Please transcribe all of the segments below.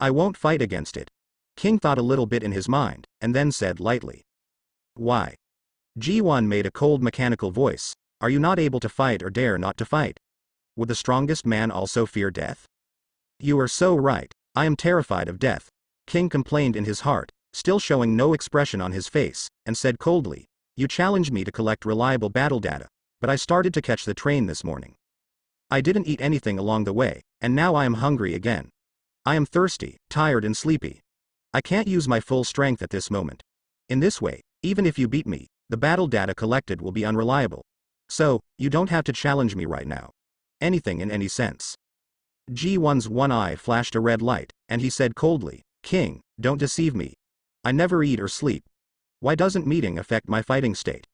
I won't fight against it. King thought a little bit in his mind, and then said lightly. Why? G1 made a cold mechanical voice. Are you not able to fight or dare not to fight? Would the strongest man also fear death? You are so right, I am terrified of death. King complained in his heart, still showing no expression on his face, and said coldly, you challenged me to collect reliable battle data, but I started to catch the train this morning. I didn't eat anything along the way, and now I am hungry again. I am thirsty, tired and sleepy. I can't use my full strength at this moment. In this way, even if you beat me, the battle data collected will be unreliable. So, you don't have to challenge me right now. Anything in any sense. G1's one eye flashed a red light, and he said coldly, King, don't deceive me. I never eat or sleep. Why doesn't meeting affect my fighting state?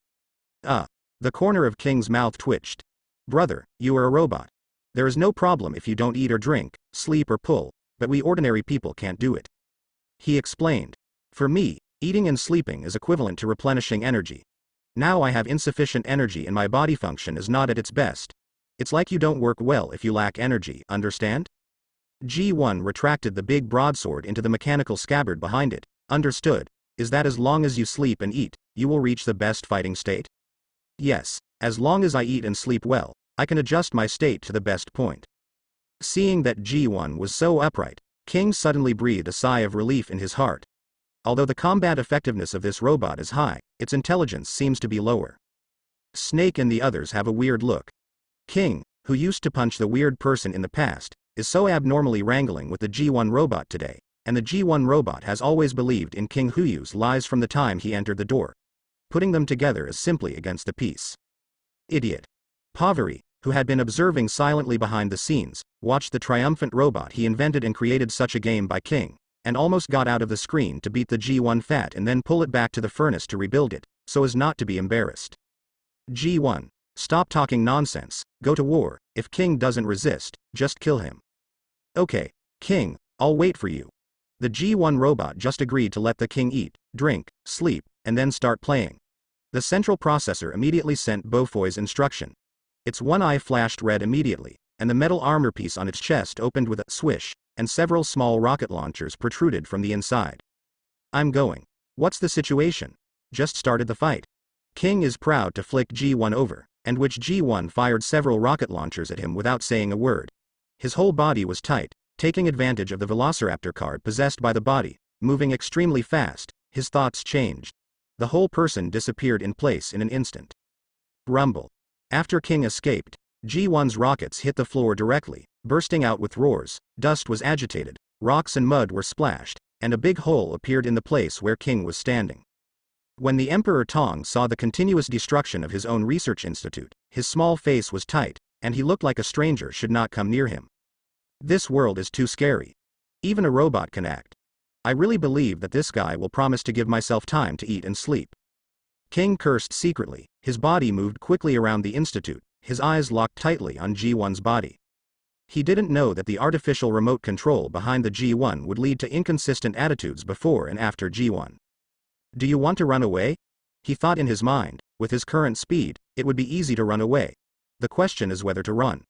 The corner of King's mouth twitched. Brother, you are a robot. There is no problem if you don't eat or drink, sleep or pull, but we ordinary people can't do it. He explained. For me, eating and sleeping is equivalent to replenishing energy. Now I have insufficient energy and my body function is not at its best. It's like you don't work well if you lack energy, understand? G1 retracted the big broadsword into the mechanical scabbard behind it. Understood. Is that as long as you sleep and eat, you will reach the best fighting state? Yes, as long as I eat and sleep well, I can adjust my state to the best point. Seeing that G1 was so upright, King suddenly breathed a sigh of relief in his heart. Although the combat effectiveness of this robot is high, its intelligence seems to be lower. Snake and the others have a weird look. King, who used to punch the weird person in the past, is so abnormally wrangling with the G1 robot today, and the G1 robot has always believed in King Huyu's lies from the time he entered the door. Putting them together is simply against the peace. Idiot. Pavari, who had been observing silently behind the scenes, watched the triumphant robot he invented and created such a game by King, and almost got out of the screen to beat the G1 fat and then pull it back to the furnace to rebuild it, so as not to be embarrassed. G1. Stop talking nonsense, go to war. If King doesn't resist, just kill him. Okay, King, I'll wait for you. The G1 robot just agreed to let the King eat, drink, sleep, and then start playing. The central processor immediately sent Beaufoy's instruction. Its one eye flashed red immediately, and the metal armor piece on its chest opened with a swish, and several small rocket launchers protruded from the inside. I'm going. What's the situation? Just started the fight. King is proud to flick G1 over, and which G1 fired several rocket launchers at him without saying a word. His whole body was tight, taking advantage of the Velociraptor card possessed by the body, moving extremely fast. His thoughts changed. The whole person disappeared in place in an instant. Rumble. After King escaped, G1's rockets hit the floor directly, bursting out with roars, dust was agitated, rocks and mud were splashed, and a big hole appeared in the place where King was standing. When the Emperor Tong saw the continuous destruction of his own research institute, his small face was tight, and he looked like a stranger should not come near him. This world is too scary. Even a robot can act. I really believe that this guy will promise to give myself time to eat and sleep. King cursed secretly, his body moved quickly around the institute, his eyes locked tightly on G1's body. He didn't know that the artificial remote control behind the G1 would lead to inconsistent attitudes before and after G1. Do you want to run away? He thought in his mind, with his current speed, it would be easy to run away. The question is whether to run.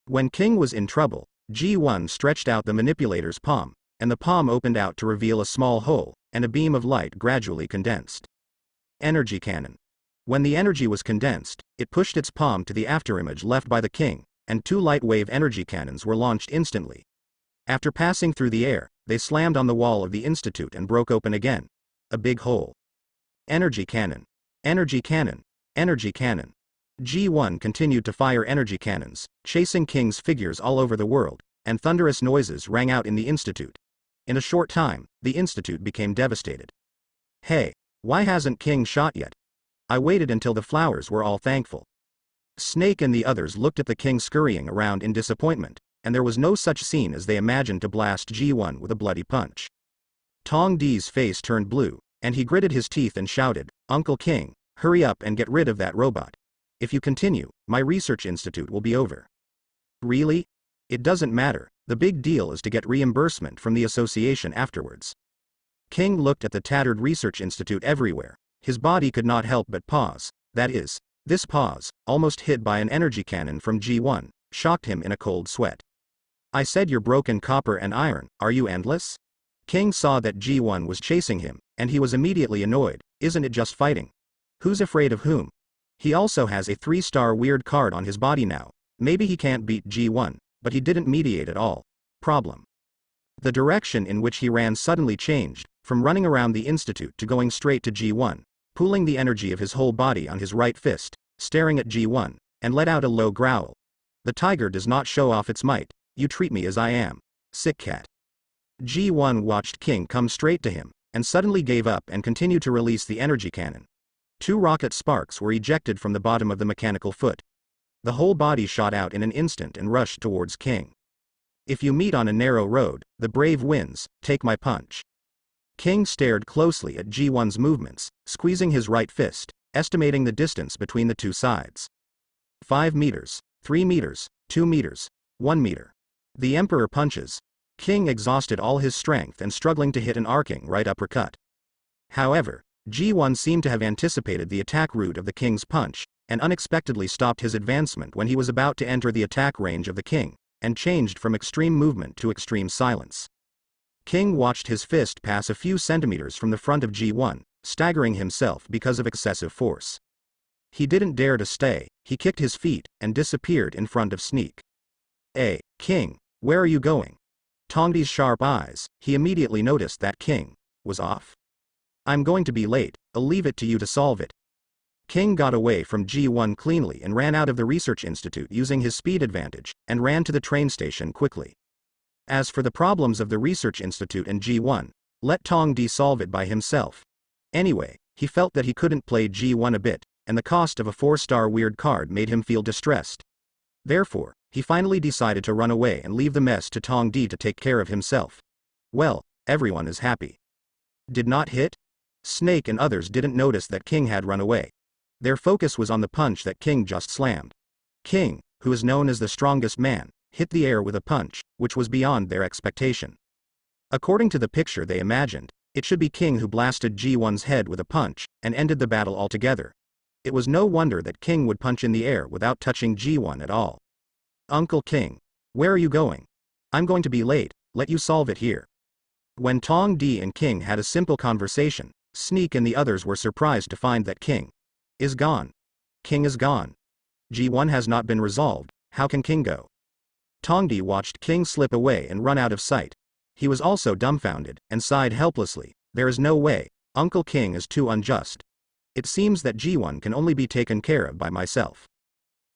When King was in trouble, G1 stretched out the manipulator's palm, and the palm opened out to reveal a small hole, and a beam of light gradually condensed. Energy cannon. When the energy was condensed, it pushed its palm to the afterimage left by the King, and two light-wave energy cannons were launched instantly. After passing through the air, they slammed on the wall of the institute and broke open again. A big hole. Energy cannon. Energy cannon. Energy cannon. G1 continued to fire energy cannons, chasing King's figures all over the world, and thunderous noises rang out in the institute. In a short time, the institute became devastated. Hey, why hasn't King shot yet? I waited until the flowers were all thankful. Snake and the others looked at the King scurrying around in disappointment, and there was no such scene as they imagined to blast G1 with a bloody punch. Tong Di's face turned blue, and he gritted his teeth and shouted, Uncle King, hurry up and get rid of that robot. If you continue, my research institute will be over. Really? It doesn't matter, the big deal is to get reimbursement from the association afterwards. King looked at the tattered research institute everywhere. His body could not help but pause. That is, this pause, almost hit by an energy cannon from G1, shocked him in a cold sweat. I said you're broken copper and iron, are you endless? King saw that G1 was chasing him, and he was immediately annoyed. Isn't it just fighting? Who's afraid of whom? He also has a 3-star weird card on his body now. Maybe he can't beat G1, but he didn't mediate at all. Problem. The direction in which he ran suddenly changed, from running around the institute to going straight to G1, pooling the energy of his whole body on his right fist, staring at G1, and let out a low growl. The tiger does not show off its might. You treat me as I am. Sick cat. G1 watched King come straight to him, and suddenly gave up and continued to release the energy cannon. 2 rocket sparks were ejected from the bottom of the mechanical foot. The whole body shot out in an instant and rushed towards King. If you meet on a narrow road, the brave wins, take my punch. King stared closely at G1's movements, squeezing his right fist, estimating the distance between the two sides. 5 meters, 3 meters, 2 meters, 1 meter. The Emperor punches. King exhausted all his strength and struggling to hit an arcing right uppercut. However, G1 seemed to have anticipated the attack route of the King's punch, and unexpectedly stopped his advancement when he was about to enter the attack range of the King, and changed from extreme movement to extreme silence. King watched his fist pass a few centimeters from the front of G1, staggering himself because of excessive force. He didn't dare to stay, he kicked his feet, and disappeared in front of Sneak. King, where are you going? Tongdi's sharp eyes, he immediately noticed that King was off. I'm going to be late, I'll leave it to you to solve it. King got away from G1 cleanly and ran out of the research institute using his speed advantage, and ran to the train station quickly. As for the problems of the research institute and G1, let Tongdi solve it by himself. Anyway, he felt that he couldn't play G1 a bit, and the cost of a 4-star weird card made him feel distressed. Therefore, he finally decided to run away and leave the mess to Tongdi to take care of himself. Well, everyone is happy. Did not hit? Snake and others didn't notice that King had run away. Their focus was on the punch that King just slammed. King, who is known as the strongest man, hit the air with a punch, which was beyond their expectation. According to the picture they imagined, it should be King who blasted G1's head with a punch, and ended the battle altogether. It was no wonder that King would punch in the air without touching G1 at all. Uncle King, where are you going? I'm going to be late, let you solve it here. When Tongdi and King had a simple conversation, Sneak and the others were surprised to find that King is gone. King is gone. G1 has not been resolved, how can King go? Tongdi watched King slip away and run out of sight. He was also dumbfounded, and sighed helplessly. There is no way, Uncle King is too unjust. It seems that G1 can only be taken care of by myself.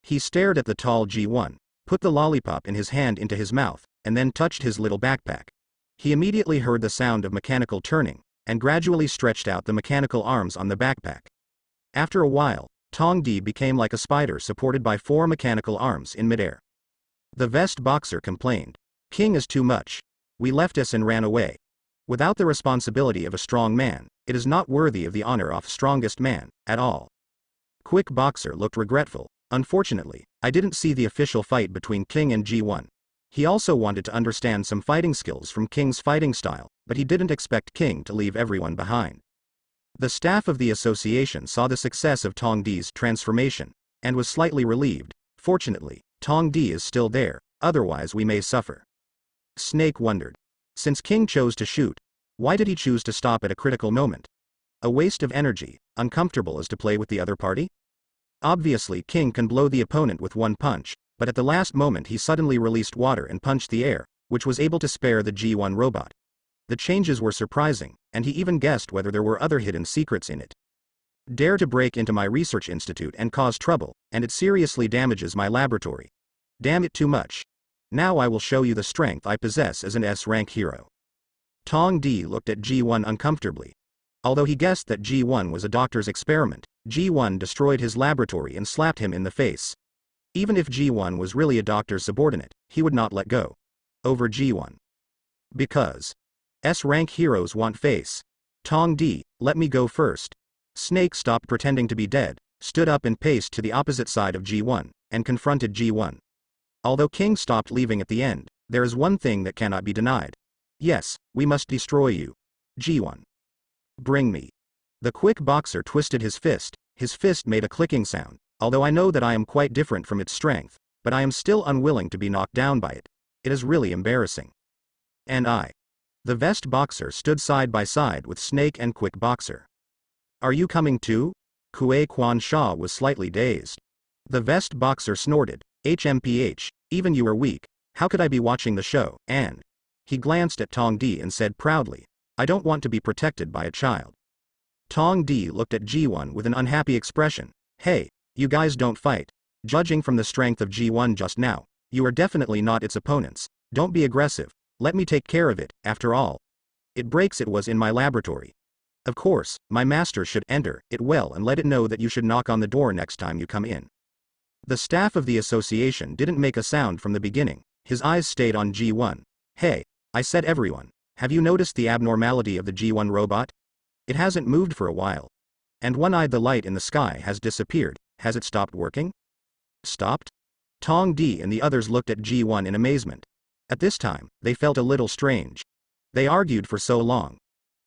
He stared at the tall G1, put the lollipop in his hand into his mouth, and then touched his little backpack. He immediately heard the sound of mechanical turning, and gradually stretched out the mechanical arms on the backpack. After a while, Tongdi became like a spider supported by 4 mechanical arms in midair. The vest boxer complained. King is too much. We left us and ran away. Without the responsibility of a strong man, it is not worthy of the honor of strongest man, at all. Quick boxer looked regretful. Unfortunately, I didn't see the official fight between King and G1. He also wanted to understand some fighting skills from King's fighting style, but he didn't expect King to leave everyone behind. The staff of the association saw the success of Tongdi's transformation, and was slightly relieved. Fortunately, Tongdi is still there, otherwise we may suffer. Snake wondered. Since King chose to shoot, why did he choose to stop at a critical moment? A waste of energy, uncomfortable as to play with the other party? Obviously King can blow the opponent with one punch, but at the last moment he suddenly released water and punched the air, which was able to spare the G1 robot. The changes were surprising, and he even guessed whether there were other hidden secrets in it. Dare to break into my research institute and cause trouble, and it seriously damages my laboratory. Damn it too much. Now I will show you the strength I possess as an S-rank hero. Tongdi looked at G1 uncomfortably. Although he guessed that G1 was a doctor's experiment, G1 destroyed his laboratory and slapped him in the face. Even if G1 was really a doctor's subordinate, he would not let go. Over G1. Because S-rank heroes want face. Tongdi, let me go first. Snake stopped pretending to be dead, stood up and paced to the opposite side of G1, and confronted G1. Although King stopped leaving at the end, there is one thing that cannot be denied. Yes, we must destroy you. G1. Bring me. The quick boxer twisted his fist made a clicking sound, although I know that I am quite different from its strength, but I am still unwilling to be knocked down by it. It is really embarrassing. And I. The vest boxer stood side by side with Snake and Quick Boxer. Are you coming too? Kue Quan Sha was slightly dazed. The vest boxer snorted, HMPH, even you are weak, how could I be watching the show, and... He glanced at Tong Di and said proudly, I don't want to be protected by a child. Tong Di looked at Ji-won with an unhappy expression. Hey, you guys don't fight. Judging from the strength of Ji-won just now, you are definitely not its opponents. Don't be aggressive. Let me take care of it, after all. It breaks, it was in my laboratory. Of course, my master should enter it well and let it know that you should knock on the door next time you come in. The staff of the association didn't make a sound from the beginning. His eyes stayed on Ji-won. Hey, I said everyone, have you noticed the abnormality of the Ji-won robot? It hasn't moved for a while. And one-eyed, the light in the sky has disappeared. Has it stopped working? Stopped? Tong Di and the others looked at Ji-won in amazement. At this time, they felt a little strange. They argued for so long.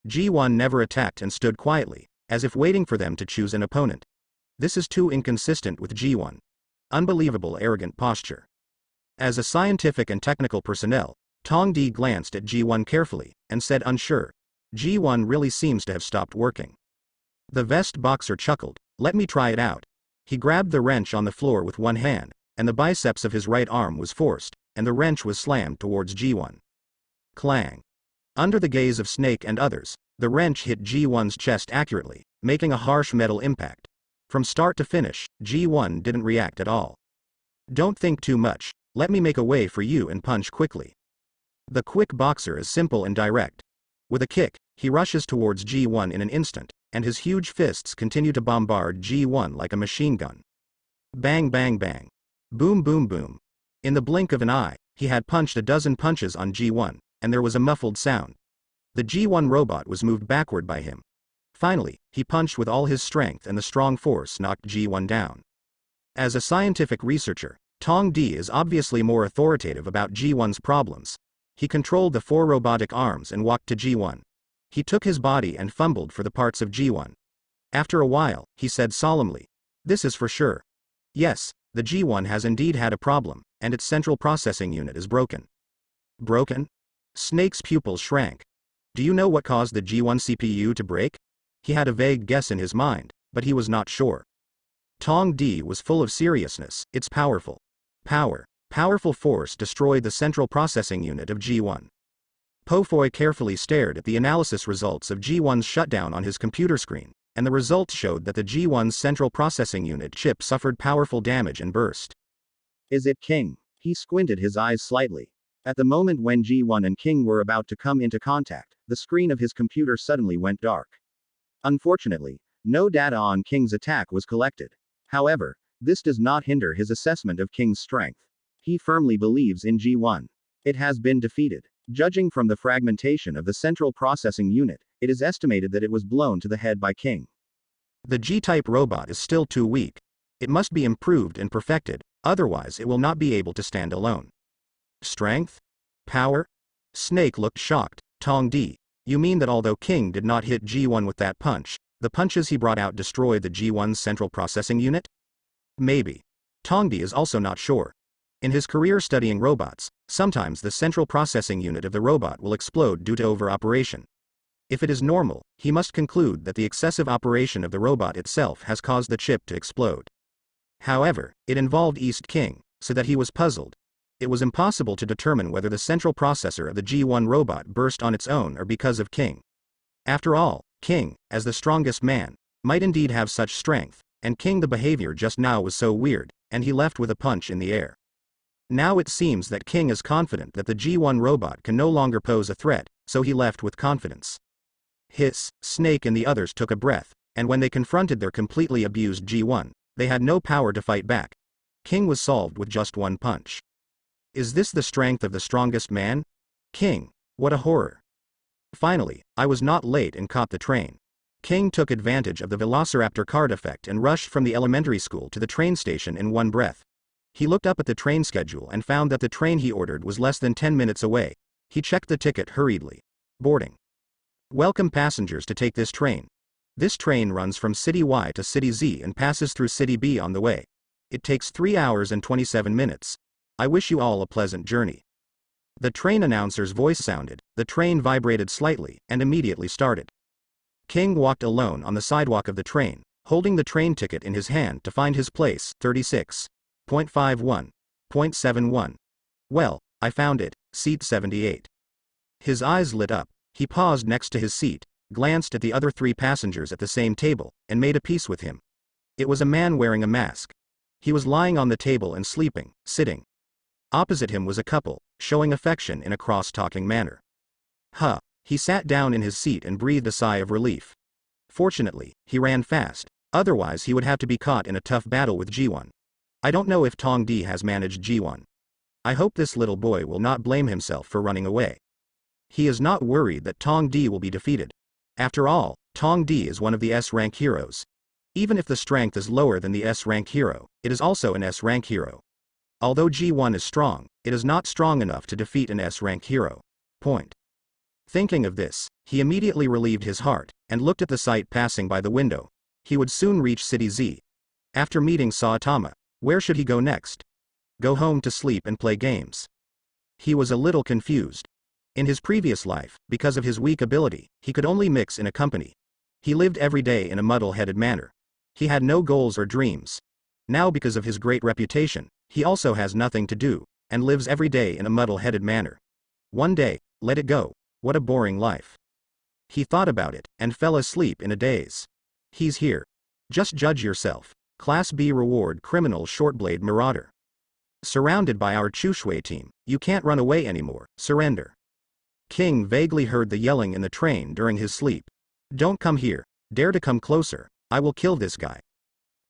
Ji-won never attacked and stood quietly, as if waiting for them to choose an opponent. This is too inconsistent with Ji-won. Unbelievable arrogant posture. As a scientific and technical personnel, Tong Di glanced at Ji-won carefully, and said unsure. Ji-won really seems to have stopped working. The vest boxer chuckled, let me try it out. He grabbed the wrench on the floor with one hand, and the biceps of his right arm was forced, and the wrench was slammed towards Ji-won. Clang. Under the gaze of Snake and others, the wrench hit Ji-won's chest accurately, making a harsh metal impact. From start to finish, Ji-won didn't react at all. Don't think too much, let me make a way for you and punch quickly. The Quick Boxer is simple and direct. With a kick, he rushes towards Ji-won in an instant, and his huge fists continue to bombard Ji-won like a machine gun. Bang bang bang. Boom boom boom. In the blink of an eye, he had punched a dozen punches on Ji-won, and there was a muffled sound. The Ji-won robot was moved backward by him. Finally, he punched with all his strength and the strong force knocked Ji-won down. As a scientific researcher, Tong Di is obviously more authoritative about Ji-won's problems. He controlled the 4 robotic arms and walked to Ji-won. He took his body and fumbled for the parts of Ji-won. After a while, he said solemnly, this is for sure. Yes, the Ji-won has indeed had a problem, and its central processing unit is broken. Broken? Snake's pupils shrank. Do you know what caused the Ji-won CPU to break? He had a vague guess in his mind, but he was not sure. Tong Di was full of seriousness. It's powerful. Powerful force destroyed the central processing unit of Ji-won. Po Foy carefully stared at the analysis results of Ji-won's shutdown on his computer screen, and the results showed that the Ji-won's central processing unit chip suffered powerful damage and burst. Is it King? He squinted his eyes slightly. At the moment when Ji-won and King were about to come into contact, the screen of his computer suddenly went dark. Unfortunately, no data on King's attack was collected. However, this does not hinder his assessment of King's strength. He firmly believes in Ji-won. It has been defeated. Judging from the fragmentation of the central processing unit, it is estimated that it was blown to the head by King. The G-type robot is still too weak. It must be improved and perfected, otherwise it will not be able to stand alone. Strength? Power? Snake looked shocked. Tong Di, you mean that although King did not hit Ji-won with that punch, the punches he brought out destroyed the Ji-won's central processing unit? Maybe. Tong Di is also not sure. In his career studying robots, sometimes the central processing unit of the robot will explode due to over-operation. If it is normal, he must conclude that the excessive operation of the robot itself has caused the chip to explode. However, it involved East King, so that he was puzzled. It was impossible to determine whether the central processor of the Ji-won robot burst on its own or because of King. After all, King, as the strongest man, might indeed have such strength, and King the behavior just now was so weird, and he left with a punch in the air. Now it seems that King is confident that the Ji-won robot can no longer pose a threat, so he left with confidence. Hiss, Snake and the others took a breath, and when they confronted their completely abused Ji-won, they had no power to fight back. King was solved with just one punch. Is this the strength of the strongest man? King, what a horror. Finally, I was not late and caught the train. King took advantage of the Velociraptor card effect and rushed from the elementary school to the train station in one breath. He looked up at the train schedule and found that the train he ordered was less than 10 minutes away. He checked the ticket hurriedly. Boarding. Welcome passengers to take this train. This train runs from City Y to City Z and passes through City B on the way. It takes 3 hours and 27 minutes. I wish you all a pleasant journey. The train announcer's voice sounded, the train vibrated slightly, and immediately started. King walked alone on the sidewalk of the train, holding the train ticket in his hand to find his place, 36.51.71. Well, I found it, seat 78. His eyes lit up. He paused next to his seat, glanced at the other 3 passengers at the same table, and made a peace with him. It was a man wearing a mask. He was lying on the table and sleeping, sitting. Opposite him was a couple, showing affection in a cross-talking manner. He sat down in his seat and breathed a sigh of relief. Fortunately, he ran fast, otherwise he would have to be caught in a tough battle with Ji-won. I don't know if Tong-di has managed Ji-won. I hope this little boy will not blame himself for running away. He is not worried that Tong-di will be defeated. After all, Tong-di is one of the S-rank heroes. Even if the strength is lower than the S-rank hero, it is also an S-rank hero. Although Ji-won is strong, it is not strong enough to defeat an S-rank hero. Thinking of this, he immediately relieved his heart, and looked at the sight passing by the window. He would soon reach City Z. After meeting Saitama, where should he go next? Go home to sleep and play games. He was a little confused. In his previous life, because of his weak ability, he could only mix in a company. He lived every day in a muddle-headed manner. He had no goals or dreams. Now because of his great reputation, he also has nothing to do, and lives every day in a muddle-headed manner. One day, let it go. What a boring life. He thought about it, and fell asleep in a daze. He's here. Just judge yourself. Class B reward criminal shortblade marauder. Surrounded by our Chushui team, you can't run away anymore, surrender. King vaguely heard the yelling in the train during his sleep. Don't come here, dare to come closer, I will kill this guy.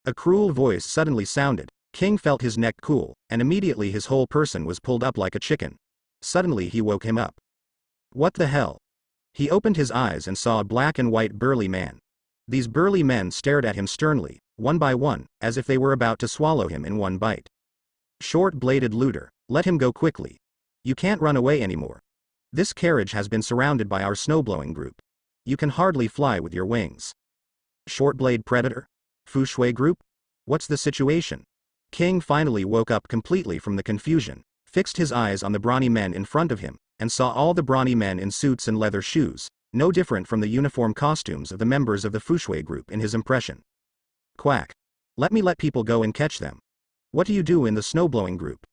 A cruel voice suddenly sounded. King felt his neck cool, and immediately his whole person was pulled up like a chicken. Suddenly he woke him up. What the hell? He opened his eyes and saw a black and white burly man. These burly men stared at him sternly, one by one, as if they were about to swallow him in one bite. Short-bladed looter, let him go quickly. You can't run away anymore. This carriage has been surrounded by our snowblowing group. You can hardly fly with your wings. Shortblade predator? Fushui group? What's the situation? King finally woke up completely from the confusion, fixed his eyes on the brawny men in front of him, and saw all the brawny men in suits and leather shoes, no different from the uniform costumes of the members of the Fushui group in his impression. Quack. Let people go and catch them. What do you do in the snowblowing group?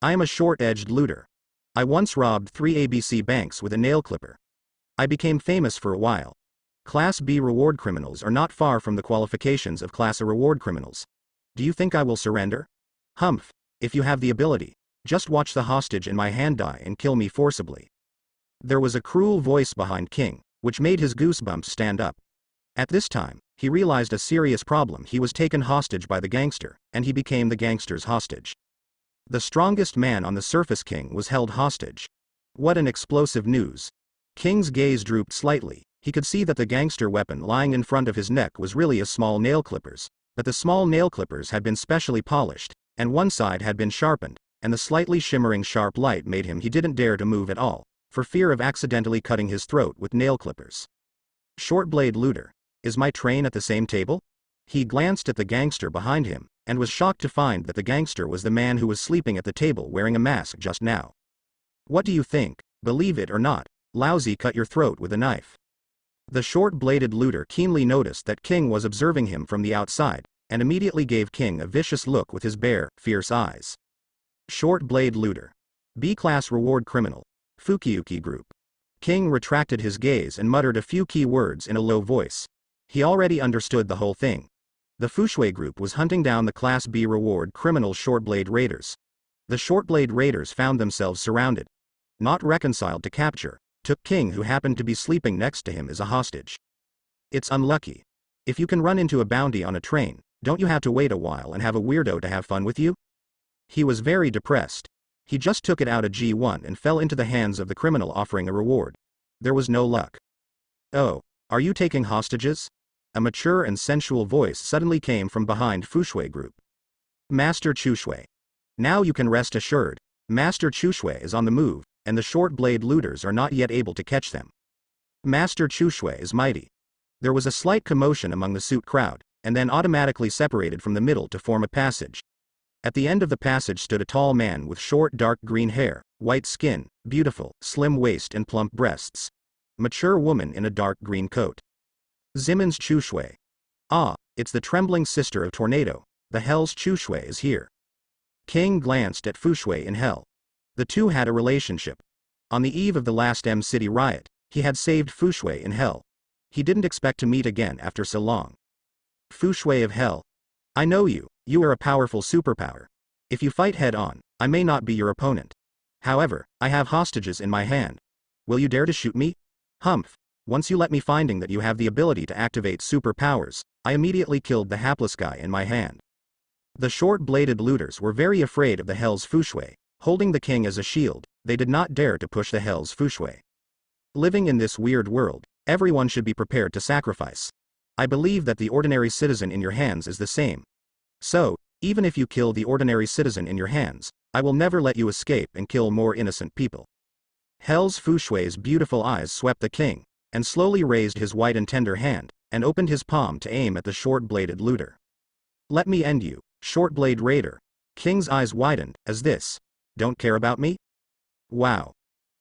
I am a short-edged looter. I once robbed 3 ABC banks with a nail clipper. I became famous for a while. Class B reward criminals are not far from the qualifications of Class A reward criminals. Do you think I will surrender? Humph, if you have the ability, just watch the hostage in my hand die and kill me forcibly. There was a cruel voice behind King, which made his goosebumps stand up. At this time, he realized a serious problem. He was taken hostage by the gangster, and he became the gangster's hostage. The strongest man on the surface, King, was held hostage. What an explosive news. King's gaze drooped slightly. He could see that the gangster weapon lying in front of his neck was really a small nail clippers, but the small nail clippers had been specially polished, and one side had been sharpened, and the slightly shimmering sharp light made him he didn't dare to move at all, for fear of accidentally cutting his throat with nail clippers. Shortblade looter. Is my train at the same table? He glanced at the gangster behind him, and was shocked to find that the gangster was the man who was sleeping at the table wearing a mask just now. What do you think? Believe it or not, lousy cut your throat with a knife. The short-bladed looter keenly noticed that King was observing him from the outside, and immediately gave King a vicious look with his bare, fierce eyes. Short-blade looter. B-class reward criminal. Fukiuki group. King retracted his gaze and muttered a few key words in a low voice. He already understood the whole thing. The Fushui group was hunting down the Class B reward criminal Shortblade Raiders. The Shortblade Raiders found themselves surrounded. Not reconciled to capture, took King, who happened to be sleeping next to him, as a hostage. It's unlucky. If you can run into a bounty on a train, don't you have to wait a while and have a weirdo to have fun with you? He was very depressed. He just took it out of G1 and fell into the hands of the criminal offering a reward. There was no luck. Oh, are you taking hostages? A mature and sensual voice suddenly came from behind Fushui group. Master Chushui. Now you can rest assured, Master Chushui is on the move, and the short-blade looters are not yet able to catch them. Master Chushui is mighty. There was a slight commotion among the suit crowd, and then automatically separated from the middle to form a passage. At the end of the passage stood a tall man with short dark green hair, white skin, beautiful, slim waist and plump breasts. Mature woman in a dark green coat. Zimon's Chushui. Ah, it's the trembling sister of Tornado, the hell's Chushui is here. King glanced at Fushui in hell. The two had a relationship. On the eve of the last M-City riot, he had saved Fushui in hell. He didn't expect to meet again after so long. Fushui of hell. I know you, you are a powerful superpower. If you fight head-on, I may not be your opponent. However, I have hostages in my hand. Will you dare to shoot me? Humph. Once you let me finding that you have the ability to activate superpowers, I immediately killed the hapless guy in my hand. The short-bladed looters were very afraid of the hell's Fushui. Holding the king as a shield, they did not dare to push the hell's Fushui. Living in this weird world, everyone should be prepared to sacrifice. I believe that the ordinary citizen in your hands is the same. So, even if you kill the ordinary citizen in your hands, I will never let you escape and kill more innocent people. Hell's Fushui's beautiful eyes swept the king, and slowly raised his white and tender hand, and opened his palm to aim at the short-bladed looter. Let me end you, short-blade raider. King's eyes widened, as this. Don't care about me? Wow.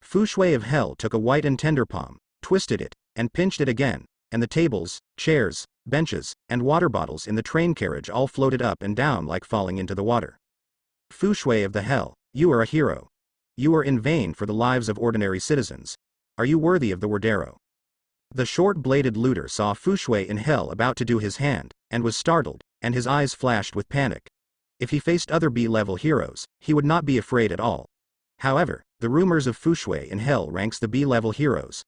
Fushui of hell took a white and tender palm, twisted it, and pinched it again, and the tables, chairs, benches, and water bottles in the train carriage all floated up and down like falling into the water. Fushui of the hell, you are a hero. You are in vain for the lives of ordinary citizens. Are you worthy of the Wardero? The short-bladed looter saw Fushui in hell about to do his hand, and was startled, and his eyes flashed with panic. If he faced other B-level heroes, he would not be afraid at all. However, the rumors of Fushui in hell ranks the B-level heroes.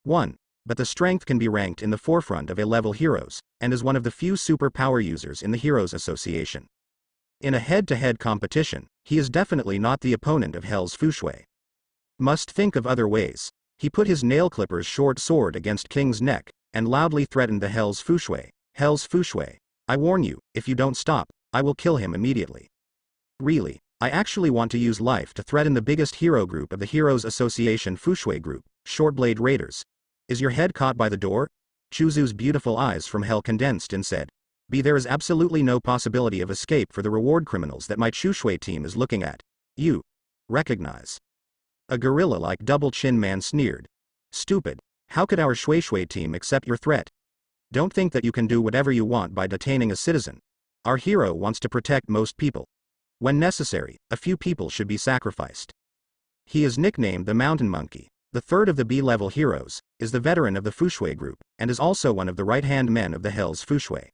1. But the strength can be ranked in the forefront of A-level heroes, and is one of the few super power users in the Heroes Association. In a head-to-head competition, he is definitely not the opponent of hell's Fushui. Must think of other ways. He put his nail-clipper's short sword against King's neck, and loudly threatened the hell's Fushui. Hell's Fushui, I warn you, if you don't stop, I will kill him immediately. Really, I actually want to use life to threaten the biggest hero group of the Heroes Association Fushui group, Shortblade Raiders. Is your head caught by the door? Chuzu's beautiful eyes from hell condensed and said, there is absolutely no possibility of escape for the reward criminals that my Chushui team is looking at. You recognize. A gorilla-like double-chin man sneered. Stupid, how could our Shui team accept your threat? Don't think that you can do whatever you want by detaining a citizen. Our hero wants to protect most people. When necessary, a few people should be sacrificed. He is nicknamed the Mountain Monkey. The third of the B-level heroes, is the veteran of the Fushui group, and is also one of the right-hand men of the Hell's Fushui.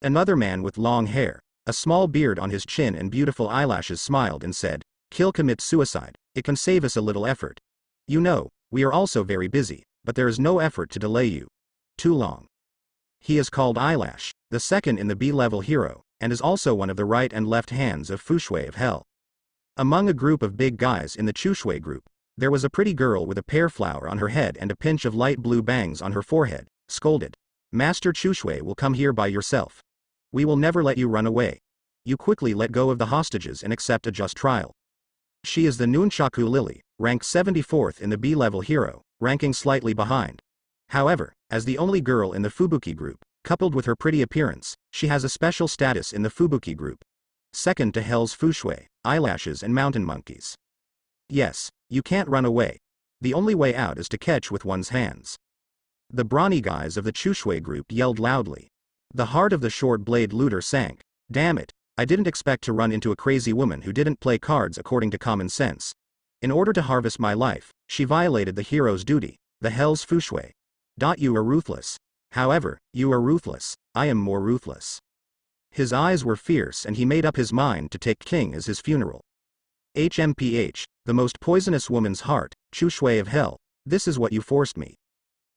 Another man with long hair, a small beard on his chin and beautiful eyelashes smiled and said, Kill commit suicide, it can save us a little effort. You know, we are also very busy, but there is no effort to delay you. Too long. He is called Eyelash, the second in the B-level hero, and is also one of the right and left hands of Fushui of Hell. Among a group of big guys in the Chushui group, there was a pretty girl with a pear flower on her head and a pinch of light blue bangs on her forehead, scolded. Master Chushui will come here by yourself. We will never let you run away. You quickly let go of the hostages and accept a just trial. She is the Nunchaku Lily, ranked 74th in the B-level hero, ranking slightly behind. However, as the only girl in the Fubuki group, coupled with her pretty appearance, she has a special status in the Fubuki group. Second to Hell's Fushui, Eyelashes and Mountain Monkeys. Yes, you can't run away. The only way out is to catch with one's hands. The brawny guys of the Chushui group yelled loudly. The heart of the short-blade looter sank. Damn it, I didn't expect to run into a crazy woman who didn't play cards according to common sense. In order to harvest my life, she violated the hero's duty, the Hell's Fushui. You are ruthless. However, you are ruthless, I am more ruthless. His eyes were fierce and he made up his mind to take King as his funeral. HMPH, the most poisonous woman's heart, Chushui of Hell, this is what you forced me.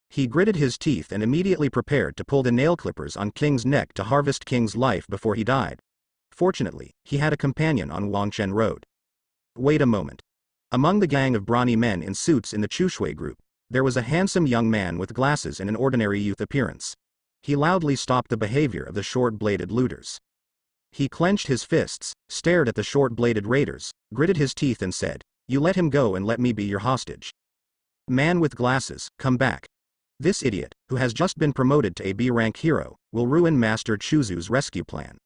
He gritted his teeth and immediately prepared to pull the nail clippers on King's neck to harvest King's life before he died. Fortunately, he had a companion on Wangchen Road. Wait a moment. Among the gang of brawny men in suits in the Chushui group, there was a handsome young man with glasses and an ordinary youth appearance. He loudly stopped the behavior of the short-bladed looters. He clenched his fists, stared at the short-bladed raiders, gritted his teeth and said, You let him go and let me be your hostage. Man with glasses, come back. This idiot, who has just been promoted to a B-rank hero, will ruin Master Chuzu's rescue plan.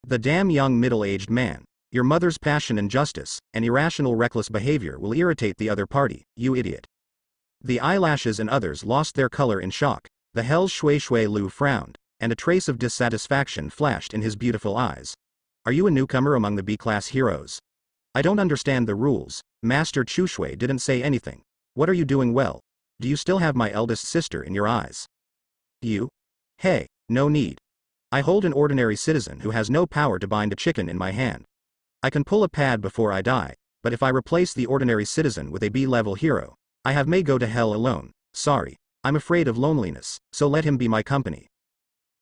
The damn young middle-aged man, Your mother's passion and justice, and irrational reckless behavior will irritate the other party, you idiot. The eyelashes and others lost their color in shock. The Hell's Shui Shui Lu frowned, and a trace of dissatisfaction flashed in his beautiful eyes. Are you a newcomer among the B-class heroes? I don't understand the rules. Master Chu Shui didn't say anything. What are you doing well? Do you still have my eldest sister in your eyes? You? Hey, no need. I hold an ordinary citizen who has no power to bind a chicken in my hand. I can pull a pad before I die, but if I replace the ordinary citizen with a B-level hero, I may go to hell alone. Sorry. I'm afraid of loneliness, so let him be my company.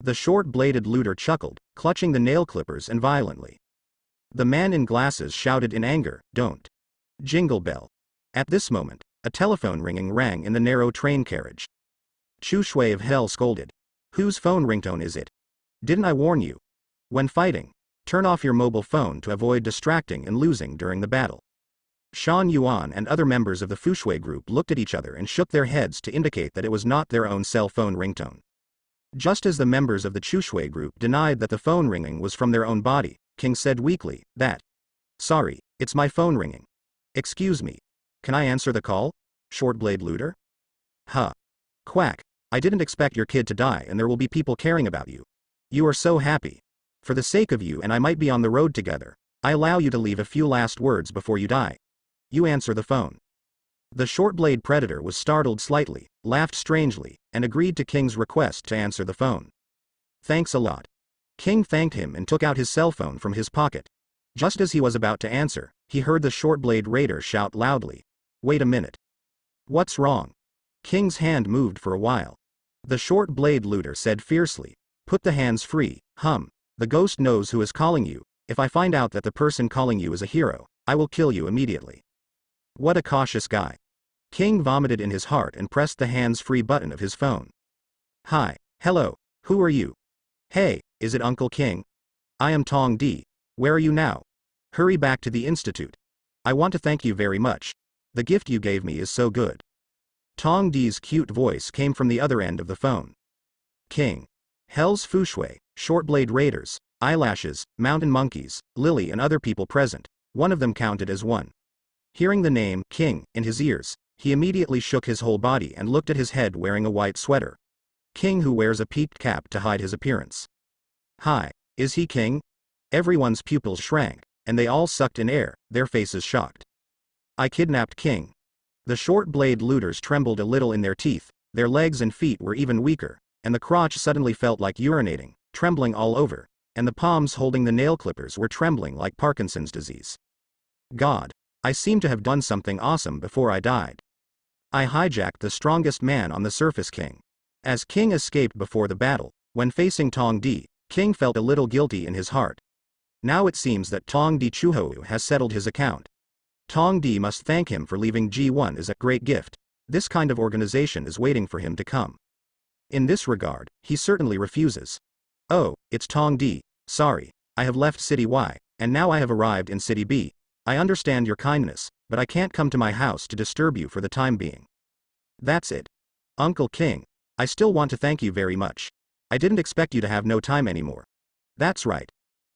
The short-bladed looter chuckled, clutching the nail clippers and violently. The man in glasses shouted in anger, don't. Jingle bell. At this moment, a telephone ringing rang in the narrow train carriage. Chu Shui of Hell scolded. Whose phone ringtone is it? Didn't I warn you? When fighting, turn off your mobile phone to avoid distracting and losing during the battle. Shan Yuan and other members of the Fushui group looked at each other and shook their heads to indicate that it was not their own cell phone ringtone. Just as the members of the Chu Shui group denied that the phone ringing was from their own body, King said weakly, Sorry, it's my phone ringing. Excuse me. Can I answer the call? Shortblade looter? Huh. Quack. I didn't expect your kid to die and there will be people caring about you. You are so happy. For the sake of you and I might be on the road together, I allow you to leave a few last words before you die. You answer the phone. The short-blade predator was startled slightly, laughed strangely, and agreed to King's request to answer the phone. Thanks a lot. King thanked him and took out his cell phone from his pocket. Just as he was about to answer, he heard the short-blade raider shout loudly. Wait a minute. What's wrong? King's hand moved for a while. The short-blade looter said fiercely. Put the hands free, The ghost knows who is calling you. If I find out that the person calling you is a hero, I will kill you immediately. What a cautious guy. King vomited in his heart and pressed the hands-free button of his phone. Hi, hello, who are you? Hey, is it Uncle King? I am Tong Di. Where are you now? Hurry back to the institute. I want to thank you very much. The gift you gave me is so good. Tong Di's cute voice came from the other end of the phone. King. Hell's Fushui, short-blade raiders, eyelashes, mountain monkeys, Lily and other people present. One of them counted as one. Hearing the name, King, in his ears, he immediately shook his whole body and looked at his head wearing a white sweater. King who wears a peaked cap to hide his appearance. Hi, is he King? Everyone's pupils shrank, and they all sucked in air, their faces shocked. I kidnapped King. The short-blade looters trembled a little in their teeth, their legs and feet were even weaker, and the crotch suddenly felt like urinating, trembling all over, and the palms holding the nail clippers were trembling like Parkinson's disease. God. I seem to have done something awesome before I died. I hijacked the strongest man on the surface King. As King escaped before the battle, when facing Tong Di, King felt a little guilty in his heart. Now it seems that Tong Di Chuhou has settled his account. Tong Di must thank him for leaving G1 as a great gift. This kind of organization is waiting for him to come. In this regard, he certainly refuses. Oh, it's Tong Di. Sorry, I have left City Y, and now I have arrived in City B. I understand your kindness, but I can't come to my house to disturb you for the time being. That's it. Uncle King, I still want to thank you very much. I didn't expect you to have no time anymore. That's right.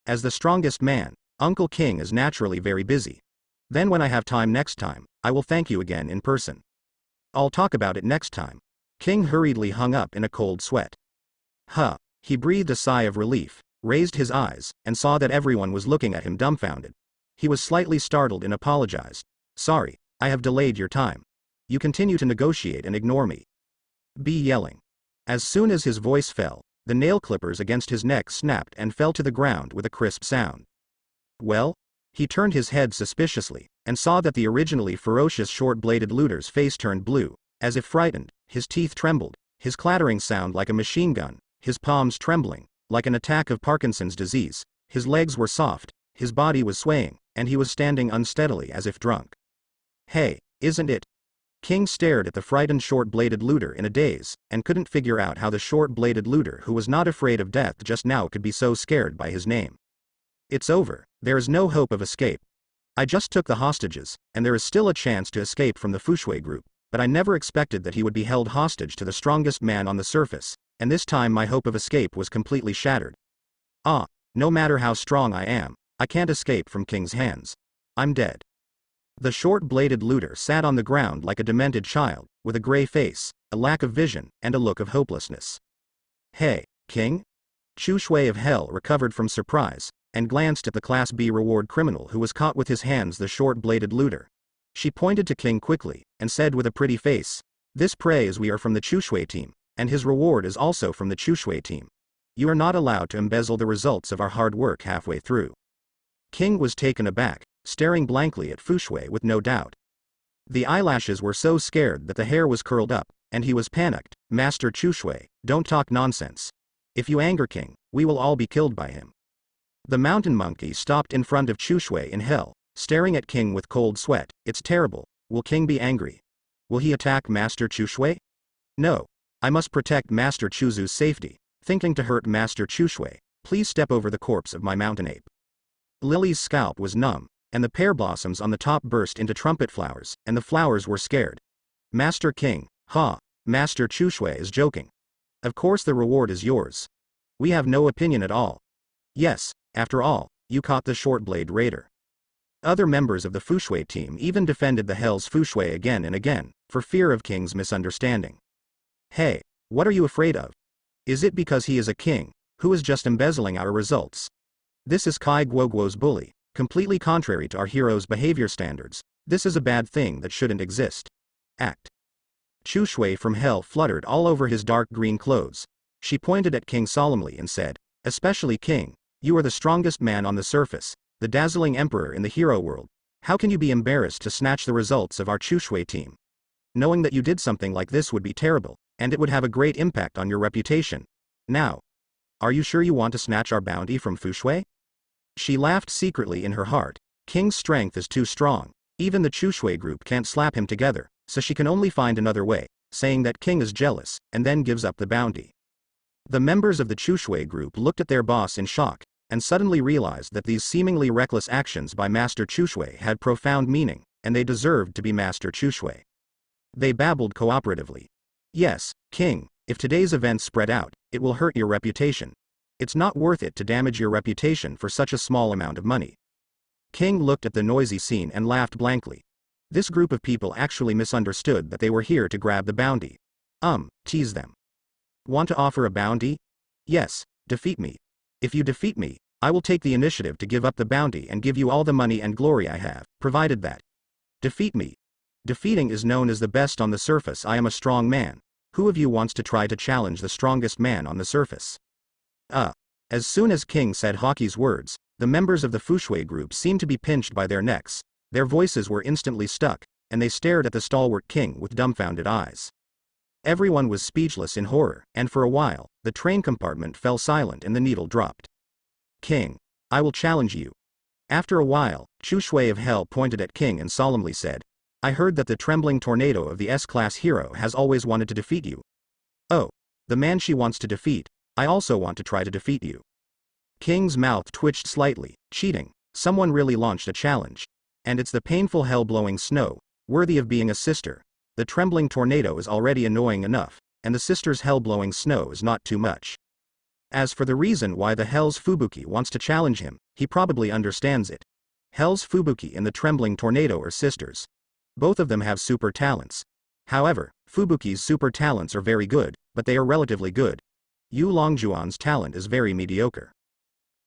As the strongest man, Uncle King is naturally very busy. Then when I have time next time, I will thank you again in person. I'll talk about it next time. King hurriedly hung up in a cold sweat. He breathed a sigh of relief, raised his eyes, and saw that everyone was looking at him dumbfounded. He was slightly startled and apologized. Sorry, I have delayed your time. You continue to negotiate and ignore me. Be yelling. As soon as his voice fell, the nail clippers against his neck snapped and fell to the ground with a crisp sound. Well? He turned his head suspiciously, and saw that the originally ferocious short-bladed looter's face turned blue, as if frightened, his teeth trembled, his clattering sound like a machine gun, his palms trembling, like an attack of Parkinson's disease, his legs were soft, his body was swaying, and he was standing unsteadily as if drunk. Hey, isn't it? King stared at the frightened short-bladed looter in a daze, and couldn't figure out how the short-bladed looter who was not afraid of death just now could be so scared by his name. It's over, there is no hope of escape. I just took the hostages, and there is still a chance to escape from the Fushui group, but I never expected that he would be held hostage to the strongest man on the surface, and this time my hope of escape was completely shattered. No matter how strong I am, I can't escape from King's hands. I'm dead. The short-bladed looter sat on the ground like a demented child, with a gray face, a lack of vision, and a look of hopelessness. Hey, King? Chu Shui of Hell recovered from surprise, and glanced at the Class B reward criminal who was caught with his hands the short-bladed looter. She pointed to King quickly, and said with a pretty face, "This prey is we are from the Chu Shui team, and his reward is also from the Chu Shui team. You are not allowed to embezzle the results of our hard work halfway through." King was taken aback, staring blankly at Fu Shui with no doubt. The eyelashes were so scared that the hair was curled up, and he was panicked. "Master Chu Shui, don't talk nonsense. If you anger King, we will all be killed by him." The mountain monkey stopped in front of Chu Shui in hell, staring at King with cold sweat. "It's terrible. Will King be angry? Will he attack Master Chu Shui?" "No. I must protect Master Chuzu's safety. Thinking to hurt Master Chu Shui, please step over the corpse of my mountain ape." Lily's scalp was numb, and the pear blossoms on the top burst into trumpet flowers, and the flowers were scared. "Master King, ha, Master Chu Shui is joking. Of course the reward is yours. We have no opinion at all. Yes, after all, you caught the short-blade raider." Other members of the Fu Shui team even defended the Hell's Fu Shui again and again, for fear of King's misunderstanding. "Hey, what are you afraid of? Is it because he is a king, who is just embezzling our results? This is Kai Guoguo's bully, completely contrary to our hero's behavior standards. This is a bad thing that shouldn't exist. Act." Chu Shui from Hell fluttered all over his dark green clothes. She pointed at King solemnly and said, "Especially King, you are the strongest man on the surface, the dazzling emperor in the hero world. How can you be embarrassed to snatch the results of our Chu Shui team? Knowing that you did something like this would be terrible, and it would have a great impact on your reputation. Now, are you sure you want to snatch our bounty from Fu Shui?" She laughed secretly in her heart. King's strength is too strong. Even the Chu Shui group can't slap him together, so she can only find another way, saying that King is jealous, and then gives up the bounty. The members of the Chu Shui group looked at their boss in shock, and suddenly realized that these seemingly reckless actions by Master Chu Shui had profound meaning, and they deserved to be Master Chu Shui. They babbled cooperatively. "Yes, King, if today's events spread out, it will hurt your reputation. It's not worth it to damage your reputation for such a small amount of money." King looked at the noisy scene and laughed blankly. This group of people actually misunderstood that they were here to grab the bounty. Tease them. "Want to offer a bounty? Yes, defeat me. If you defeat me, I will take the initiative to give up the bounty and give you all the money and glory I have, provided that. Defeat me. Defeating is known as the best on the surface. I am a strong man. Who of you wants to try to challenge the strongest man on the surface?" As soon as King said Hockey's words, the members of the Fu Shui group seemed to be pinched by their necks. Their voices were instantly stuck, and they stared at the stalwart King with dumbfounded eyes. Everyone was speechless in horror, and for a while, the train compartment fell silent and the needle dropped. "King, I will challenge you." After a while, Chu Shui of Hell pointed at King and solemnly said, "I heard that the trembling tornado of the S-class hero has always wanted to defeat you." "Oh, the man she wants to defeat, I also want to try to defeat you." King's mouth twitched slightly. Cheating. Someone really launched a challenge. And it's the painful hell-blowing snow, worthy of being a sister. The trembling tornado is already annoying enough, and the sister's hell-blowing snow is not too much. As for the reason why the Hell's Fubuki wants to challenge him, he probably understands it. Hell's Fubuki and the trembling tornado are sisters. Both of them have super talents. However, Fubuki's super talents are very good, but they are relatively good. Yu Longjuan's talent is very mediocre.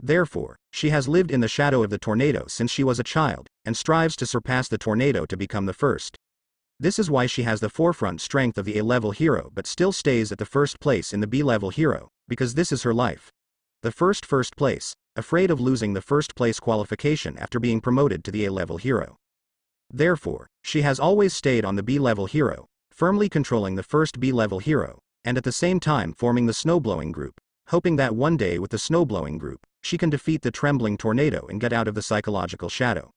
Therefore, she has lived in the shadow of the tornado since she was a child, and strives to surpass the tornado to become the first. This is why she has the forefront strength of the A-level hero but still stays at the first place in the B-level hero, because this is her life. The first place, afraid of losing the first place qualification after being promoted to the A-level hero. Therefore, she has always stayed on the B-level hero, firmly controlling the first B-level hero, and at the same time forming the snowblowing group, hoping that one day with the snowblowing group, she can defeat the trembling tornado and get out of the psychological shadow.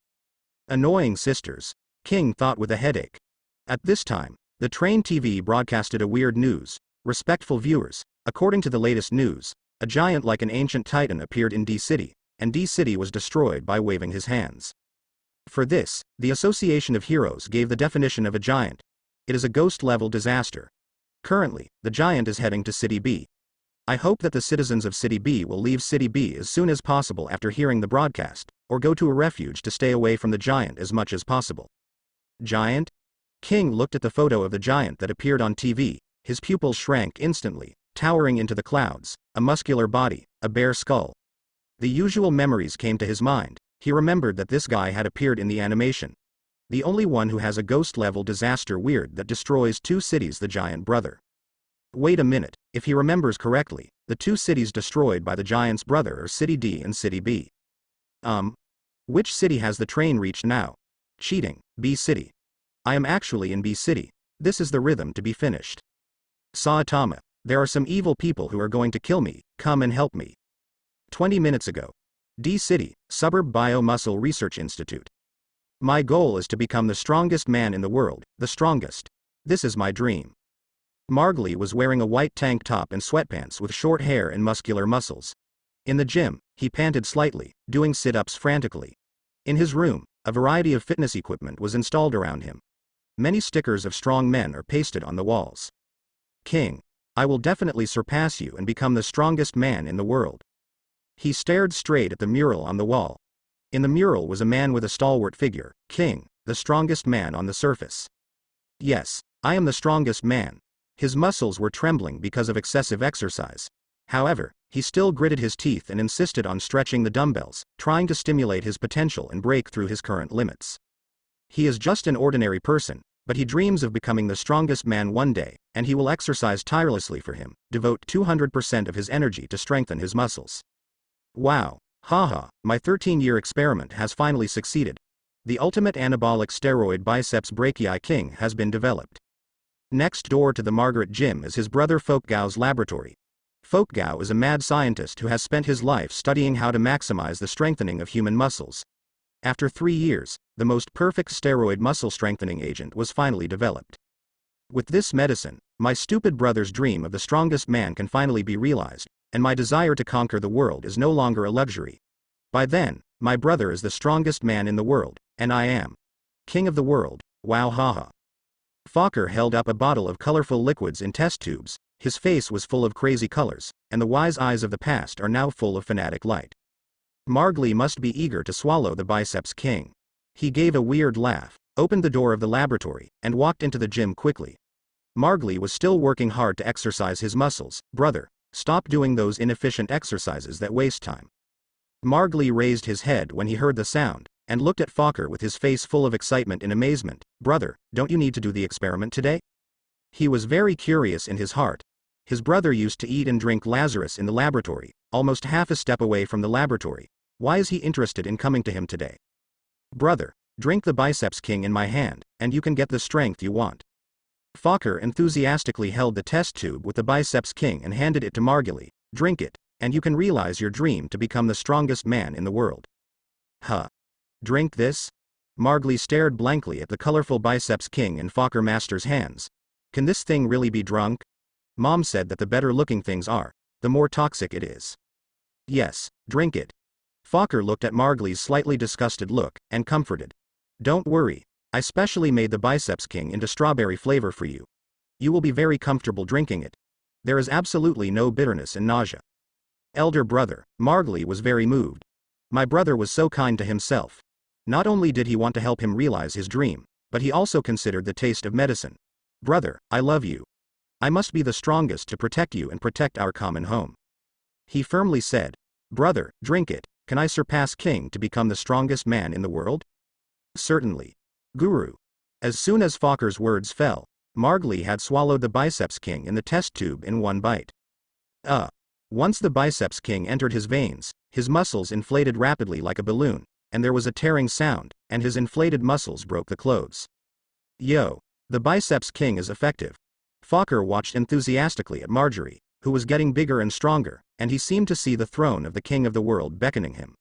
Annoying sisters, King thought with a headache. At this time, the train TV broadcasted a weird news. Respectful viewers, according to the latest news, a giant like an ancient titan appeared in D-City, and D-City was destroyed by waving his hands. For this, the Association of Heroes gave the definition of a giant. It is a ghost-level disaster. Currently, the giant is heading to City B. I hope that the citizens of City B will leave City B as soon as possible after hearing the broadcast, or go to a refuge to stay away from the giant as much as possible. Giant? King looked at the photo of the giant that appeared on TV, his pupils shrank instantly, towering into the clouds, a muscular body, a bare skull. The usual memories came to his mind. He remembered that this guy had appeared in the animation. The only one who has a ghost-level disaster weird that destroys 2 cities, the giant brother. Wait a minute, if he remembers correctly, the 2 cities destroyed by the giant's brother are City D and City B. Which city has the train reached now? Cheating, B City. I am actually in B City. This is the rhythm to be finished. Saitama, there are some evil people who are going to kill me, come and help me. 20 minutes ago. D City, Suburb Bio-Muscle Research Institute. My goal is to become the strongest man in the world, the strongest. This is my dream. Margley was wearing a white tank top and sweatpants with short hair and muscular muscles. In the gym, he panted slightly, doing sit-ups frantically. In his room, a variety of fitness equipment was installed around him. Many stickers of strong men are pasted on the walls. King, I will definitely surpass you and become the strongest man in the world. He stared straight at the mural on the wall. In the mural was a man with a stalwart figure, King, the strongest man on the surface. Yes, I am the strongest man. His muscles were trembling because of excessive exercise. However, he still gritted his teeth and insisted on stretching the dumbbells, trying to stimulate his potential and break through his current limits. He is just an ordinary person, but he dreams of becoming the strongest man one day, and he will exercise tirelessly for him, devote 200% of his energy to strengthen his muscles. Wow, haha, my 13-year experiment has finally succeeded. The ultimate anabolic steroid biceps brachii King has been developed. Next door to the Margaret gym is his brother Folkgao's laboratory. Folkgao is a mad scientist who has spent his life studying how to maximize the strengthening of human muscles. After 3 years, the most perfect steroid muscle strengthening agent was finally developed. With this medicine, my stupid brother's dream of the strongest man can finally be realized, and my desire to conquer the world is no longer a luxury. By then, my brother is the strongest man in the world, and I am king of the world. Wow, haha. Fokker held up a bottle of colorful liquids in test tubes. His face was full of crazy colors, and the wise eyes of the past are now full of fanatic light. Margley must be eager to swallow the biceps king. He gave a weird laugh, opened the door of the laboratory, and walked into the gym quickly. Margley was still working hard to exercise his muscles. Brother, stop doing those inefficient exercises that waste time. Margley raised his head when he heard the sound, and looked at Fokker with his face full of excitement and amazement. Brother, don't you need to do the experiment today? He was very curious in his heart. His brother used to eat and drink Lazarus in the laboratory, almost half a step away from the laboratory. Why is he interested in coming to him today? Brother, drink the biceps king in my hand, and you can get the strength you want. Fokker enthusiastically held the test tube with the biceps king and handed it to Margley. Drink it, and you can realize your dream to become the strongest man in the world. Huh. Drink this? Margley stared blankly at the colorful biceps king in Fokker Master's hands. Can this thing really be drunk? Mom said that the better looking things are, the more toxic it is. Yes, drink it. Fokker looked at Margley's slightly disgusted look, and comforted. Don't worry, I specially made the biceps king into strawberry flavor for you. You will be very comfortable drinking it. There is absolutely no bitterness and nausea. Elder brother, Margley was very moved. My brother was so kind to himself. Not only did he want to help him realize his dream, but he also considered the taste of medicine. Brother, I love you. I must be the strongest to protect you and protect our common home. He firmly said, Brother, drink it. Can I surpass King to become the strongest man in the world? Certainly. Guru. As soon as Fokker's words fell, Margley had swallowed the biceps king in the test tube in one bite. Once the biceps king entered his veins, his muscles inflated rapidly like a balloon, and there was a tearing sound, and his inflated muscles broke the clothes. Yo, the biceps king is effective. Fokker watched enthusiastically at Marjorie, who was getting bigger and stronger, and he seemed to see the throne of the king of the world beckoning him.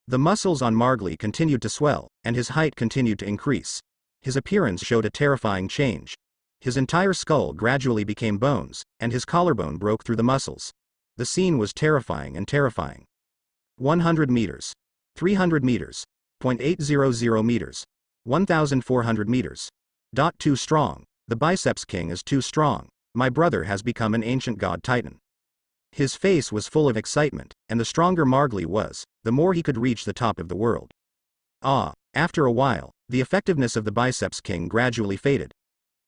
The muscles on Margley continued to swell, and his height continued to increase. His appearance showed a terrifying change. His entire skull gradually became bones, and his collarbone broke through the muscles. The scene was terrifying and terrifying. 100 meters. 300 meters. 0.800 meters. 1,400 meters. Too strong. The biceps king is too strong. My brother has become an ancient god titan. His face was full of excitement, and the stronger Margly was, the more he could reach the top of the world. After a while, the effectiveness of the Biceps King gradually faded.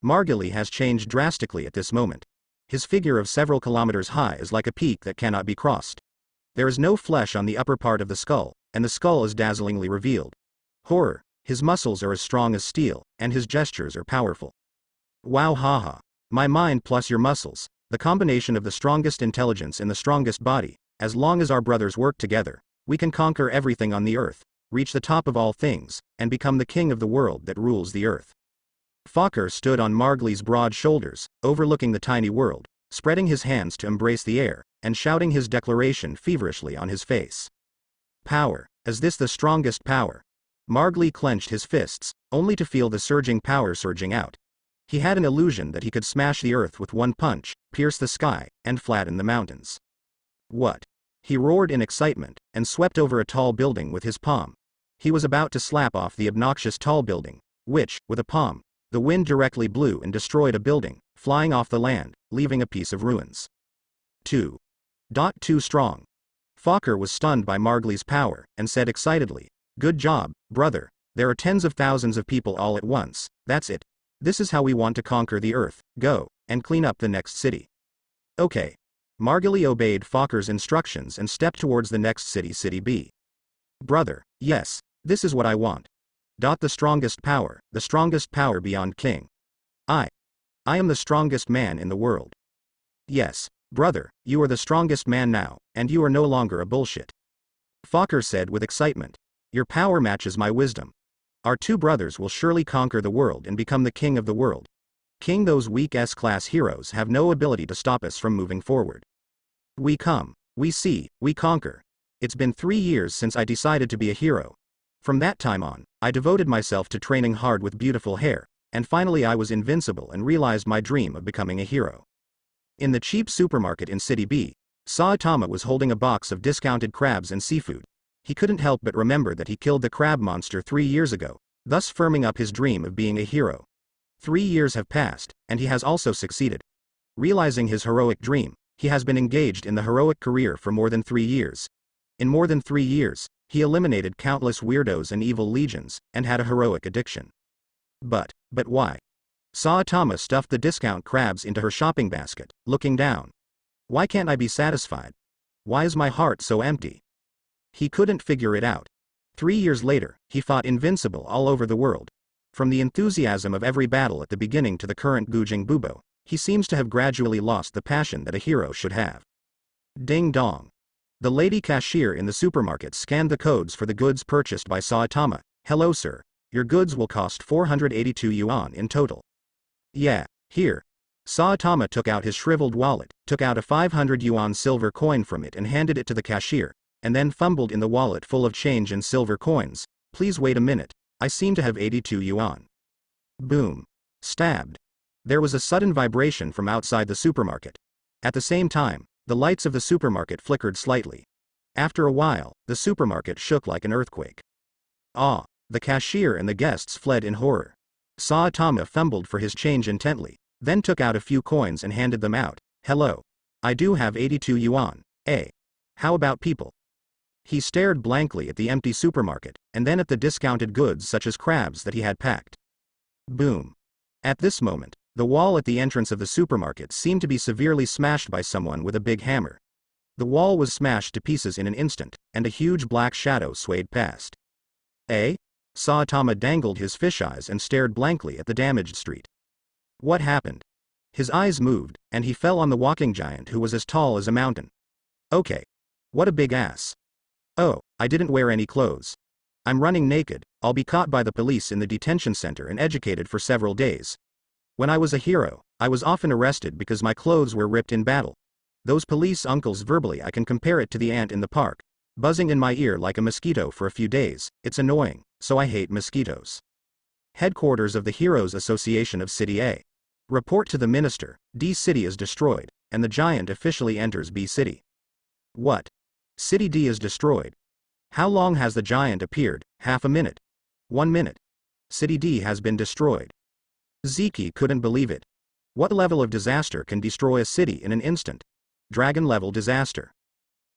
Margly has changed drastically at this moment. His figure of several kilometers high is like a peak that cannot be crossed. There is no flesh on the upper part of the skull, and the skull is dazzlingly revealed. Horror, his muscles are as strong as steel, and his gestures are powerful. Wow, haha. My mind plus your muscles, the combination of the strongest intelligence in the strongest body. As long as our brothers work together, we can conquer everything on the earth, reach the top of all things, and become the king of the world that rules the earth. Fokker stood on Margly's broad shoulders, overlooking the tiny world, spreading his hands to embrace the air, and shouting his declaration feverishly on his face. Power. Is this the strongest power? Margly clenched his fists, only to feel the surging power surging out. He had an illusion that he could smash the earth with one punch, pierce the sky, and flatten the mountains. What? He roared in excitement, and swept over a tall building with his palm. He was about to slap off the obnoxious tall building, which, with a palm, the wind directly blew and destroyed a building, flying off the land, leaving a piece of ruins. 2. Too strong. Fokker was stunned by Margly's power, and said excitedly, "Good job, brother. There are tens of thousands of people all at once, that's it. This is how we want to conquer the earth. Go, and clean up the next city." Okay. Margly obeyed Fokker's instructions and stepped towards the next city, City B. Brother, yes, this is what I want. The strongest power beyond king. I am the strongest man in the world. Yes, brother, you are the strongest man now, and you are no longer a bullshit. Fokker said with excitement. Your power matches my wisdom. Our two brothers will surely conquer the world and become the king of the world. King, those weak S-class heroes have no ability to stop us from moving forward. We come, we see, we conquer. It's been 3 years since I decided to be a hero. From that time on, I devoted myself to training hard with beautiful hair, and finally I was invincible and realized my dream of becoming a hero. In the cheap supermarket in City B, Saitama was holding a box of discounted crabs and seafood. He couldn't help but remember that he killed the crab monster 3 years ago, thus firming up his dream of being a hero. 3 years have passed, and he has also succeeded. Realizing his heroic dream, he has been engaged in the heroic career for more than 3 years. In more than 3 years, he eliminated countless weirdos and evil legions, and had a heroic addiction. But why? Saitama stuffed the discount crabs into her shopping basket, looking down. Why can't I be satisfied? Why is my heart so empty? He couldn't figure it out. 3 years later, he fought invincible all over the world. From the enthusiasm of every battle at the beginning to the current Gujing Bubo, he seems to have gradually lost the passion that a hero should have. Ding dong. The lady cashier in the supermarket scanned the codes for the goods purchased by Saitama. Hello sir, your goods will cost 482 yuan in total. Yeah, here. Saitama took out his shriveled wallet, took out a 500 yuan silver coin from it and handed it to the cashier, and then fumbled in the wallet full of change and silver coins. Please wait a minute, I seem to have 82 yuan. Boom. Stabbed. There was a sudden vibration from outside the supermarket. At the same time, the lights of the supermarket flickered slightly. After a while, the supermarket shook like an earthquake. The cashier and the guests fled in horror. Saitama fumbled for his change intently, then took out a few coins and handed them out. Hello. I do have 82 yuan, eh? How about people? He stared blankly at the empty supermarket, and then at the discounted goods such as crabs that he had packed. Boom. At this moment, the wall at the entrance of the supermarket seemed to be severely smashed by someone with a big hammer. The wall was smashed to pieces in an instant, and a huge black shadow swayed past. Eh? Saitama dangled his fish eyes and stared blankly at the damaged street. What happened? His eyes moved, and he fell on the walking giant who was as tall as a mountain. Okay. What a big ass. Oh, I didn't wear any clothes. I'm running naked, I'll be caught by the police in the detention center and educated for several days. When I was a hero, I was often arrested because my clothes were ripped in battle. Those police uncles verbally I can compare it to the ant in the park, buzzing in my ear like a mosquito for a few days. It's annoying, so I hate mosquitoes. Headquarters of the Heroes Association of City A. Report to the minister, D City is destroyed, and the giant officially enters B City. What? City D is destroyed. How long has the giant appeared? Half a minute. 1 minute. City D has been destroyed. Ziki couldn't believe it. What level of disaster can destroy a city in an instant? Dragon level disaster.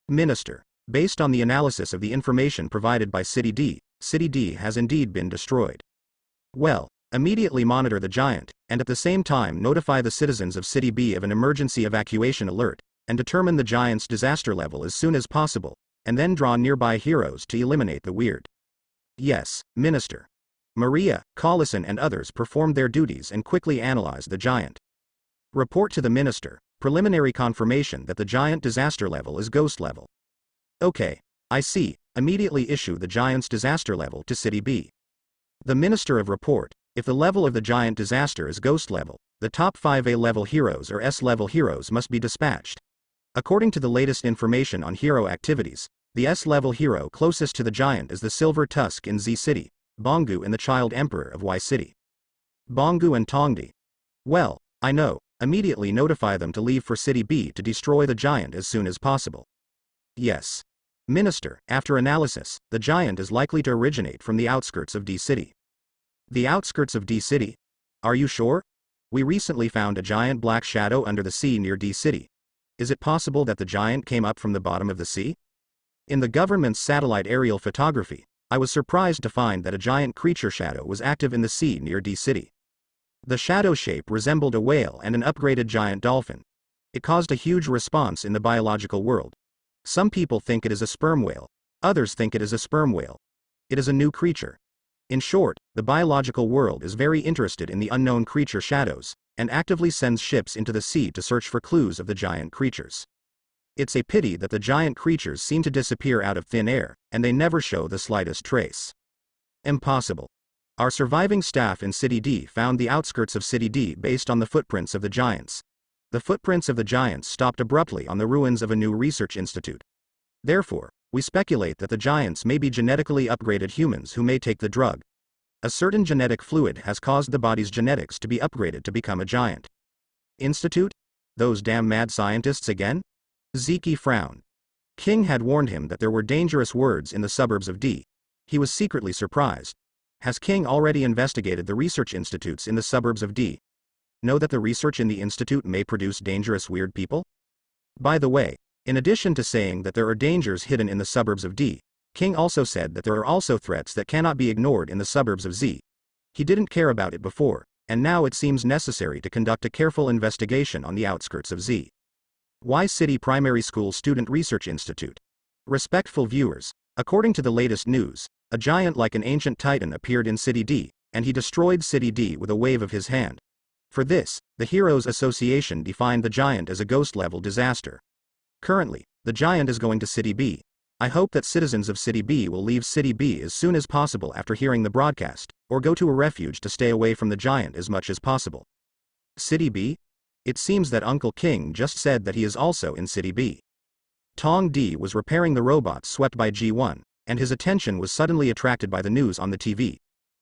Minister. Based on the analysis of the information provided by City D has indeed been destroyed. Well, immediately monitor the giant, and at the same time notify the citizens of City B of an emergency evacuation alert, and determine the giant's disaster level as soon as possible, and then draw nearby heroes to eliminate the weird. Yes, Minister. Maria, Collison and others performed their duties and quickly analyzed the giant. Report to the Minister, preliminary confirmation that the giant disaster level is ghost level. Okay, I see, immediately issue the giant's disaster level to City B. The Minister of Report, if the level of the giant disaster is ghost level, the top 5 A-level heroes or S-level heroes must be dispatched. According to the latest information on hero activities, the S-level hero closest to the giant is the Silver Tusk in Z City, Bongu and the Child Emperor of Y City. Bongu and Tongdi. Well, I know, immediately notify them to leave for City B to destroy the giant as soon as possible. Yes. Minister, after analysis, the giant is likely to originate from the outskirts of D City. The outskirts of D City? Are you sure? We recently found a giant black shadow under the sea near D City. Is it possible that the giant came up from the bottom of the sea? In the government's satellite aerial photography, I was surprised to find that a giant creature shadow was active in the sea near D City. The shadow shape resembled a whale and an upgraded giant dolphin. It caused a huge response in the biological world. Some people think it is a sperm whale. Others think it is a sperm whale. It is a new creature. In short, the biological world is very interested in the unknown creature shadows, and actively sends ships into the sea to search for clues of the giant creatures. It's a pity that the giant creatures seem to disappear out of thin air, and they never show the slightest trace. Impossible. Our surviving staff in City D found the outskirts of City D based on the footprints of the giants. The footprints of the giants stopped abruptly on the ruins of a new research institute. Therefore, we speculate that the giants may be genetically upgraded humans who may take the drug. A certain genetic fluid has caused the body's genetics to be upgraded to become a giant. Institute? Those damn mad scientists again? Zeki frowned. King had warned him that there were dangerous words in the suburbs of D. He was secretly surprised. Has King already investigated the research institutes in the suburbs of D? Know that the research in the institute may produce dangerous weird people? By the way, in addition to saying that there are dangers hidden in the suburbs of D, King also said that there are also threats that cannot be ignored in the suburbs of Z. He didn't care about it before, and now it seems necessary to conduct a careful investigation on the outskirts of Z. Y City Primary School Student Research Institute. Respectful viewers, according to the latest news, a giant like an ancient titan appeared in City D, and he destroyed City D with a wave of his hand. For this, the Heroes Association defined the giant as a ghost-level disaster. Currently, the giant is going to City B. I hope that citizens of City B will leave City B as soon as possible after hearing the broadcast, or go to a refuge to stay away from the giant as much as possible. City B? It seems that Uncle King just said that he is also in City B. Tong D was repairing the robots swept by G1, and his attention was suddenly attracted by the news on the TV.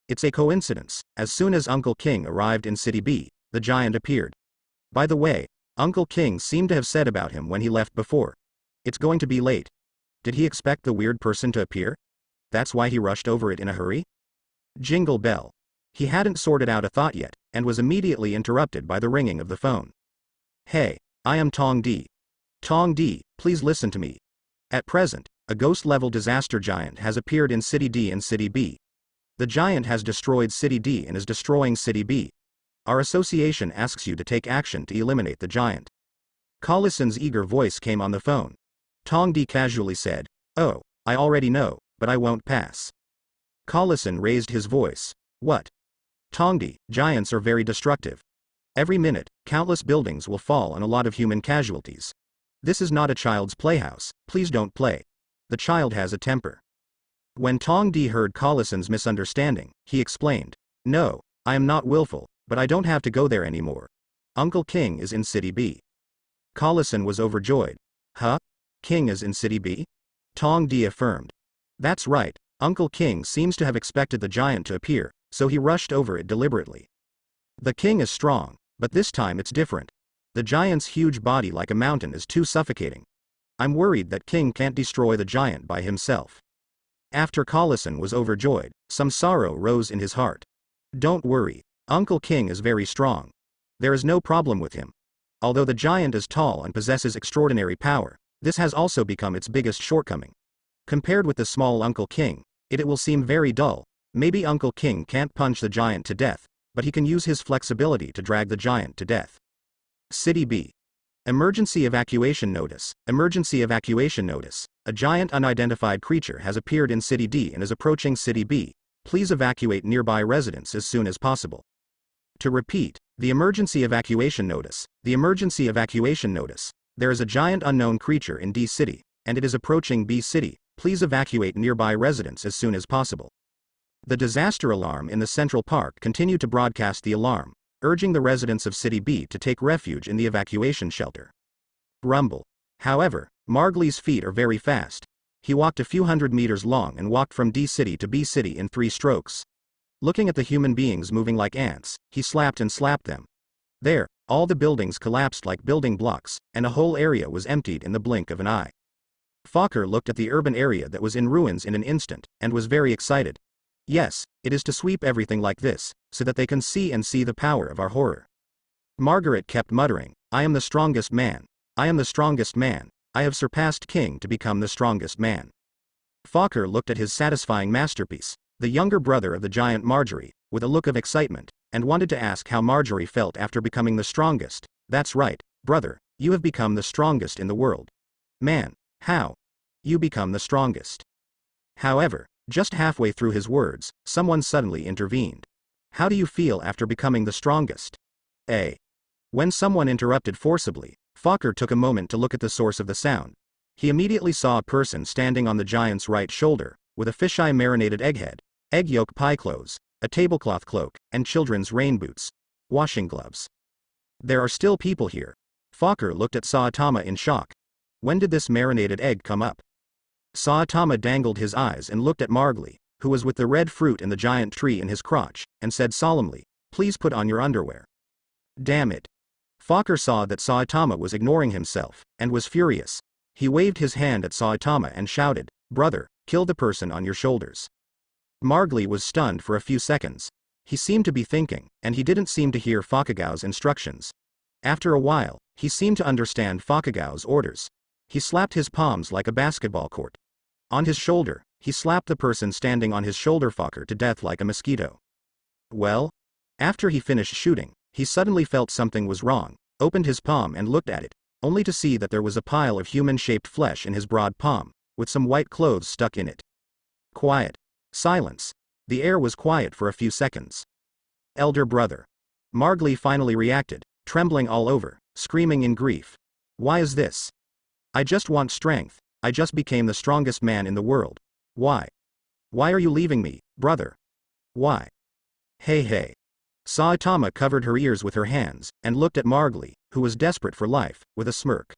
It's a coincidence, as soon as Uncle King arrived in City B, the giant appeared. By the way, Uncle King seemed to have said about him when he left before. It's going to be late. Did he expect the weird person to appear? That's why he rushed over it in a hurry? Jingle bell. He hadn't sorted out a thought yet, and was immediately interrupted by the ringing of the phone. Hey, I am Tong D. Tong D, please listen to me. At present, a ghost-level disaster giant has appeared in City D and City B. The giant has destroyed City D and is destroying City B. Our association asks you to take action to eliminate the giant. Collison's eager voice came on the phone. Tong D casually said, "Oh, I already know, but I won't pass." Collison raised his voice. What? Tong D, giants are very destructive. Every minute, countless buildings will fall and a lot of human casualties. This is not a child's playhouse, please don't play. The child has a temper. When Tong D heard Collison's misunderstanding, he explained, "No, I am not willful, but I don't have to go there anymore. Uncle King is in City B." Collison was overjoyed. Huh? King is in City B? Tong D affirmed. That's right, Uncle King seems to have expected the giant to appear, so he rushed over it deliberately. The king is strong, but this time it's different. The giant's huge body like a mountain is too suffocating. I'm worried that King can't destroy the giant by himself. After Collison was overjoyed, some sorrow rose in his heart. Don't worry, Uncle King is very strong. There is no problem with him. Although the giant is tall and possesses extraordinary power, this has also become its biggest shortcoming. Compared with the small Uncle King, it will seem very dull. Maybe Uncle King can't punch the giant to death, but he can use his flexibility to drag the giant to death. City B. Emergency evacuation notice. Emergency evacuation notice. A giant unidentified creature has appeared in City D and is approaching City B. Please evacuate nearby residents as soon as possible. To repeat, the emergency evacuation notice. The emergency evacuation notice. There is a giant unknown creature in D City, and it is approaching B City. Please evacuate nearby residents as soon as possible. The disaster alarm in the Central Park continued to broadcast the alarm, urging the residents of City B to take refuge in the evacuation shelter. Rumble. However, Margley's feet are very fast. He walked a few hundred meters long and walked from D City to B City in 3 strokes. Looking at the human beings moving like ants, he slapped and slapped them. There, all the buildings collapsed like building blocks, and a whole area was emptied in the blink of an eye. Fokker looked at the urban area that was in ruins in an instant, and was very excited. Yes, it is to sweep everything like this, so that they can see the power of our horror. Margaret kept muttering, I am the strongest man. I am the strongest man. I have surpassed King to become the strongest man. Fokker looked at his satisfying masterpiece, the younger brother of the giant Marjorie, with a look of excitement, and wanted to ask how Marjorie felt after becoming the strongest. That's right, brother, you have become the strongest in the world. Man, how? You become the strongest. However, just halfway through his words, someone suddenly intervened. How do you feel after becoming the strongest? When someone interrupted forcibly, Fokker took a moment to look at the source of the sound. He immediately saw a person standing on the giant's right shoulder, with a fisheye marinated egghead, egg yolk pie clothes, a tablecloth cloak, and children's rain boots. Washing gloves. There are still people here. Fokker looked at Saitama in shock. When did this marinated egg come up? Saitama dangled his eyes and looked at Margley, who was with the red fruit and the giant tree in his crotch, and said solemnly, please put on your underwear. Damn it. Fokker saw that Saitama was ignoring himself, and was furious. He waved his hand at Saitama and shouted, brother, kill the person on your shoulders. Margley was stunned for a few seconds. He seemed to be thinking, and he didn't seem to hear Fokagao's instructions. After a while, he seemed to understand Fokagao's orders. He slapped his palms like a basketball court. On his shoulder, he slapped the person standing on his shoulder Fokker to death like a mosquito. Well? After he finished shooting, he suddenly felt something was wrong, opened his palm and looked at it, only to see that there was a pile of human-shaped flesh in his broad palm, with some white clothes stuck in it. Quiet. Silence. The air was quiet for a few seconds. Elder brother. Margley finally reacted, trembling all over, screaming in grief. Why is this? I just want strength. I just became the strongest man in the world. Why? Why are you leaving me, brother? Why? Hey. Saitama covered her ears with her hands, and looked at Margley, who was desperate for life, with a smirk.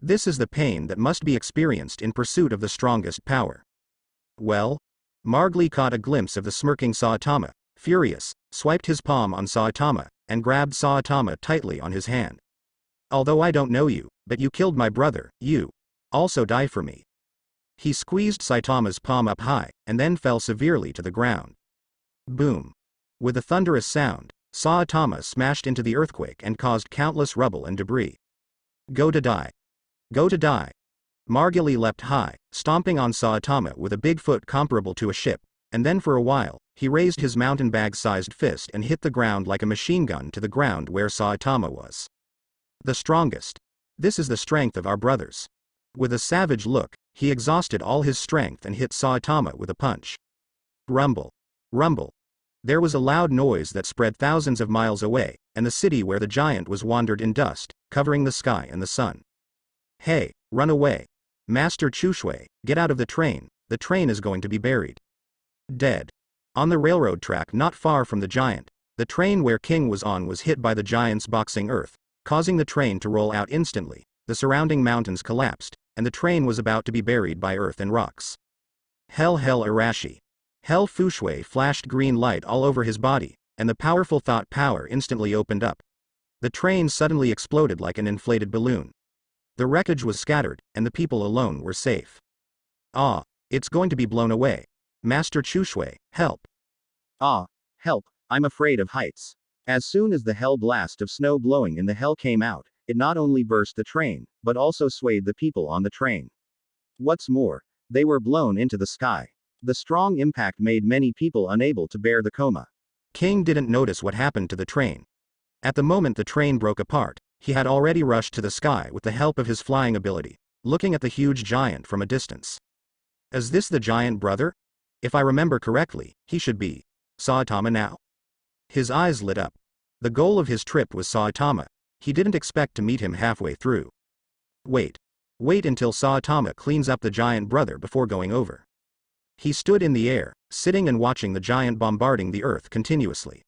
This is the pain that must be experienced in pursuit of the strongest power. Well? Margley caught a glimpse of the smirking Saitama, furious, swiped his palm on Saitama, and grabbed Saitama tightly on his hand. Although I don't know you, but you killed my brother, you also die for me. He squeezed Saitama's palm up high, and then fell severely to the ground. Boom. With a thunderous sound, Saitama smashed into the earthquake and caused countless rubble and debris. Go to die. Go to die. Margley leapt high, stomping on Saitama with a big foot comparable to a ship, and then for a while, he raised his mountain bag-sized fist and hit the ground like a machine gun to the ground where Saitama was. The strongest. This is the strength of our brothers. With a savage look, he exhausted all his strength and hit Saitama with a punch. Rumble. Rumble. There was a loud noise that spread thousands of miles away, and the city where the giant was wandered in dust, covering the sky and the sun. Hey, run away. Master Chushui, get out of the train is going to be buried. Dead. On the railroad track not far from the giant, the train where King was on was hit by the giant's boxing earth, causing the train to roll out instantly, the surrounding mountains collapsed, and the train was about to be buried by earth and rocks. Hell Arashi. Hell Fushui flashed green light all over his body, and the powerful thought power instantly opened up. The train suddenly exploded like an inflated balloon. The wreckage was scattered, and the people alone were safe. Ah, it's going to be blown away. Master Chushui, help. Ah, help, I'm afraid of heights. As soon as the hell blast of snow blowing in the hell came out, it not only burst the train, but also swayed the people on the train. What's more, they were blown into the sky. The strong impact made many people unable to bear the coma. King didn't notice what happened to the train. At the moment the train broke apart, he had already rushed to the sky with the help of his flying ability, looking at the huge giant from a distance. Is this the giant brother? If I remember correctly, he should be Saitama now. His eyes lit up. The goal of his trip was Saitama. He didn't expect to meet him halfway through. Wait until Saitama cleans up the giant brother before going over. He stood in the air, sitting and watching the giant bombarding the earth continuously.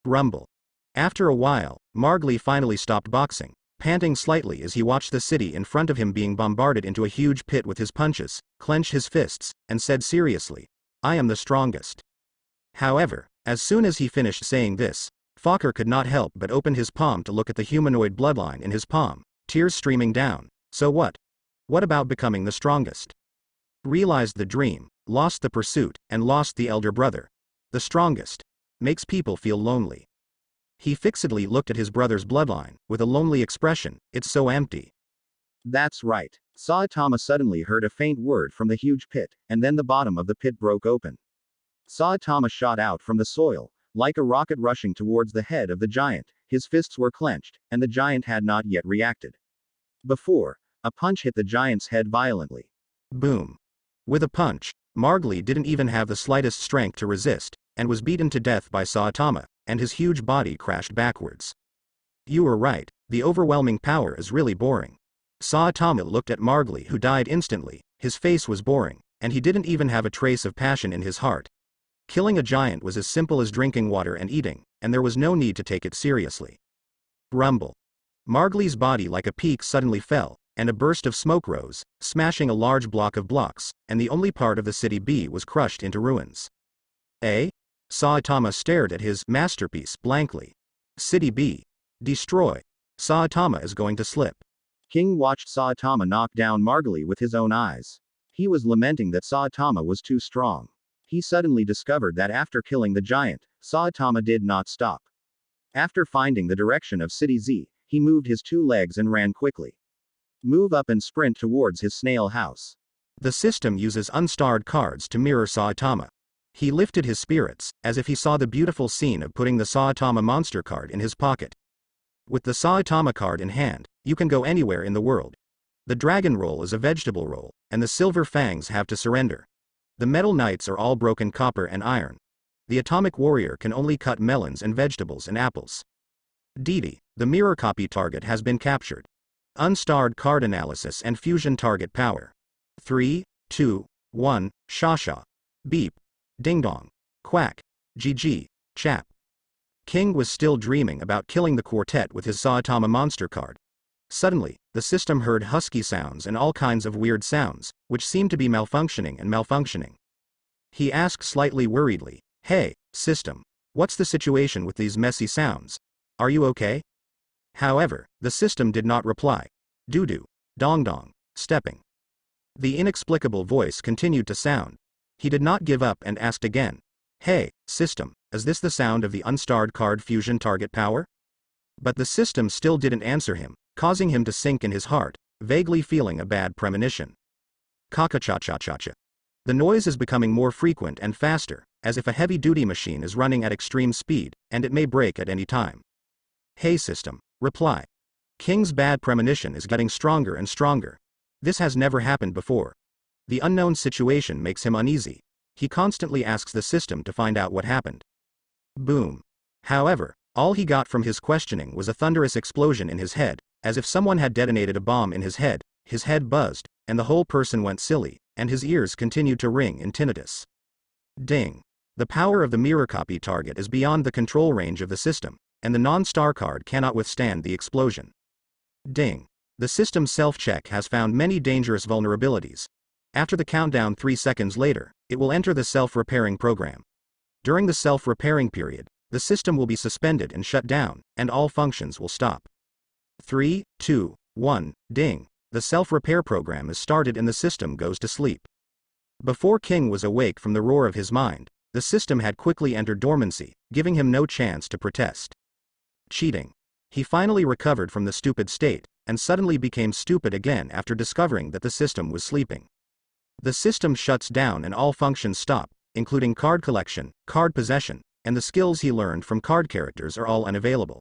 Rumble. After a while, Margly finally stopped boxing, panting slightly as he watched the city in front of him being bombarded into a huge pit with his punches, clenched his fists, and said seriously, "I am the strongest." However, as soon as he finished saying this, Fokker could not help but open his palm to look at the humanoid bloodline in his palm, tears streaming down. So what? What about becoming the strongest? Realized the dream, lost the pursuit, and lost the elder brother. The strongest. Makes people feel lonely. He fixedly looked at his brother's bloodline, with a lonely expression. It's so empty. That's right. Saitama suddenly heard a faint word from the huge pit, and then the bottom of the pit broke open. Saitama shot out from the soil, like a rocket rushing towards the head of the giant. His fists were clenched, and the giant had not yet reacted. Before, a punch hit the giant's head violently. Boom. With a punch, Margly didn't even have the slightest strength to resist, and was beaten to death by Saitama, and his huge body crashed backwards. You were right, the overwhelming power is really boring. Saitama looked at Margly, who died instantly. His face was boring, and he didn't even have a trace of passion in his heart. Killing a giant was as simple as drinking water and eating, and there was no need to take it seriously. Rumble. Margly's body like a peak suddenly fell, and a burst of smoke rose, smashing a large block of blocks, and the only part of the city B was crushed into ruins. Saitama stared at his masterpiece blankly. City B. Destroy. Saitama is going to slip. King watched Saitama knock down Margly with his own eyes. He was lamenting that Saitama was too strong. He suddenly discovered that after killing the giant, Saitama did not stop. After finding the direction of City Z, he moved his two legs and ran quickly. Move up and sprint towards his snail house. The system uses unstarred cards to mirror Saitama. He lifted his spirits, as if he saw the beautiful scene of putting the Saitama monster card in his pocket. With the Saitama card in hand, you can go anywhere in the world. The dragon roll is a vegetable roll, and the silver fangs have to surrender. The metal knights are all broken copper and iron. The atomic warrior can only cut melons and vegetables and apples. Didi, the mirror copy target has been captured. Unstarred card analysis and fusion target power. 3, 2, 1, Shasha. Beep. Ding dong. Quack. GG. Chap. King was still dreaming about killing the quartet with his Saitama monster card. Suddenly, the system heard husky sounds and all kinds of weird sounds, which seemed to be malfunctioning. He asked slightly worriedly, "Hey, system, what's the situation with these messy sounds? Are you okay?" However, the system did not reply. Doo-doo. Dong-dong. Stepping. The inexplicable voice continued to sound. He did not give up and asked again, "Hey, system, is this the sound of the unstarred card fusion target power?" But the system still didn't answer him, causing him to sink in his heart, vaguely feeling a bad premonition. Kaka-cha-cha-cha-cha. The noise is becoming more frequent and faster, as if a heavy-duty machine is running at extreme speed, and it may break at any time. Hey system, reply. King's bad premonition is getting stronger and stronger. This has never happened before. The unknown situation makes him uneasy. He constantly asks the system to find out what happened. Boom. However, all he got from his questioning was a thunderous explosion in his head, as if someone had detonated a bomb in his head buzzed, and the whole person went silly, and his ears continued to ring in tinnitus. Ding. The power of the mirror copy target is beyond the control range of the system, and the non-star card cannot withstand the explosion. Ding. The system's self-check has found many dangerous vulnerabilities. After the countdown 3 seconds later, it will enter the self-repairing program. During the self-repairing period, the system will be suspended and shut down, and all functions will stop. 3, 2, 1, ding. The self-repair program is started and the system goes to sleep. Before King was awake from the roar of his mind, the system had quickly entered dormancy, giving him no chance to protest. Cheating. He finally recovered from the stupid state, and suddenly became stupid again after discovering that the system was sleeping. The system shuts down and all functions stop, including card collection, card possession, and the skills he learned from card characters are all unavailable.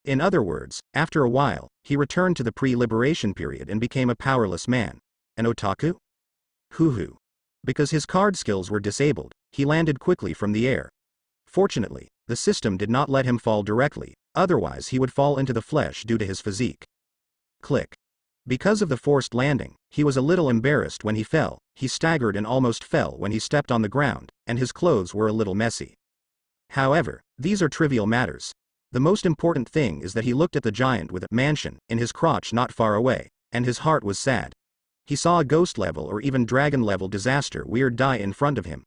In other words, after a while, he returned to the pre-liberation period and became a powerless man. An otaku? Hoo-hoo. Because his card skills were disabled, he landed quickly from the air. Fortunately, the system did not let him fall directly, otherwise he would fall into the flesh due to his physique. Click. Because of the forced landing, he was a little embarrassed when he fell, he staggered and almost fell when he stepped on the ground, and his clothes were a little messy. However, these are trivial matters. The most important thing is that he looked at the giant with a mansion in his crotch not far away, and his heart was sad. He saw a ghost level or even dragon level disaster weird die in front of him.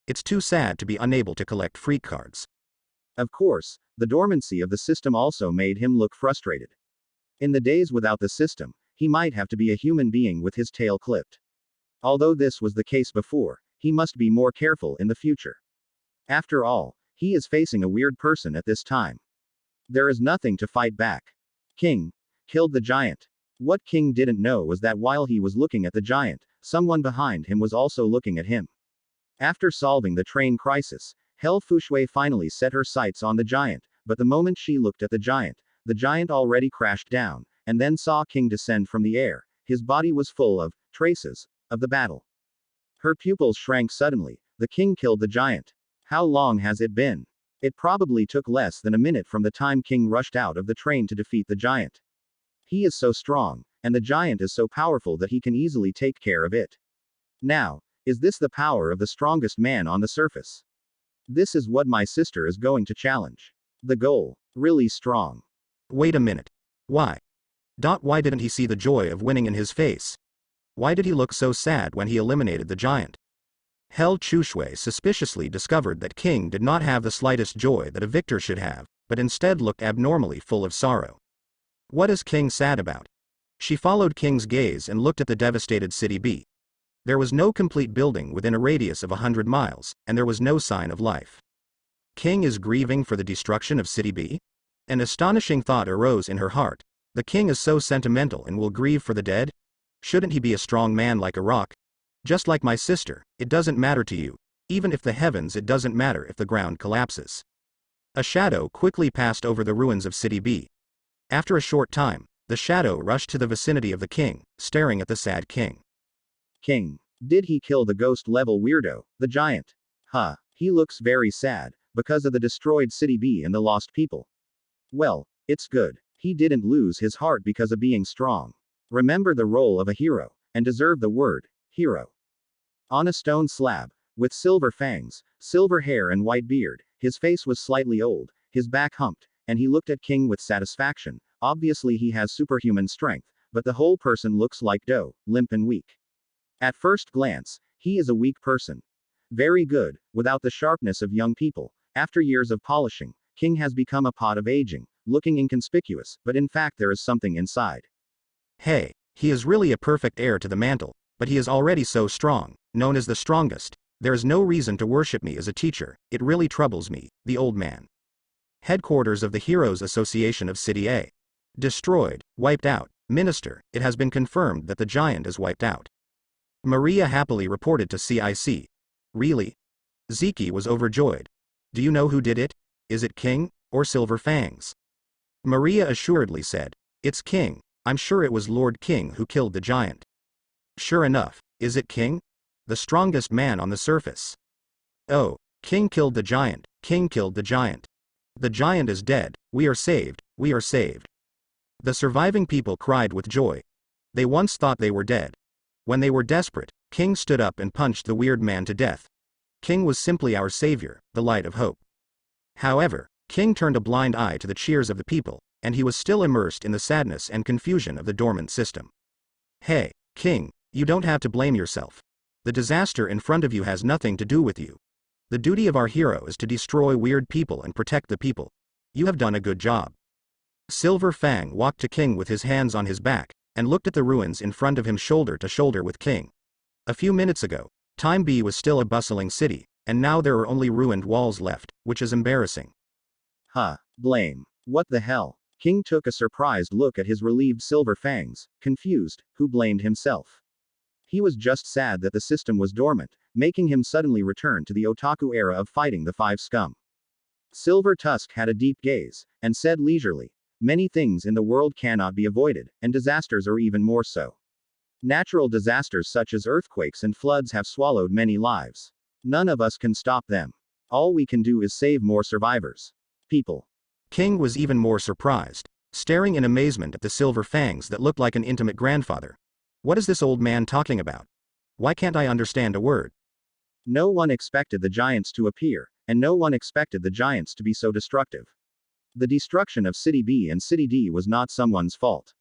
It's too sad to be unable to collect freak cards. Of course, the dormancy of the system also made him look frustrated. In the days without the system, he might have to be a human being with his tail clipped. Although this was the case before, he must be more careful in the future. After all, he is facing a weird person at this time. There is nothing to fight back. King killed the giant. What King didn't know was that while he was looking at the giant, someone behind him was also looking at him. After solving the train crisis, Hel Fushui finally set her sights on the giant, but the moment she looked at the giant already crashed down, and then saw King descend from the air. His body was full of traces of the battle. Her pupils shrank suddenly. The king killed the giant. How long has it been? It probably took less than a minute from the time King rushed out of the train to defeat the giant. He is so strong, and the giant is so powerful that he can easily take care of it. Now, is this the power of the strongest man on the surface? This is what my sister is going to challenge. The goal. Really strong. Wait a minute. Why? Why didn't he see the joy of winning in his face? Why did he look so sad when he eliminated the giant? Hel Fushui suspiciously discovered that King did not have the slightest joy that a victor should have, but instead looked abnormally full of sorrow. What is King sad about? She followed King's gaze and looked at the devastated City B. There was no complete building within a radius of 100 miles, and there was no sign of life. King is grieving for the destruction of City B? An astonishing thought arose in her heart. The king is so sentimental and will grieve for the dead? Shouldn't he be a strong man like a rock? Just like my sister, it doesn't matter to you. Even if the heavens, it doesn't matter if the ground collapses. A shadow quickly passed over the ruins of City B. After a short time, the shadow rushed to the vicinity of the king, staring at the sad king. King. Did he kill the ghost-level weirdo, the giant? Huh. He looks very sad, because of the destroyed City B and the lost people. Well, it's good. He didn't lose his heart because of being strong. Remember the role of a hero, and deserve the word, hero. On a stone slab, with silver fangs, silver hair and white beard, his face was slightly old, his back humped, and he looked at King with satisfaction. Obviously he has superhuman strength, but the whole person looks like dough, limp and weak. At first glance, he is a weak person. Very good, without the sharpness of young people. After years of polishing, King has become a pot of aging, looking inconspicuous, but in fact there is something inside. Hey, he is really a perfect heir to the mantle, but he is already so strong, known as the strongest. There is no reason to worship me as a teacher. It really troubles me, the old man. Headquarters of the Heroes Association of City A. Destroyed, wiped out. Minister, it has been confirmed that the giant is wiped out. Maria happily reported to CIC. Really? Ziki was overjoyed. Do you know who did it? Is it King, or Silver Fangs? Maria assuredly said, it's King. I'm sure it was Lord King who killed the giant. Sure enough, is it King? The strongest man on the surface. Oh, King killed the giant, King killed the giant. The giant is dead, we are saved, we are saved. The surviving people cried with joy. They once thought they were dead. When they were desperate, King stood up and punched the weird man to death. King was simply our savior, the light of hope. However, King turned a blind eye to the cheers of the people, and he was still immersed in the sadness and confusion of the dormant system. Hey, King, you don't have to blame yourself. The disaster in front of you has nothing to do with you. The duty of our hero is to destroy weird people and protect the people. You have done a good job. Silver Fang walked to King with his hands on his back, and looked at the ruins in front of him shoulder to shoulder with King. A few minutes ago, Time B was still a bustling city, and now there are only ruined walls left, which is embarrassing. Blame. What the hell? King took a surprised look at his relieved Silver Fangs, confused, who blamed himself. He was just sad that the system was dormant, making him suddenly return to the otaku era of fighting the five scum. Silver Tusk had a deep gaze, and said leisurely, "Many things in the world cannot be avoided, and disasters are even more so. Natural disasters such as earthquakes and floods have swallowed many lives. None of us can stop them. All we can do is save more survivors. People." King was even more surprised, staring in amazement at the Silver Fangs that looked like an intimate grandfather. What is this old man talking about? Why can't I understand a word? No one expected the giants to appear, and no one expected the giants to be so destructive. The destruction of City B and City D was not someone's fault.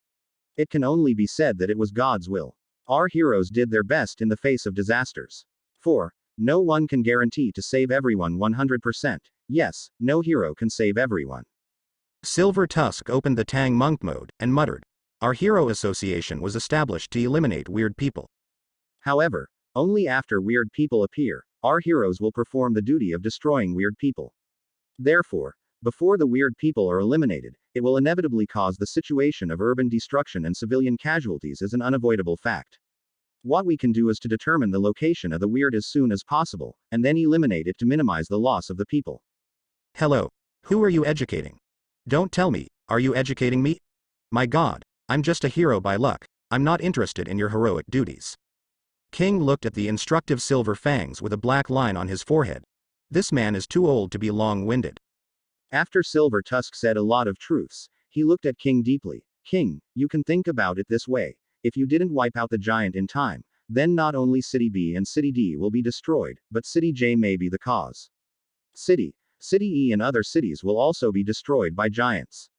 It can only be said that it was God's will. Our heroes did their best in the face of disasters. 4. No one can guarantee to save everyone 100%. Yes, no hero can save everyone. Silver Tusk opened the Tang monk mode, and muttered, "Our hero association was established to eliminate weird people. However, only after weird people appear, our heroes will perform the duty of destroying weird people. Therefore, before the weird people are eliminated, it will inevitably cause the situation of urban destruction and civilian casualties as an unavoidable fact. What we can do is to determine the location of the weird as soon as possible, and then eliminate it to minimize the loss of the people." Hello. Who are you educating? Don't tell me, are you educating me? My God, I'm just a hero by luck. I'm not interested in your heroic duties. King looked at the instructive Silver Fangs with a black line on his forehead. This man is too old to be long-winded. After Silver Tusk said a lot of truths, he looked at King deeply. "King, you can think about it this way. If you didn't wipe out the giant in time, then not only City B and City D will be destroyed, but City J may be the cause. City E and other cities will also be destroyed by giants.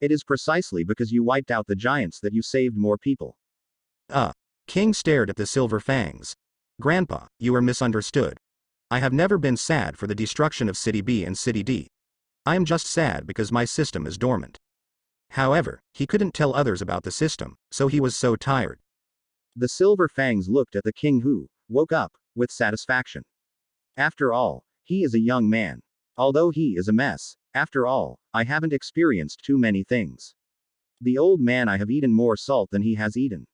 It is precisely because you wiped out the giants that you saved more people." King stared at the Silver Fangs. "Grandpa, you are misunderstood. I have never been sad for the destruction of City B and City D. I am just sad because my system is dormant." However, he couldn't tell others about the system, so he was so tired. The Silver Fangs looked at the king who woke up with satisfaction. After all, he is a young man. Although he is a mess, after all, I haven't experienced too many things. The old man I have eaten more salt than he has eaten.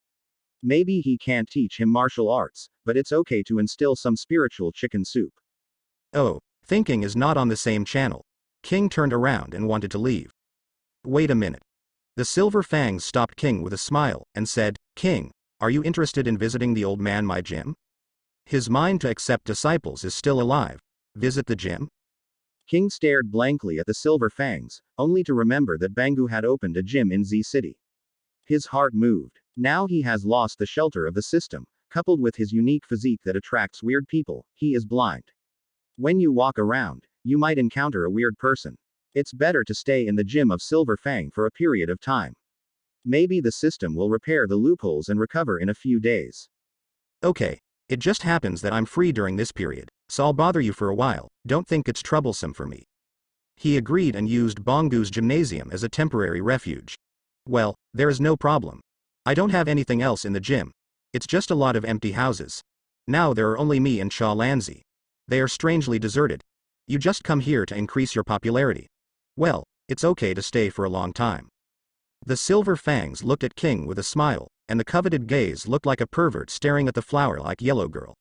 Maybe he can't teach him martial arts, but it's okay to instill some spiritual chicken soup. Oh, thinking is not on the same channel. King turned around and wanted to leave. Wait a minute. The Silver Fangs stopped King with a smile, and said, "King, are you interested in visiting the old man my gym? His mind to accept disciples is still alive. Visit the gym?" King stared blankly at the Silver Fangs, only to remember that Bangu had opened a gym in Z City. His heart moved. Now he has lost the shelter of the system, coupled with his unique physique that attracts weird people, he is blind. When you walk around, you might encounter a weird person. It's better to stay in the gym of Silver Fang for a period of time. Maybe the system will repair the loopholes and recover in a few days. Okay. It just happens that I'm free during this period, so I'll bother you for a while. Don't think it's troublesome for me. He agreed and used Bangu's gymnasium as a temporary refuge. Well, there is no problem. I don't have anything else in the gym. It's just a lot of empty houses. Now there are only me and Cha Lanzi. They are strangely deserted. You just come here to increase your popularity. Well, it's okay to stay for a long time. The Silver Fangs looked at King with a smile, and the coveted gaze looked like a pervert staring at the flower-like yellow girl.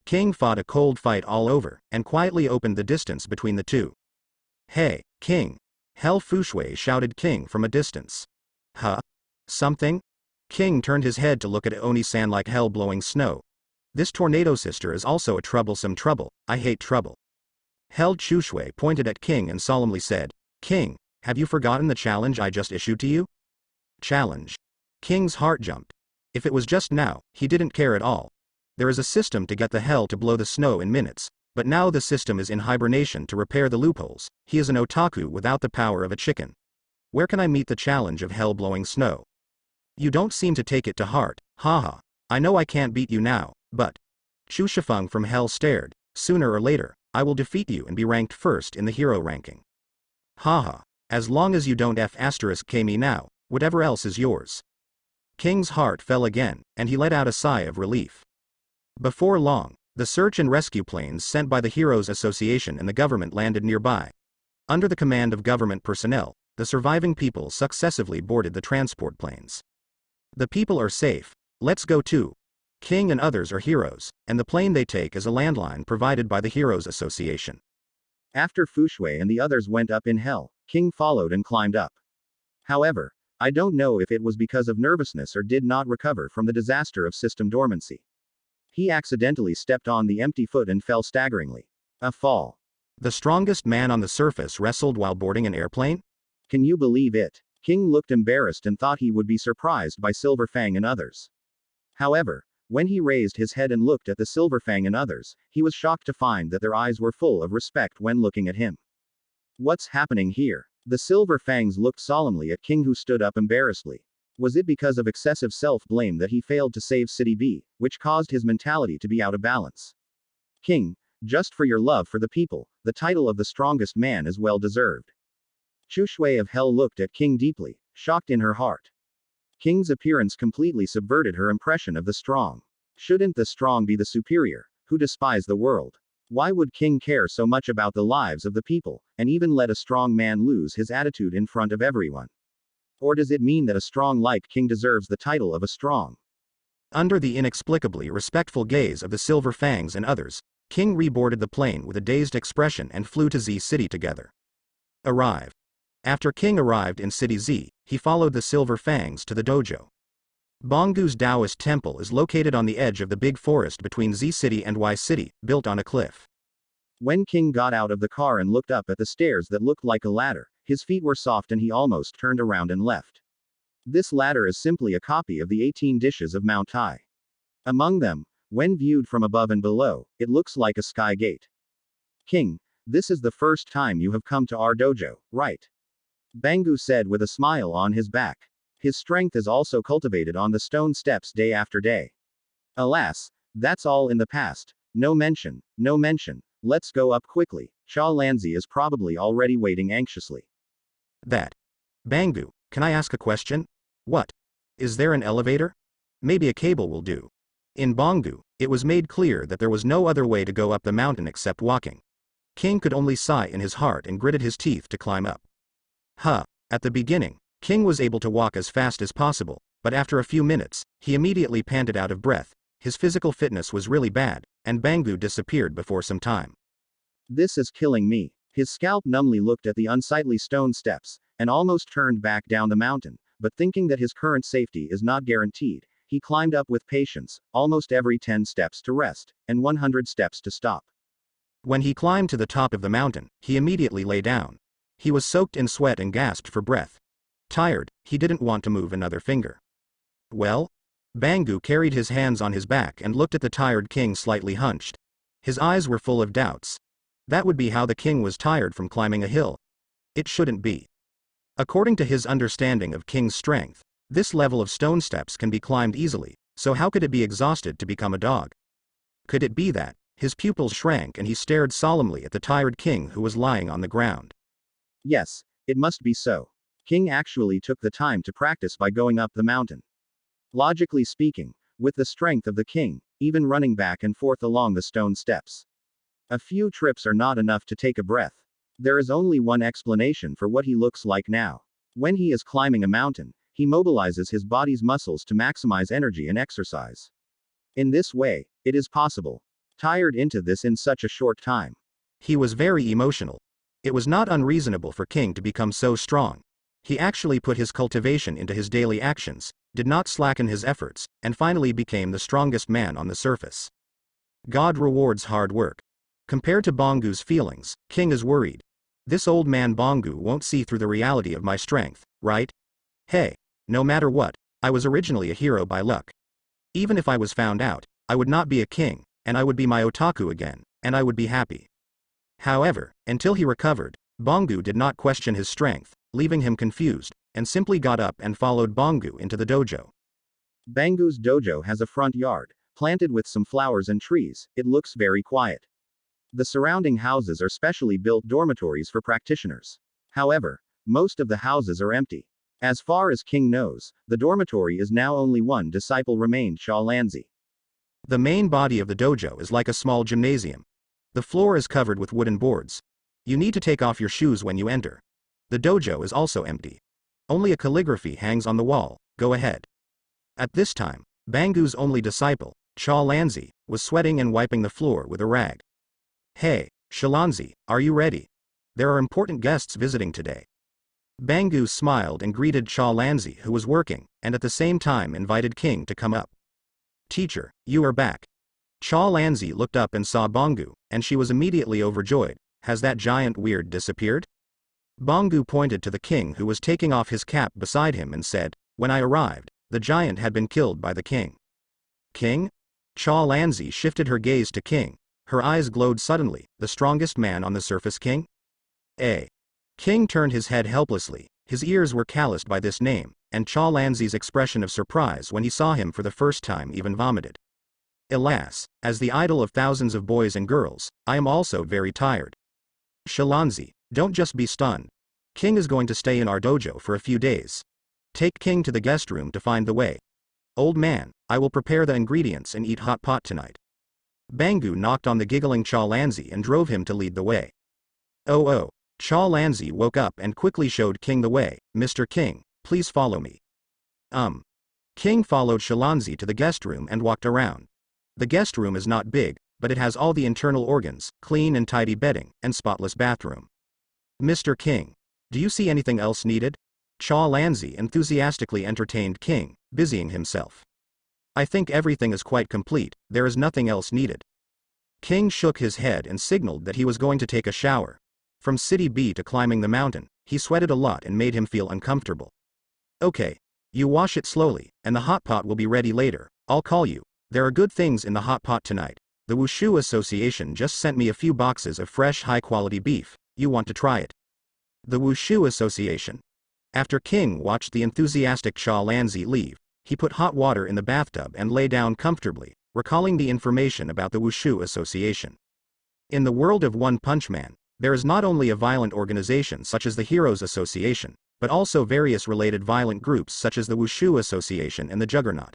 King fought a cold fight all over, and quietly opened the distance between the two. "Hey, King!" Hell Fushui shouted King from a distance. "Huh? Something?" King turned his head to look at Oni-san like hell blowing snow. "This tornado sister is also a troublesome trouble. I hate trouble." Hell Chushui pointed at King and solemnly said, "King, have you forgotten the challenge I just issued to you?" Challenge. King's heart jumped. If it was just now, he didn't care at all. There is a system to get the hell to blow the snow in minutes, but now the system is in hibernation to repair the loopholes. He is an otaku without the power of a chicken. Where can I meet the challenge of hell blowing snow? You don't seem to take it to heart, haha. I know I can't beat you now, but... Chu Shifeng from hell stared. Sooner or later, I will defeat you and be ranked first in the hero ranking. Haha. As long as you don't F*K me now, whatever else is yours. King's heart fell again, and he let out a sigh of relief. Before long, the search and rescue planes sent by the Heroes Association and the government landed nearby. Under the command of government personnel, the surviving people successively boarded the transport planes. The people are safe, let's go too. King and others are heroes, and the plane they take is a landline provided by the Heroes Association. After Fushui and the others went up in hell, King followed and climbed up. However, I don't know if it was because of nervousness or did not recover from the disaster of system dormancy. He accidentally stepped on the empty foot and fell staggeringly. A fall. The strongest man on the surface wrestled while boarding an airplane? Can you believe it? King looked embarrassed and thought he would be surprised by Silver Fang and others. However, when he raised his head and looked at the Silver Fang and others, he was shocked to find that their eyes were full of respect when looking at him. What's happening here? The Silver Fangs looked solemnly at King, who stood up embarrassedly. Was it because of excessive self-blame that he failed to save City B, which caused his mentality to be out of balance? King, just for your love for the people, the title of the strongest man is well deserved. Chu Shui of Hell looked at King deeply, shocked in her heart. King's appearance completely subverted her impression of the strong. Shouldn't the strong be the superior, who despise the world? Why would King care so much about the lives of the people, and even let a strong man lose his attitude in front of everyone? Or does it mean that a strong like King deserves the title of a strong? Under the inexplicably respectful gaze of the Silver Fangs and others, King reboarded the plane with a dazed expression and flew to Z City together. Arrive. After King arrived in City Z, he followed the Silver Fangs to the dojo. Bongu's Taoist temple is located on the edge of the big forest between Z City and Y City, built on a cliff. When King got out of the car and looked up at the stairs that looked like a ladder, his feet were soft and he almost turned around and left. This ladder is simply a copy of the 18 dishes of Mount Tai. Among them, when viewed from above and below, it looks like a sky gate. King, this is the first time you have come to our dojo, right? Bangu said with a smile on his back. His strength is also cultivated on the stone steps day after day. Alas, that's all in the past. No mention, no mention. Let's go up quickly. Cha Lanzi is probably already waiting anxiously. Bangu, can I ask a question? What? Is there an elevator? Maybe a cable will do. In Bongu, it was made clear that there was no other way to go up the mountain except walking. King could only sigh in his heart and gritted his teeth to climb up. At the beginning, King was able to walk as fast as possible, but after a few minutes, he immediately panted out of breath. His physical fitness was really bad, and Bangu disappeared before some time. This is killing me. His scalp numbly looked at the unsightly stone steps, and almost turned back down the mountain, but thinking that his current safety is not guaranteed, he climbed up with patience, almost every 10 steps to rest, and 100 steps to stop. When he climbed to the top of the mountain, he immediately lay down. He was soaked in sweat and gasped for breath. Tired, he didn't want to move another finger. Well? Bangu carried his hands on his back and looked at the tired King slightly hunched. His eyes were full of doubts. That would be how the King was tired from climbing a hill. It shouldn't be. According to his understanding of King's strength, this level of stone steps can be climbed easily, so how could it be exhausted to become a dog? Could it be that? His pupils shrank and he stared solemnly at the tired King who was lying on the ground. Yes, it must be so. King actually took the time to practice by going up the mountain. Logically speaking, with the strength of the King, even running back and forth along the stone steps. A few trips are not enough to take a breath. There is only one explanation for what he looks like now. When he is climbing a mountain, he mobilizes his body's muscles to maximize energy and exercise. In this way, it is possible. Tired into this in such a short time. He was very emotional. It was not unreasonable for King to become so strong. He actually put his cultivation into his daily actions, did not slacken his efforts, and finally became the strongest man on the surface. God rewards hard work. Compared to Bongu's feelings, King is worried. This old man Bongu won't see through the reality of my strength, right? Hey, no matter what, I was originally a hero by luck. Even if I was found out, I would not be a king, and I would be my otaku again, and I would be happy. However, until he recovered, Bongu did not question his strength, leaving him confused, and simply got up and followed Bongu into the dojo. Bangu's dojo has a front yard, planted with some flowers and trees. It looks very quiet. The surrounding houses are specially built dormitories for practitioners. However, most of the houses are empty. As far as King knows, the dormitory is now only one disciple remained, Cha Lanzi. The main body of the dojo is like a small gymnasium. The floor is covered with wooden boards. You need to take off your shoes when you enter. The dojo is also empty. Only a calligraphy hangs on the wall, go ahead. At this time, Bangu's only disciple, Cha Lanzi, was sweating and wiping the floor with a rag. Hey, Shalanzi, are you ready? There are important guests visiting today. Bangu smiled and greeted Cha Lanzi, who was working, and at the same time invited King to come up. Teacher, you are back. Cha Lanzi looked up and saw Bangu, and she was immediately overjoyed. Has that giant weird disappeared? Bangu pointed to the king, who was taking off his cap beside him, and said, when I arrived, the giant had been killed by the king. King? Cha Lanzi shifted her gaze to King. Her eyes glowed suddenly. The strongest man on the surface, King? King turned his head helplessly. His ears were calloused by this name, and Cha Lanzi's expression of surprise when he saw him for the first time even vomited. Alas, as the idol of thousands of boys and girls, I am also very tired. Shalanzi, don't just be stunned. King is going to stay in our dojo for a few days. Take King to the guest room to find the way. Old man, I will prepare the ingredients and eat hot pot tonight. Bangu knocked on the giggling Cha Lanzi and drove him to lead the way. Oh. Cha Lanzi woke up and quickly showed King the way. Mr. King, please follow me. King followed Shalanzi to the guest room and walked around. The guest room is not big, but it has all the internal organs, clean and tidy bedding, and spotless bathroom. Mr. King, do you see anything else needed? Cha Lanzi enthusiastically entertained King, busying himself. I think everything is quite complete, there is nothing else needed. King shook his head and signaled that he was going to take a shower. From City B to climbing the mountain, he sweated a lot and made him feel uncomfortable. Okay. You wash it slowly, and the hot pot will be ready later. I'll call you. There are good things in the hot pot tonight. The Wushu Association just sent me a few boxes of fresh high-quality beef. You want to try it? The Wushu Association. After King watched the enthusiastic Cha Lanzi leave, he put hot water in the bathtub and lay down comfortably, recalling the information about the Wushu Association. In the world of One Punch Man, there is not only a violent organization such as the Heroes Association, but also various related violent groups such as the Wushu Association and the Juggernaut.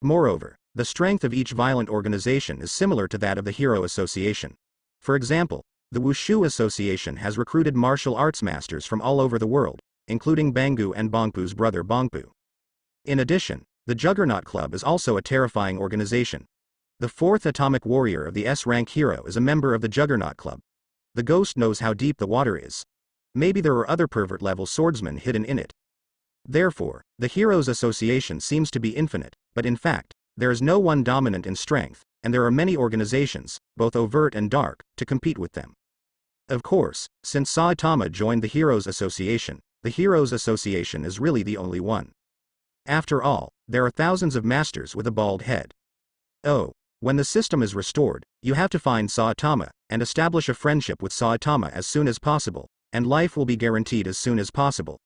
Moreover, the strength of each violent organization is similar to that of the Hero Association. For example, the Wushu Association has recruited martial arts masters from all over the world, including Bangu and Bongpu's brother Bongpu. In addition, the Juggernaut Club is also a terrifying organization. The fourth atomic warrior of the S-rank hero is a member of the Juggernaut Club. The ghost knows how deep the water is. Maybe there are other pervert-level swordsmen hidden in it. Therefore, the Heroes Association seems to be infinite, but in fact, there is no one dominant in strength, and there are many organizations, both overt and dark, to compete with them. Of course, since Saitama joined the Heroes Association is really the only one. After all, there are thousands of masters with a bald head. Oh. When the system is restored, you have to find Saitama, and establish a friendship with Saitama as soon as possible, and life will be guaranteed as soon as possible.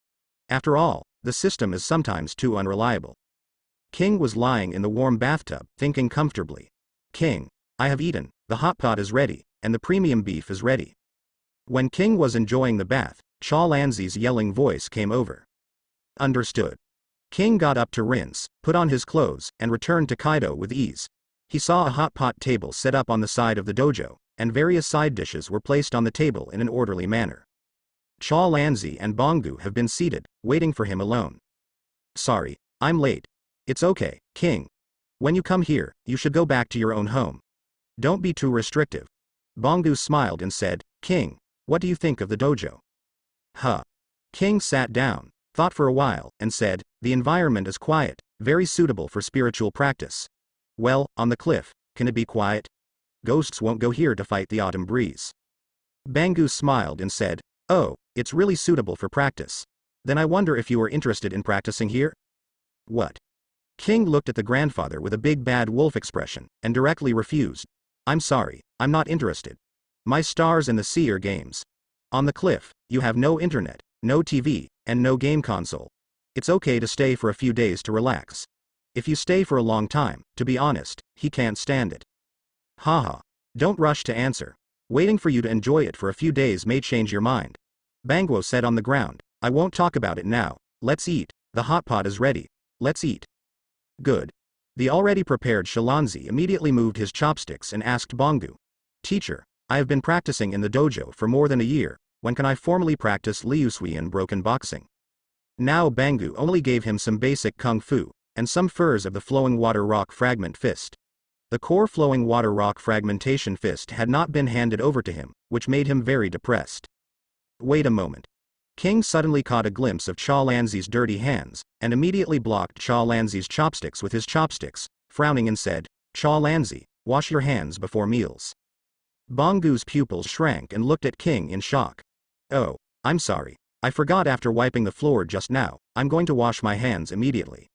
After all, the system is sometimes too unreliable. King was lying in the warm bathtub, thinking comfortably. King, I have eaten, the hot pot is ready, and the premium beef is ready. When King was enjoying the bath, Cha Lanzi's yelling voice came over. Understood. King got up to rinse, put on his clothes, and returned to Kaido with ease. He saw a hot pot table set up on the side of the dojo, and various side dishes were placed on the table in an orderly manner. Cha Lanzi and Bangu have been seated, waiting for him alone. Sorry, I'm late. It's okay, King. When you come here, you should go back to your own home. Don't be too restrictive. Bangu smiled and said, King, what do you think of the dojo? King sat down, thought for a while, and said, the environment is quiet, very suitable for spiritual practice. Well, on the cliff, can it be quiet? Ghosts won't go here to fight the autumn breeze. Bangu smiled and said, oh, it's really suitable for practice. Then I wonder if you are interested in practicing here? What? King looked at the grandfather with a big bad wolf expression, and directly refused. I'm sorry, I'm not interested. My stars and the sea are games. On the cliff, you have no internet, no TV, and no game console. It's okay to stay for a few days to relax. If you stay for a long time, to be honest, he can't stand it. Haha. Don't rush to answer. Waiting for you to enjoy it for a few days may change your mind. Banguo said on the ground, I won't talk about it now, let's eat, the hot pot is ready, let's eat. Good. The already prepared Shalanzi immediately moved his chopsticks and asked Bangu. Teacher, I have been practicing in the dojo for more than a year, when can I formally practice Liusui and broken boxing? Now Bangu only gave him some basic kung fu, and some furs of the flowing water rock fragment fist. The core flowing water rock fragmentation fist had not been handed over to him, which made him very depressed. Wait a moment. King suddenly caught a glimpse of Cha Lanzi's dirty hands, and immediately blocked Cha Lanzi's chopsticks with his chopsticks, frowning and said, Cha Lanzi, wash your hands before meals. Bangu's pupils shrank and looked at King in shock. Oh, I'm sorry. I forgot after wiping the floor just now, I'm going to wash my hands immediately.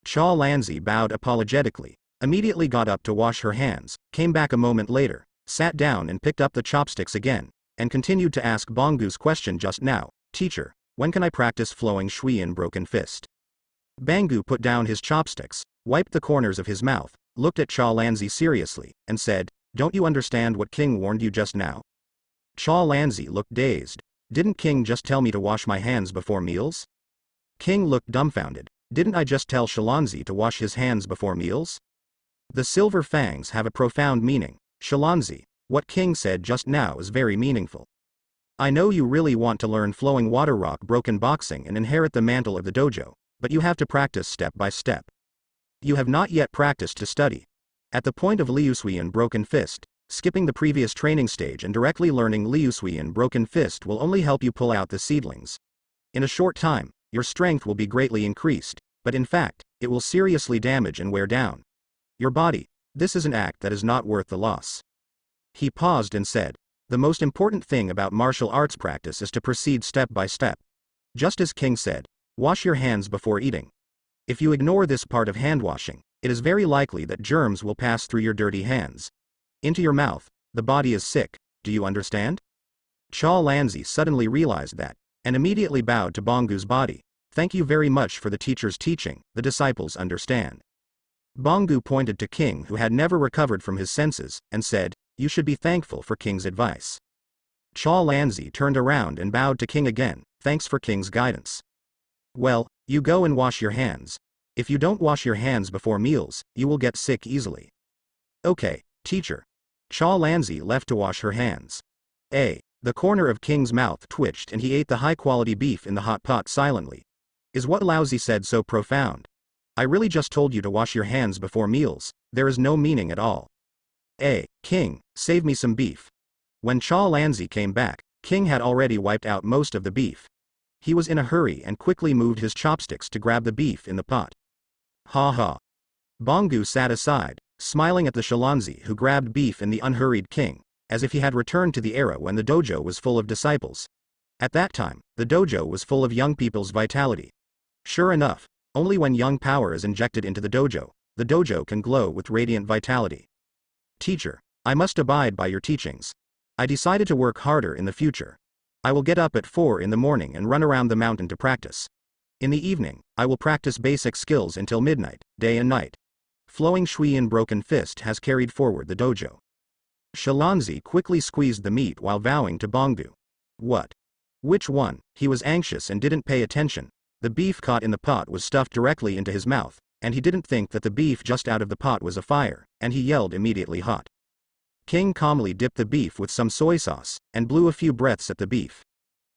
Cha Lanzi bowed apologetically, immediately got up to wash her hands, came back a moment later, sat down and picked up the chopsticks again, and continued to ask Bangu's question just now, Teacher, when can I practice flowing shui in broken fist? Bangu put down his chopsticks, wiped the corners of his mouth, looked at Cha Lanzi seriously, and said, Don't you understand what King warned you just now? Cha Lanzi looked dazed. Didn't King just tell me to wash my hands before meals? King looked dumbfounded. Didn't I just tell Shalanzi to wash his hands before meals? The silver fangs have a profound meaning. Shalanzi, what King said just now is very meaningful. I know you really want to learn flowing water rock broken boxing and inherit the mantle of the dojo, but you have to practice step by step. You have not yet practiced to study. At the point of Liusui and broken fist, skipping the previous training stage and directly learning Liusui and broken fist will only help you pull out the seedlings. In a short time, your strength will be greatly increased, but in fact, it will seriously damage and wear down your body. This is an act that is not worth the loss. He paused and said, The most important thing about martial arts practice is to proceed step by step. Just as King said, wash your hands before eating. If you ignore this part of hand washing, it is very likely that germs will pass through your dirty hands into your mouth. The body is sick, do you understand? Cha Lanzi suddenly realized that, and immediately bowed to Bangu's body. Thank you very much for the teacher's teaching, the disciples understand. Bangu pointed to King, who had never recovered from his senses, and said, You should be thankful for King's advice. Cha Lanzi turned around and bowed to King again. Thanks for King's guidance. Well, you go and wash your hands. If you don't wash your hands before meals, you will get sick easily. Okay, teacher. Cha Lanzi left to wash her hands. The corner of King's mouth twitched and he ate the high-quality beef in the hot pot silently. Is what Laozi said so profound? I really just told you to wash your hands before meals, there is no meaning at all. King, save me some beef. When Cha Lanzi came back, King had already wiped out most of the beef. He was in a hurry and quickly moved his chopsticks to grab the beef in the pot. Ha ha. Bangu sat aside, smiling at the Shalanzi who grabbed beef in the unhurried King, as if he had returned to the era when the dojo was full of disciples. At that time, the dojo was full of young people's vitality. Sure enough, only when young power is injected into the dojo can glow with radiant vitality. Teacher, I must abide by your teachings. I decided to work harder in the future. I will get up at 4 in the morning and run around the mountain to practice. In the evening, I will practice basic skills until midnight, day and night. Flowing shui in broken fist has carried forward the dojo. Shalanzi quickly squeezed the meat while vowing to Bangu. What? Which one? He was anxious and didn't pay attention. The beef caught in the pot was stuffed directly into his mouth, and he didn't think that the beef just out of the pot was afire, and he yelled immediately hot. King calmly dipped the beef with some soy sauce, and blew a few breaths at the beef.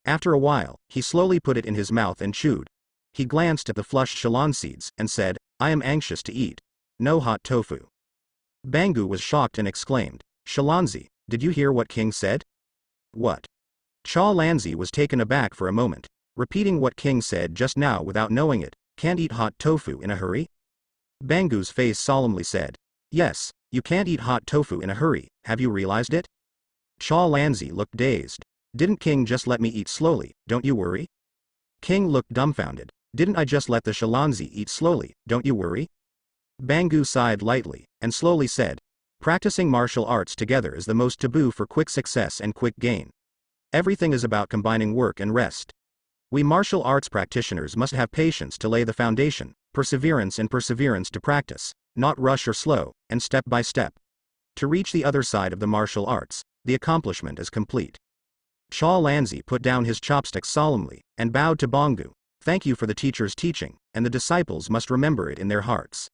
After a while, he slowly put it in his mouth and chewed. He glanced at the flushed shalan seeds, and said, I am anxious to eat. No hot tofu. Bangu was shocked and exclaimed, Shalanzi, did you hear what King said? What? Cha Lanzi was taken aback for a moment, repeating what King said just now without knowing it, can't eat hot tofu in a hurry? Bangu's face solemnly said, Yes, you can't eat hot tofu in a hurry, have you realized it? Cha Lanzi looked dazed. Didn't King just let me eat slowly, don't you worry? King looked dumbfounded. Didn't I just let the Shalanzi eat slowly, don't you worry? Bangu sighed lightly, and slowly said, Practicing martial arts together is the most taboo for quick success and quick gain. Everything is about combining work and rest. We martial arts practitioners must have patience to lay the foundation, perseverance to practice, not rush or slow, and step by step. To reach the other side of the martial arts, the accomplishment is complete. Cha Lanzi put down his chopsticks solemnly, and bowed to Bangu. Thank you for the teacher's teaching, and the disciples must remember it in their hearts.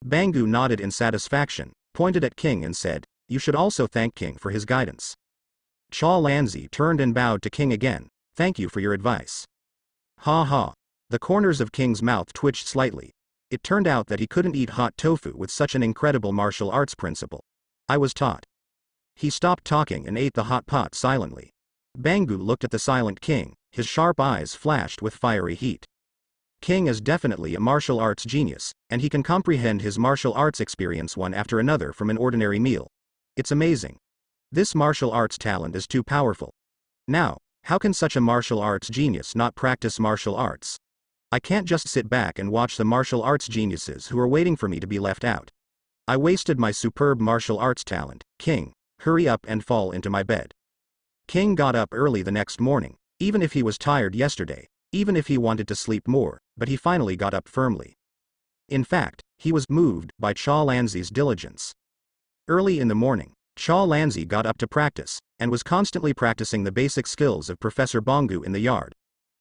Bangu nodded in satisfaction, pointed at King and said, You should also thank King for his guidance. Cha Lanzi turned and bowed to King again. Thank you for your advice. Ha ha. The corners of King's mouth twitched slightly. It turned out that he couldn't eat hot tofu with such an incredible martial arts principle. I was taught. He stopped talking and ate the hot pot silently. Bangu looked at the silent King, his sharp eyes flashed with fiery heat. King is definitely a martial arts genius, and he can comprehend his martial arts experience one after another from an ordinary meal. It's amazing. This martial arts talent is too powerful. Now, how can such a martial arts genius not practice martial arts? I can't just sit back and watch the martial arts geniuses who are waiting for me to be left out. I wasted my superb martial arts talent. King, hurry up and fall into my bed. King got up early the next morning, even if he was tired yesterday, even if he wanted to sleep more, but he finally got up firmly. In fact, he was moved by Cha Lanzi's diligence. Early in the morning, Cha Lanzi got up to practice, and was constantly practicing the basic skills of Professor Bongu in the yard.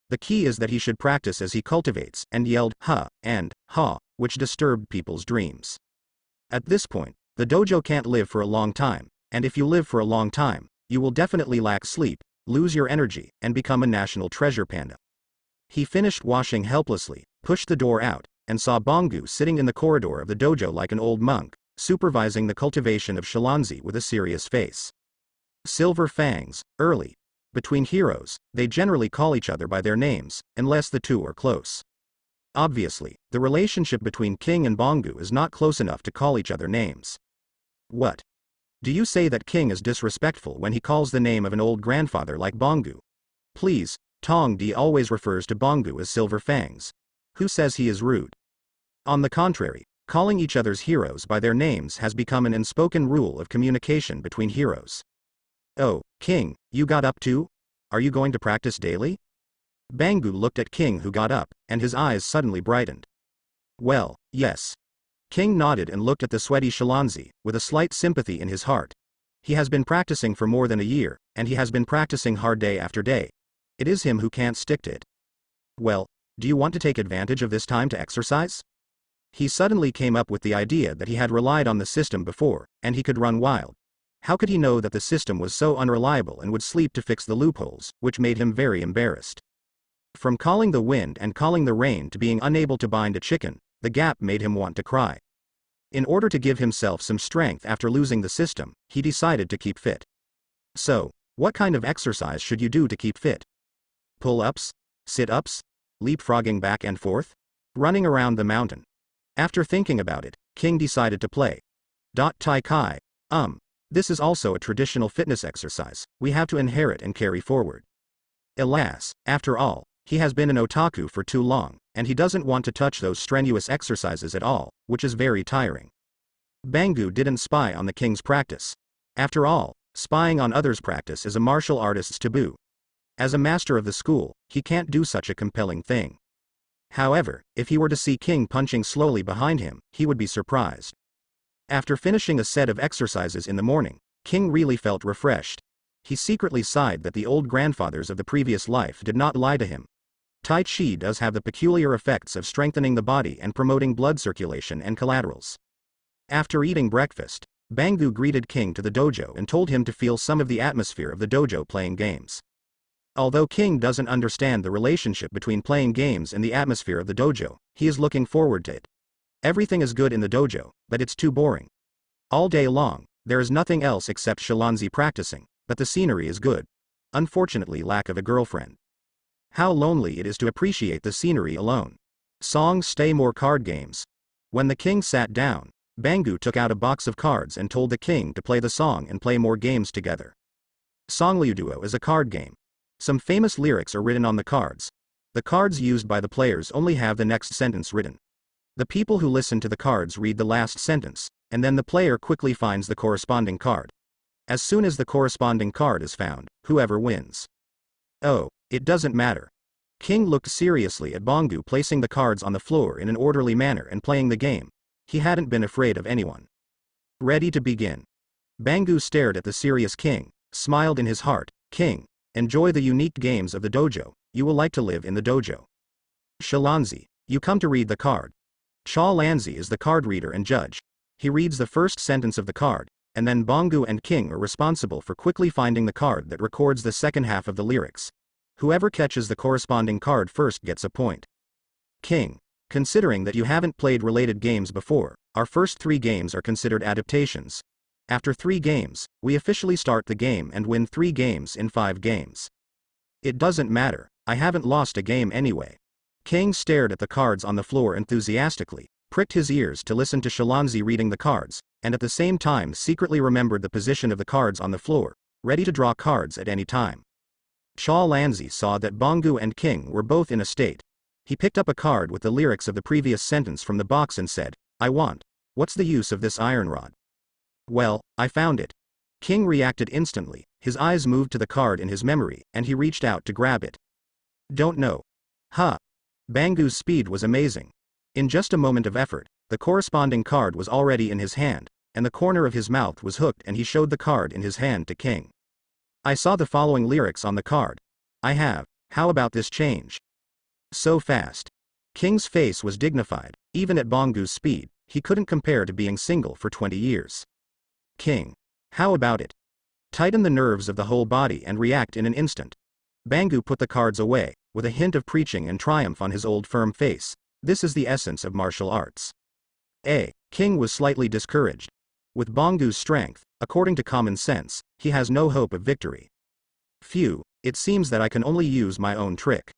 The key is that he should practice as he cultivates, and yelled, "Ha," and "Ha," which disturbed people's dreams. At this point, the dojo can't live for a long time, and if you live for a long time, you will definitely lack sleep, lose your energy, and become a national treasure panda. He finished washing helplessly, pushed the door out, and saw Bongu sitting in the corridor of the dojo like an old monk, supervising the cultivation of Shalanzi with a serious face. Silver Fangs, early. Between heroes, they generally call each other by their names, unless the two are close. Obviously, the relationship between King and Bongu is not close enough to call each other names. What? Do you say that King is disrespectful when he calls the name of an old grandfather like Bongu? Please, Tong Di always refers to Bongu as Silver Fangs. Who says he is rude? On the contrary, calling each other's heroes by their names has become an unspoken rule of communication between heroes. Oh, King, you got up too? Are you going to practice daily? Bangu looked at King, who got up, and his eyes suddenly brightened. Well, yes. King nodded and looked at the sweaty Shalanzi, with a slight sympathy in his heart. He has been practicing for more than a year, and he has been practicing hard day after day. It is him who can't stick to it. Well, do you want to take advantage of this time to exercise? He suddenly came up with the idea that he had relied on the system before, and he could run wild. How could he know that the system was so unreliable and would sleep to fix the loopholes, which made him very embarrassed. From calling the wind and calling the rain to being unable to bind a chicken, the gap made him want to cry. In order to give himself some strength after losing the system, he decided to keep fit. So, what kind of exercise should you do to keep fit? Pull-ups? Sit-ups? Leapfrogging back and forth? Running around the mountain? After thinking about it, King decided to play. Tai Kai. This is also a traditional fitness exercise we have to inherit and carry forward. Alas, after all, he has been an otaku for too long, and he doesn't want to touch those strenuous exercises at all, which is very tiring. Bangu didn't spy on the King's practice. After all, spying on others' practice is a martial artist's taboo. As a master of the school, he can't do such a compelling thing. However, if he were to see King punching slowly behind him, he would be surprised. After finishing a set of exercises in the morning, King really felt refreshed. He secretly sighed that the old grandfathers of the previous life did not lie to him. Tai Chi does have the peculiar effects of strengthening the body and promoting blood circulation and collaterals. After eating breakfast, Bangu greeted King to the dojo and told him to feel some of the atmosphere of the dojo playing games. Although King doesn't understand the relationship between playing games and the atmosphere of the dojo, he is looking forward to it. Everything is good in the dojo, but it's too boring. All day long, there is nothing else except Shalanzi practicing, but the scenery is good. Unfortunately, lack of a girlfriend. How lonely it is to appreciate the scenery alone. Songs stay more card games. When the King sat down, Bangu took out a box of cards and told the King to play the song and play more games together. Songliuduo is a card game. Some famous lyrics are written on the cards. The cards used by the players only have the next sentence written. The people who listen to the cards read the last sentence, and then the player quickly finds the corresponding card. As soon as the corresponding card is found, whoever wins. Oh, it doesn't matter. King looked seriously at Bangu placing the cards on the floor in an orderly manner and playing the game. He hadn't been afraid of anyone. Ready to begin. Bangu stared at the serious King, smiled in his heart. King, enjoy the unique games of the dojo, you will like to live in the dojo. Shalanzi, you come to read the card. Cha Lanzi is the card reader and judge. He reads the first sentence of the card, and then Bangu and King are responsible for quickly finding the card that records the second half of the lyrics. Whoever catches the corresponding card first gets a point. King. Considering that you haven't played related games before, our first 3 games are considered adaptations. After 3 games, we officially start the game and win 3 games in 5 games. It doesn't matter, I haven't lost a game anyway. King stared at the cards on the floor enthusiastically, pricked his ears to listen to Shalanzi reading the cards, and at the same time secretly remembered the position of the cards on the floor, ready to draw cards at any time. Shalanzi saw that Bangu and King were both in a state. He picked up a card with the lyrics of the previous sentence from the box and said, "I want. What's the use of this iron rod?" "Well, I found it." King reacted instantly, his eyes moved to the card in his memory, and he reached out to grab it. "Don't know." "Huh." Bangu's speed was amazing. In just a moment of effort, the corresponding card was already in his hand, and the corner of his mouth was hooked and he showed the card in his hand to King. "I saw the following lyrics on the card. I have. How about this change?" So fast. King's face was dignified. Even at Bangu's speed, he couldn't compare to being single for 20 years. King. How about it? Tighten the nerves of the whole body and react in an instant. Bangu put the cards away, with a hint of preaching and triumph on his old firm face. This is the essence of martial arts. King was slightly discouraged. With Bangu's strength, according to common sense, he has no hope of victory. Phew, it seems that I can only use my own trick.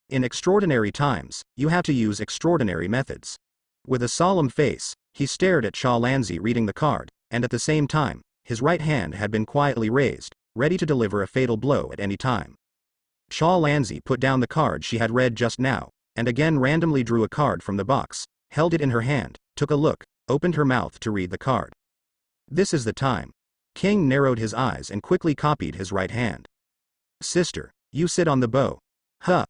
In extraordinary times, you have to use extraordinary methods. With a solemn face, he stared at Shalanzi reading the card, and at the same time, his right hand had been quietly raised, ready to deliver a fatal blow at any time. Shalanzi put down the card she had read just now, and again randomly drew a card from the box, held it in her hand, took a look, opened her mouth to read the card. This is the time. King narrowed his eyes and quickly copied his right hand. "Sister, you sit on the bow." "Huh."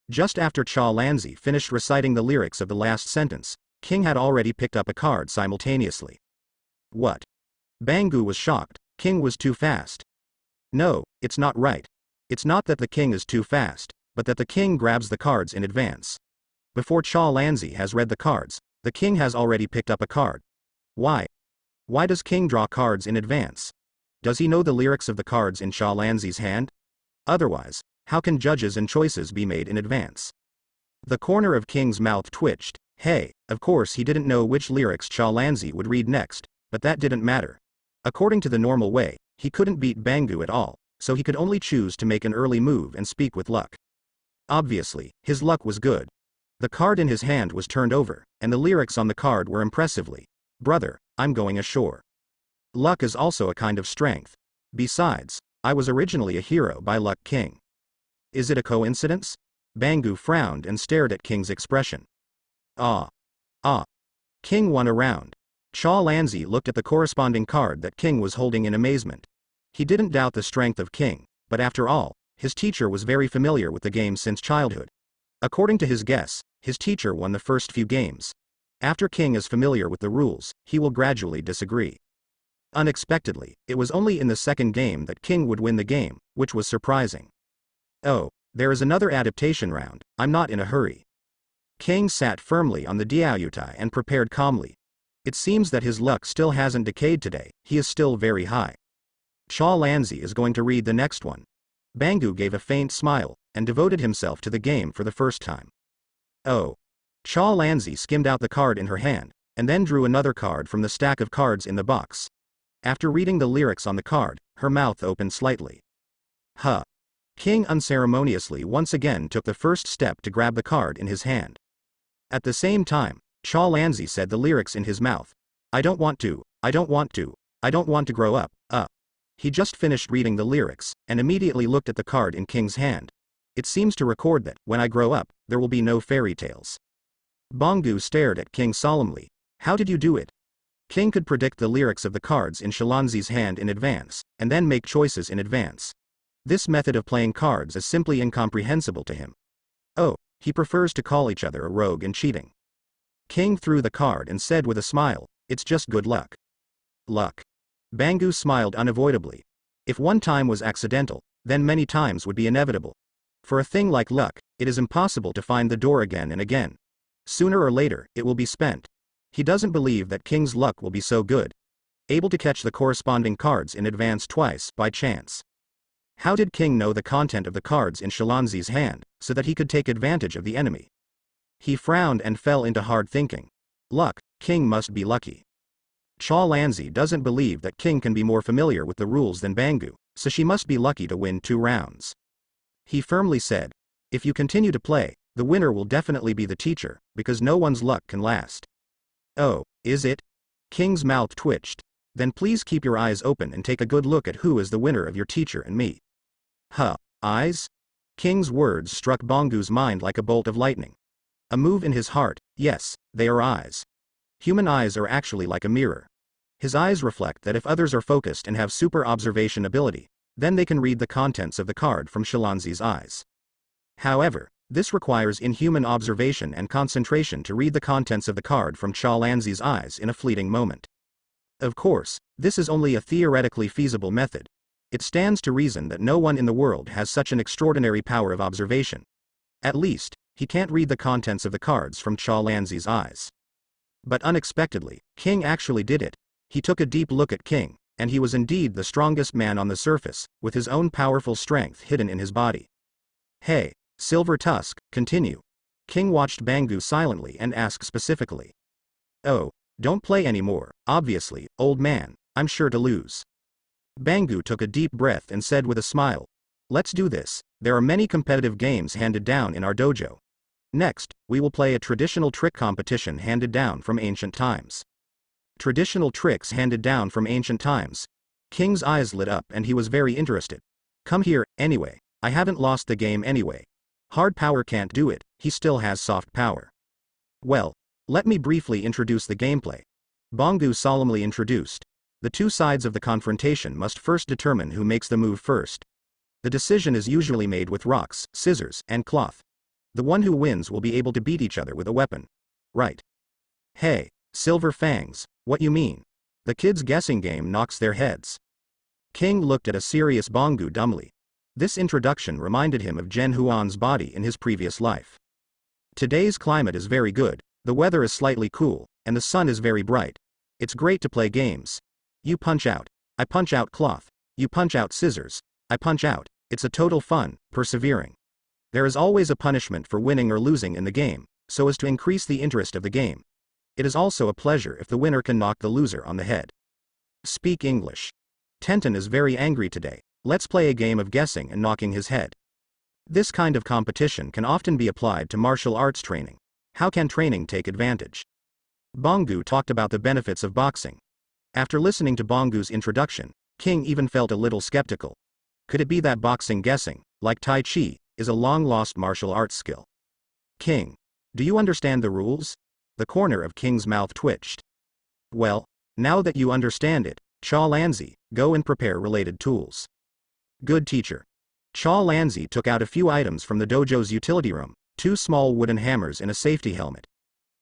Just after Shalanzi finished reciting the lyrics of the last sentence, King had already picked up a card simultaneously. "What?" Bangu was shocked. King was too fast. "No, it's not right. It's not that the king is too fast, but that the king grabs the cards in advance. Before Shalanzi has read the cards, the king has already picked up a card. Why? Why does King draw cards in advance? Does he know the lyrics of the cards in Shalanzi's hand? Otherwise, how can judges and choices be made in advance?" The corner of King's mouth twitched. Hey, of course he didn't know which lyrics Shalanzi would read next, but that didn't matter. According to the normal way, he couldn't beat Bangu at all, so he could only choose to make an early move and speak with luck. Obviously, his luck was good. The card in his hand was turned over, and the lyrics on the card were impressively, "Brother, I'm going ashore." Luck is also a kind of strength. Besides, I was originally a hero by Luck King. Is it a coincidence? Bangu frowned and stared at King's expression. Ah. King won a round. Shalanzi looked at the corresponding card that King was holding in amazement. He didn't doubt the strength of King, but after all, his teacher was very familiar with the game since childhood. According to his guess, his teacher won the first few games. After King is familiar with the rules, he will gradually disagree. Unexpectedly, it was only in the second game that King would win the game, which was surprising. "Oh, there is another adaptation round, I'm not in a hurry." King sat firmly on the diayutai and prepared calmly. It seems that his luck still hasn't decayed today, he is still very high. Shalanzi is going to read the next one. Bangu gave a faint smile, and devoted himself to the game for the first time. Oh. Shalanzi skimmed out the card in her hand, and then drew another card from the stack of cards in the box. After reading the lyrics on the card, her mouth opened slightly. Huh. King unceremoniously once again took the first step to grab the card in his hand. At the same time, Shalanzi said the lyrics in his mouth. I don't want to grow up, He just finished reading the lyrics, and immediately looked at the card in King's hand. It seems to record that, when I grow up, there will be no fairy tales. Bangu stared at King solemnly. How did you do it? King could predict the lyrics of the cards in Shalanzi's hand in advance, and then make choices in advance. This method of playing cards is simply incomprehensible to him. Oh, he prefers to call each other a rogue and cheating. King threw the card and said with a smile, it's just good luck. Luck. Bangu smiled unavoidably. If one time was accidental, then many times would be inevitable. For a thing like luck, it is impossible to find the door again and again. Sooner or later, it will be spent. He doesn't believe that King's luck will be so good. able to catch the corresponding cards in advance twice by chance. How did King know the content of the cards in Shalanzi's hand, so that he could take advantage of the enemy? He frowned and fell into hard thinking. Luck, King must be lucky. Shalanzi doesn't believe that King can be more familiar with the rules than Bangu, so she must be lucky to win 2 rounds. He firmly said, if you continue to play, the winner will definitely be the teacher, because no one's luck can last. Oh, is it? King's mouth twitched. Then please keep your eyes open and take a good look at who is the winner of your teacher and me. Huh, eyes? King's words struck Bangu's mind like a bolt of lightning. A move in his heart, yes, they are eyes. Human eyes are actually like a mirror. His eyes reflect that if others are focused and have super observation ability, then they can read the contents of the card from Shalanzi's eyes. However, this requires inhuman observation and concentration to read the contents of the card from Shalanzi's eyes in a fleeting moment. Of course, this is only a theoretically feasible method. It stands to reason that no one in the world has such an extraordinary power of observation. At least, he can't read the contents of the cards from Shalanzi's eyes. But unexpectedly, King actually did it. He took a deep look at King, and he was indeed the strongest man on the surface, with his own powerful strength hidden in his body. Hey, Silver Tusk, continue. King watched Bangu silently and asked specifically. Oh, don't play anymore, obviously, old man, I'm sure to lose. Bangu took a deep breath and said with a smile, let's do this, there are many competitive games handed down in our dojo. Next, we will play a traditional trick competition handed down from ancient times. Traditional tricks handed down from ancient times. King's eyes lit up and he was very interested. Come here, anyway, I haven't lost the game anyway. Hard power can't do it, he still has soft power. Well, let me briefly introduce the gameplay. Bangu solemnly introduced. The 2 sides of the confrontation must first determine who makes the move first. The decision is usually made with rocks, scissors, and cloth. The one who wins will be able to beat each other with a weapon. Right. Hey, Silver Fangs, what you mean? The kids' guessing game knocks their heads. King looked at a serious Bangu dumbly. This introduction reminded him of Zhen Huan's body in his previous life. Today's climate is very good, the weather is slightly cool, and the sun is very bright. It's great to play games. You punch out, I punch out cloth, you punch out scissors, I punch out, it's a total fun, persevering. There is always a punishment for winning or losing in the game, so as to increase the interest of the game. It is also a pleasure if the winner can knock the loser on the head. Speak English. Tenten is very angry today, let's play a game of guessing and knocking his head. This kind of competition can often be applied to martial arts training. How can training take advantage? Bangu talked about the benefits of boxing. After listening to Bangu's introduction, King even felt a little skeptical. Could it be that boxing guessing, like Tai Chi, is a long-lost martial arts skill? King, do you understand the rules? The corner of King's mouth twitched. Well, now that you understand it, Shalanzi, go and prepare related tools. Good teacher. Shalanzi took out a few items from the dojo's utility room, 2 small wooden hammers and a safety helmet.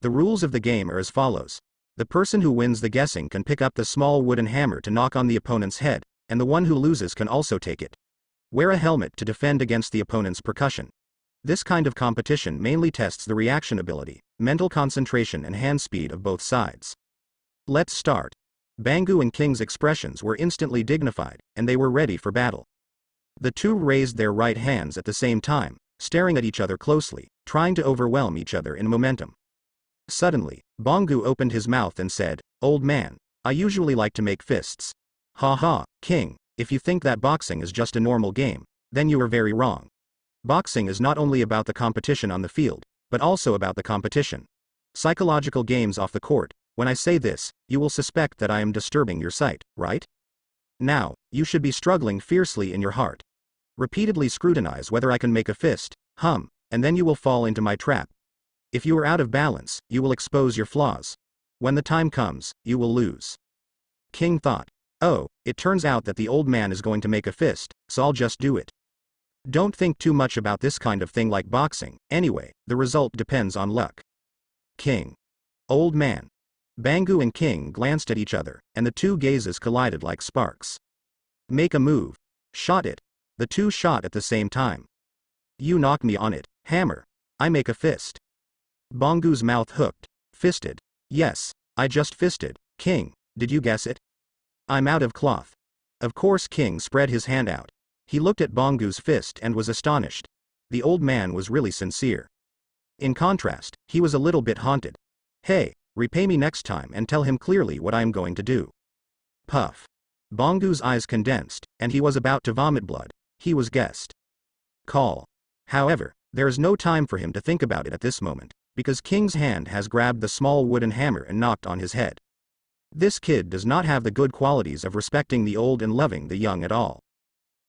The rules of the game are as follows. The person who wins the guessing can pick up the small wooden hammer to knock on the opponent's head, and the one who loses can also take it. Wear a helmet to defend against the opponent's percussion. This kind of competition mainly tests the reaction ability, mental concentration and hand speed of both sides. Let's start. Bangu and King's expressions were instantly dignified, and they were ready for battle. The 2 raised their right hands at the same time, staring at each other closely, trying to overwhelm each other in momentum. Suddenly, Bangu opened his mouth and said, old man, I usually like to make fists. Ha ha, King, if you think that boxing is just a normal game, then you are very wrong. Boxing is not only about the competition on the field, but also about the competition. Psychological games off the court. When I say this, you will suspect that I am disturbing your sight, right? Now, you should be struggling fiercely in your heart. Repeatedly scrutinize whether I can make a fist, and then you will fall into my trap. If you are out of balance, you will expose your flaws. When the time comes, you will lose. King thought, oh, it turns out that the old man is going to make a fist, so I'll just do it. Don't think too much about this kind of thing like boxing, anyway, the result depends on luck. King. Old man. Bangu and King glanced at each other, and the 2 gazes collided like sparks. Make a move. Shot it. The 2 shot at the same time. You knock me on it, hammer. I make a fist. Bangu's mouth hooked. Fisted. Yes, I just fisted. King, did you guess it? I'm out of cloth. Of course King spread his hand out. He looked at Bongu's fist and was astonished. The old man was really sincere. In contrast, he was a little bit haunted. Hey, repay me next time and tell him clearly what I am going to do. Puff. Bongu's eyes condensed, and he was about to vomit blood. He was guessed. Call. However, there is no time for him to think about it at this moment, because King's hand has grabbed the small wooden hammer and knocked on his head. This kid does not have the good qualities of respecting the old and loving the young at all.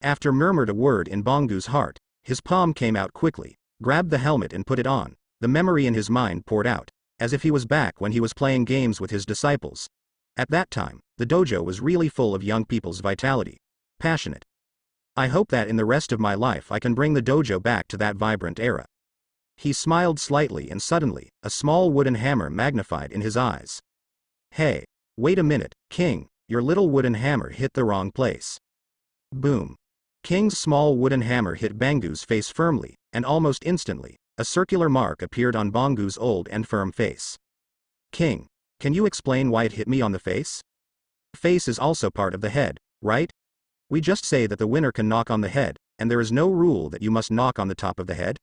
After murmured a word in Bongu's heart, his palm came out quickly, grabbed the helmet and put it on. The memory in his mind poured out, as if he was back when he was playing games with his disciples. At that time, the dojo was really full of young people's vitality. Passionate. I hope that in the rest of my life I can bring the dojo back to that vibrant era. He smiled slightly and suddenly, a small wooden hammer magnified in his eyes. Hey, wait a minute, King, your little wooden hammer hit the wrong place. Boom. King's small wooden hammer hit Bongu's face firmly, and almost instantly, a circular mark appeared on Bongu's old and firm face. King, can you explain why it hit me on the face? Face is also part of the head, right? We just say that the winner can knock on the head, and there is no rule that you must knock on the top of the head?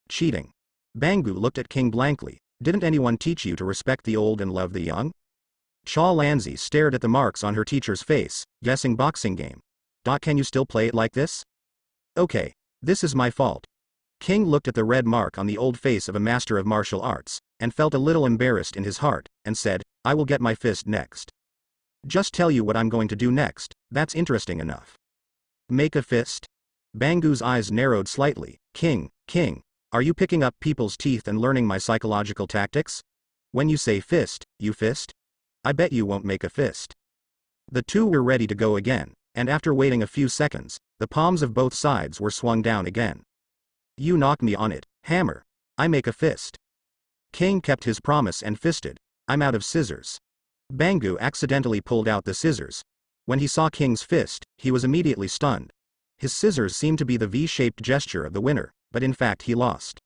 Cheating. Bongu looked at King blankly. Didn't anyone teach you to respect the old and love the young? Cha Lanzi stared at the marks on her teacher's face, guessing boxing game. Can you still play it like this? Okay, this is my fault. King looked at the red mark on the old face of a master of martial arts, and felt a little embarrassed in his heart, and said, I will get my fist next. Just tell you what I'm going to do next, that's interesting enough. Make a fist? Bongu's eyes narrowed slightly. King, are you picking up people's teeth and learning my psychological tactics? When you say fist, you fist? I bet you won't make a fist. The two were ready to go again, and after waiting a few seconds, the palms of both sides were swung down again. You knock me on it, hammer. I make a fist. King kept his promise and fisted. I'm out of scissors. Bongu accidentally pulled out the scissors. When he saw King's fist, he was immediately stunned. His scissors seemed to be the V-shaped gesture of the winner, but in fact he lost.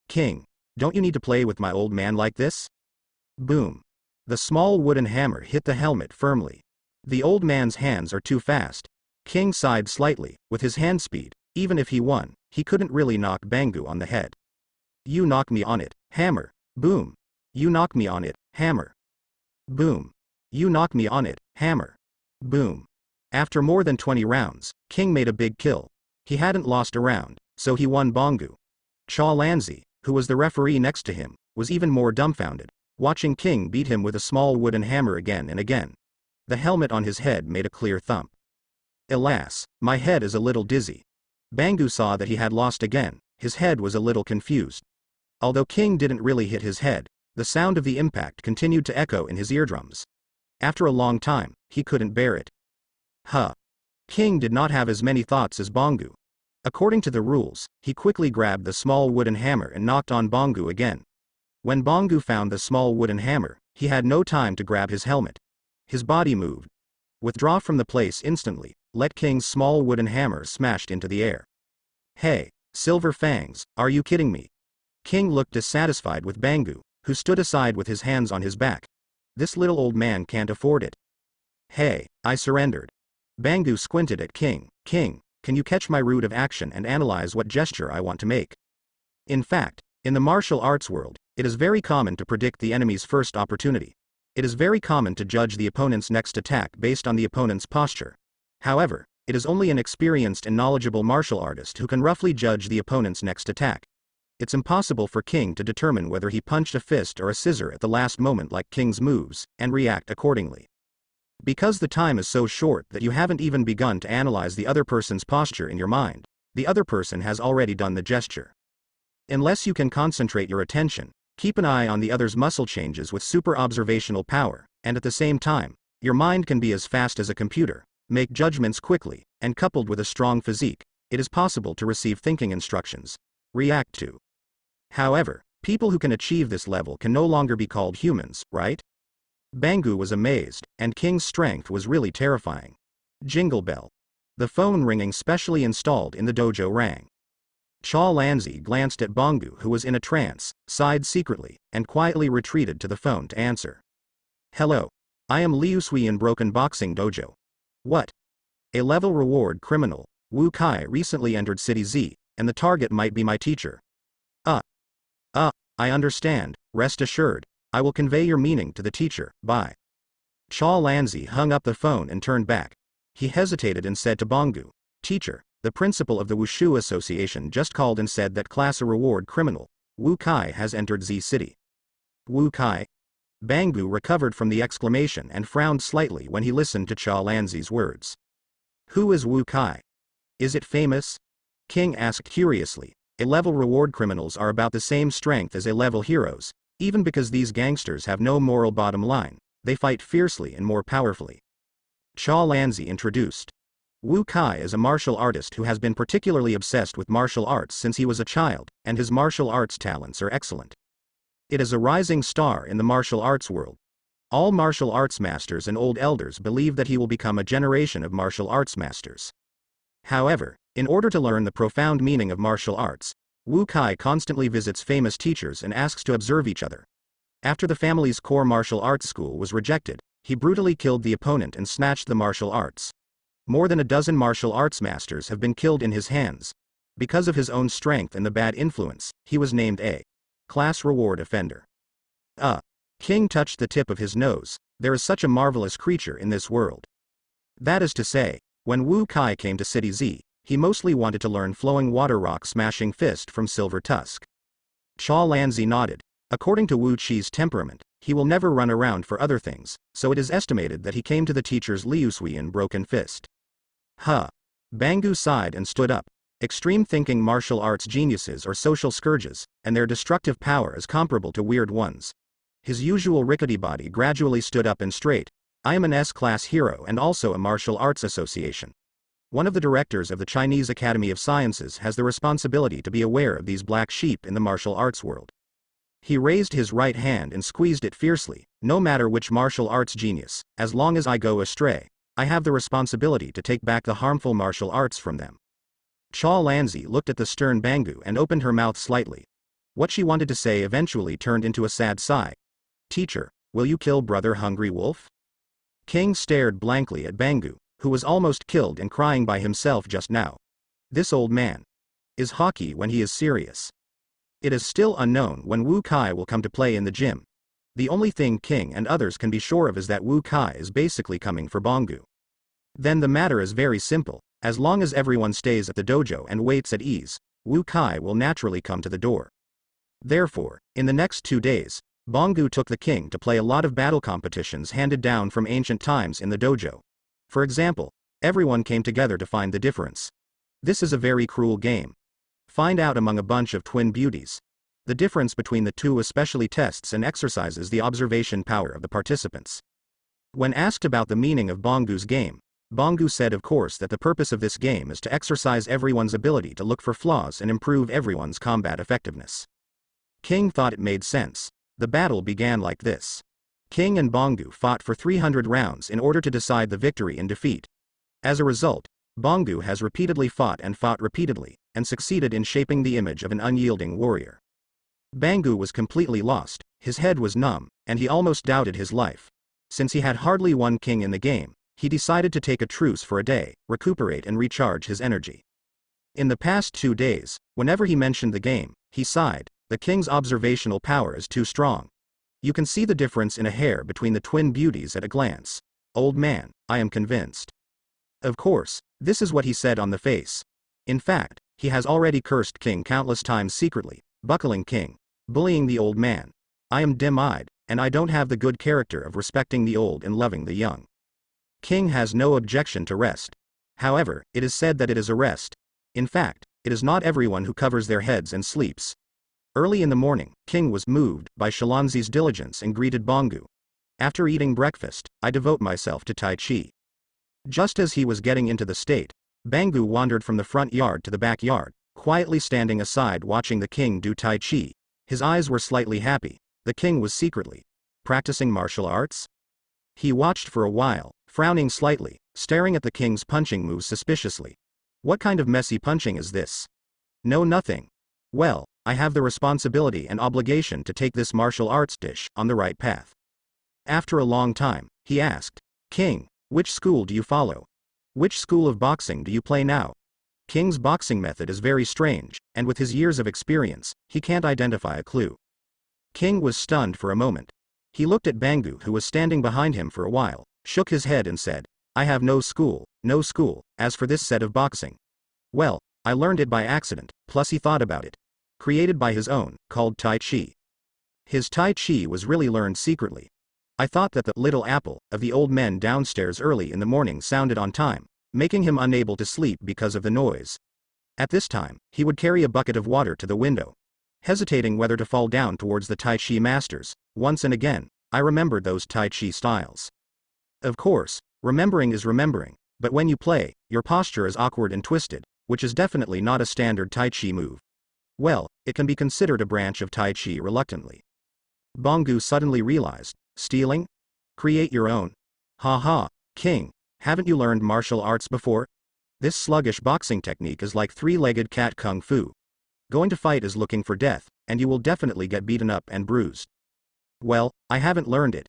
King, don't you need to play with my old man like this? Boom. The small wooden hammer hit the helmet firmly. The old man's hands are too fast. King sighed slightly. With his hand speed, even if he won, he couldn't really knock Bongu on the head. You knock me on it, hammer. Boom. You knock me on it, hammer. Boom. You knock me on it, hammer. Boom. After more than 20 rounds, King made a big kill. He hadn't lost a round, so he won Bongu. Cha Lanzi, who was the referee next to him, was even more dumbfounded, watching King beat him with a small wooden hammer again and again. The helmet on his head made a clear thump. Alas, my head is a little dizzy. Bongu saw that he had lost again. His head was a little confused. Although King didn't really hit his head, the sound of the impact continued to echo in his eardrums. After a long time, he couldn't bear it. King did not have as many thoughts as Bongu. According to the rules, he quickly grabbed the small wooden hammer and knocked on Bongu again. When Bongu found the small wooden hammer, he had no time to grab his helmet. His body moved. Withdraw from the place instantly. Let King's small wooden hammer smashed into the air. Hey, Silver Fangs, are you kidding me? King looked dissatisfied with Bongu, who stood aside with his hands on his back. This little old man can't afford it. Hey, I surrendered. Bongu squinted at King. King, can you catch my route of action and analyze what gesture I want to make? In fact, in the martial arts world, it is very common to predict the enemy's first opportunity. It is very common to judge the opponent's next attack based on the opponent's posture. However, it is only an experienced and knowledgeable martial artist who can roughly judge the opponent's next attack. It's impossible for King to determine whether he punched a fist or a scissor at the last moment like King's moves, and react accordingly. Because the time is so short that you haven't even begun to analyze the other person's posture in your mind, the other person has already done the gesture. Unless you can concentrate your attention, keep an eye on the other's muscle changes with super observational power, and at the same time, your mind can be as fast as a computer, make judgments quickly, and coupled with a strong physique, it is possible to receive thinking instructions. React to. However, people who can achieve this level can no longer be called humans, right? Bongu was amazed, and King's strength was really terrifying. Jingle bell. The phone ringing specially installed in the dojo rang. Cha Lanzi glanced at Bongu, who was in a trance, sighed secretly, and quietly retreated to the phone to answer. Hello. I am Liu Sui in Broken Boxing Dojo. What? A level reward criminal. Wu Kai recently entered City Z, and the target might be my teacher. I understand, rest assured. I will convey your meaning to the teacher, bye. Cha Lanzi hung up the phone and turned back. He hesitated and said to Bongu, Teacher, the principal of the Wushu Association just called and said that class a reward criminal, Wu Kai has entered Z City. Wu Kai? Bangu recovered from the exclamation and frowned slightly when he listened to Cha Lanzi's words. Who is Wu Kai? Is it famous? King asked curiously. A-level reward criminals are about the same strength as A-level heroes, even because these gangsters have no moral bottom line, they fight fiercely and more powerfully. Cha Lanzi introduced. Wu Kai is a martial artist who has been particularly obsessed with martial arts since he was a child, and his martial arts talents are excellent. It is a rising star in the martial arts world. All martial arts masters and old elders believe that he will become a generation of martial arts masters. However, in order to learn the profound meaning of martial arts, Wu Kai constantly visits famous teachers and asks to observe each other. After the family's core martial arts school was rejected, he brutally killed the opponent and snatched the martial arts. More than a dozen martial arts masters have been killed in his hands. Because of his own strength and the bad influence, he was named a class reward offender. King touched the tip of his nose. There is such a marvelous creature in this world. That is to say, when Wu Kai came to City Z, he mostly wanted to learn flowing water rock smashing fist from Silver Tusk. Cha Lanzi nodded. According to Wu Qi's temperament, he will never run around for other things, so it is estimated that he came to the teacher's Liu Sui in Broken Fist. Bangu sighed and stood up. Extreme thinking martial arts geniuses are social scourges, and their destructive power is comparable to weird ones. His usual rickety body gradually stood up and straight. I am an S-class hero and also a martial arts association. One of the directors of the Chinese Academy of Sciences has the responsibility to be aware of these black sheep in the martial arts world. He raised his right hand and squeezed it fiercely. No matter which martial arts genius, as long as I go astray, I have the responsibility to take back the harmful martial arts from them. Cha Lanzi looked at the stern Bangu and opened her mouth slightly. What she wanted to say eventually turned into a sad sigh. Teacher, will you kill Brother Hungry Wolf? King stared blankly at Bangu, who was almost killed and crying by himself just now. This old man is hockey when he is serious. It is still unknown when Wu Kai will come to play in the gym. The only thing King and others can be sure of is that Wu Kai is basically coming for Bangu. Then the matter is very simple. As long as everyone stays at the dojo and waits at ease, Wu Kai will naturally come to the door. Therefore, in the next 2 days, Bangu took the king to play a lot of battle competitions handed down from ancient times in the dojo. For example, everyone came together to find the difference. This is a very cruel game. Find out among a bunch of twin beauties. The difference between the two especially tests and exercises the observation power of the participants. When asked about the meaning of Bangu's game, Bangu said of course that the purpose of this game is to exercise everyone's ability to look for flaws and improve everyone's combat effectiveness. King thought it made sense. The battle began like this. King and Bangu fought for 300 rounds in order to decide the victory and defeat. As a result, Bangu has repeatedly fought repeatedly, and succeeded in shaping the image of an unyielding warrior. Bangu was completely lost, his head was numb, and he almost doubted his life. Since he had hardly won King in the game, he decided to take a truce for a day, recuperate and recharge his energy. In the past 2 days, whenever he mentioned the game, he sighed. The king's observational power is too strong. You can see the difference in a hair between the twin beauties at a glance. Old man, I am convinced. Of course, this is what he said on the face. In fact, he has already cursed King countless times secretly, buckling King, bullying the old man. I am dim-eyed, and I don't have the good character of respecting the old and loving the young. King has no objection to rest. However, it is said that it is a rest. In fact, it is not everyone who covers their heads and sleeps. Early in the morning, King was moved by Shalanzi's diligence and greeted Bangu. After eating breakfast, I devote myself to Tai Chi. Just as he was getting into the state, Bangu wandered from the front yard to the backyard, quietly standing aside watching the king do Tai Chi. His eyes were slightly happy. The king was secretly practicing martial arts? He watched for a while, frowning slightly, staring at the king's punching moves suspiciously. What kind of messy punching is this? No, nothing. Well, I have the responsibility and obligation to take this martial arts dish on the right path. After a long time, He asked. King, which school do you follow? Which school of boxing do you play now? King's boxing method is very strange, and with his years of experience, he can't identify a clue. King was stunned for a moment. He looked at Bangu, who was standing behind him for a while, shook his head and said, I have no school, no school, as for this set of boxing. Well, I learned it by accident, plus he thought about it. Created by his own, called Tai Chi. His Tai Chi was really learned secretly. I thought that the little apple of the old men downstairs early in the morning sounded on time, making him unable to sleep because of the noise. At this time, he would carry a bucket of water to the window, hesitating whether to fall down towards the Tai Chi masters. Once and again, I remembered those Tai Chi styles. Of course, remembering is remembering, but when you play, your posture is awkward and twisted, which is definitely not a standard Tai Chi move. Well, it can be considered a branch of Tai Chi reluctantly. Bangu suddenly realized, stealing? Create your own. Ha ha, King, haven't you learned martial arts before? This sluggish boxing technique is like three-legged cat kung fu. Going to fight is looking for death, and you will definitely get beaten up and bruised. Well, I haven't learned it.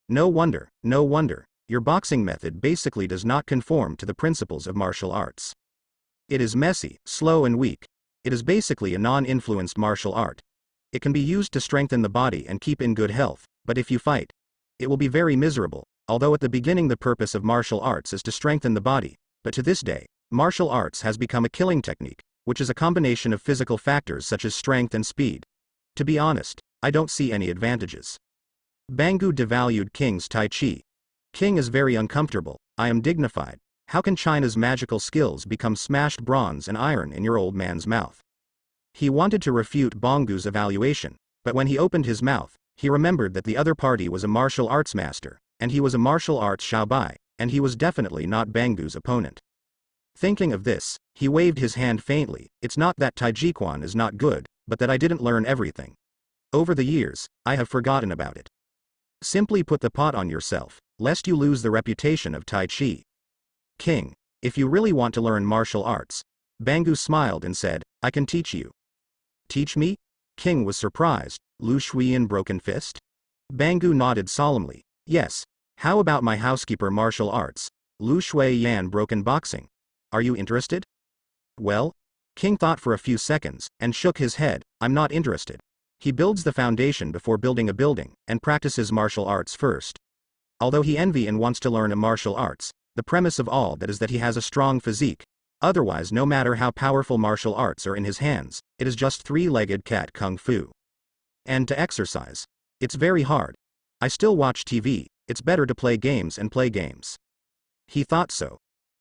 No wonder, no wonder. Your boxing method basically does not conform to the principles of martial arts. It is messy, slow and weak. It is basically a non-influenced martial art. It can be used to strengthen the body and keep in good health, but if you fight, it will be very miserable. Although at the beginning the purpose of martial arts is to strengthen the body, but to this day, martial arts has become a killing technique, which is a combination of physical factors such as strength and speed. To be honest, I don't see any advantages. Bangu devalued King's Tai Chi. King is very uncomfortable. I am dignified. How can China's magical skills become smashed bronze and iron in your old man's mouth? He wanted to refute Bangu's evaluation, but when he opened his mouth, he remembered that the other party was a martial arts master, and he was a martial arts Xiaobai, and he was definitely not Bangu's opponent. Thinking of this, he waved his hand faintly. It's not that Taijiquan is not good, but that I didn't learn everything. Over the years, I have forgotten about it. Simply put the pot on yourself, lest you lose the reputation of Tai Chi. King, if you really want to learn martial arts, Bangu smiled and said, I can teach you. Teach me? King was surprised. Lu Shuiyan broken fist? Bangu nodded solemnly. Yes. How about my housekeeper martial arts? Lu Shuiyan broken boxing. Are you interested? Well? King thought for a few seconds, and shook his head. I'm not interested. He builds the foundation before building a building, and practices martial arts first. Although he envy and wants to learn a martial arts, the premise of all that is that he has a strong physique. Otherwise, no matter how powerful martial arts are in his hands, it is just three-legged cat kung fu. And to exercise. It's very hard. I still watch TV, it's better to play games and play games. He thought so.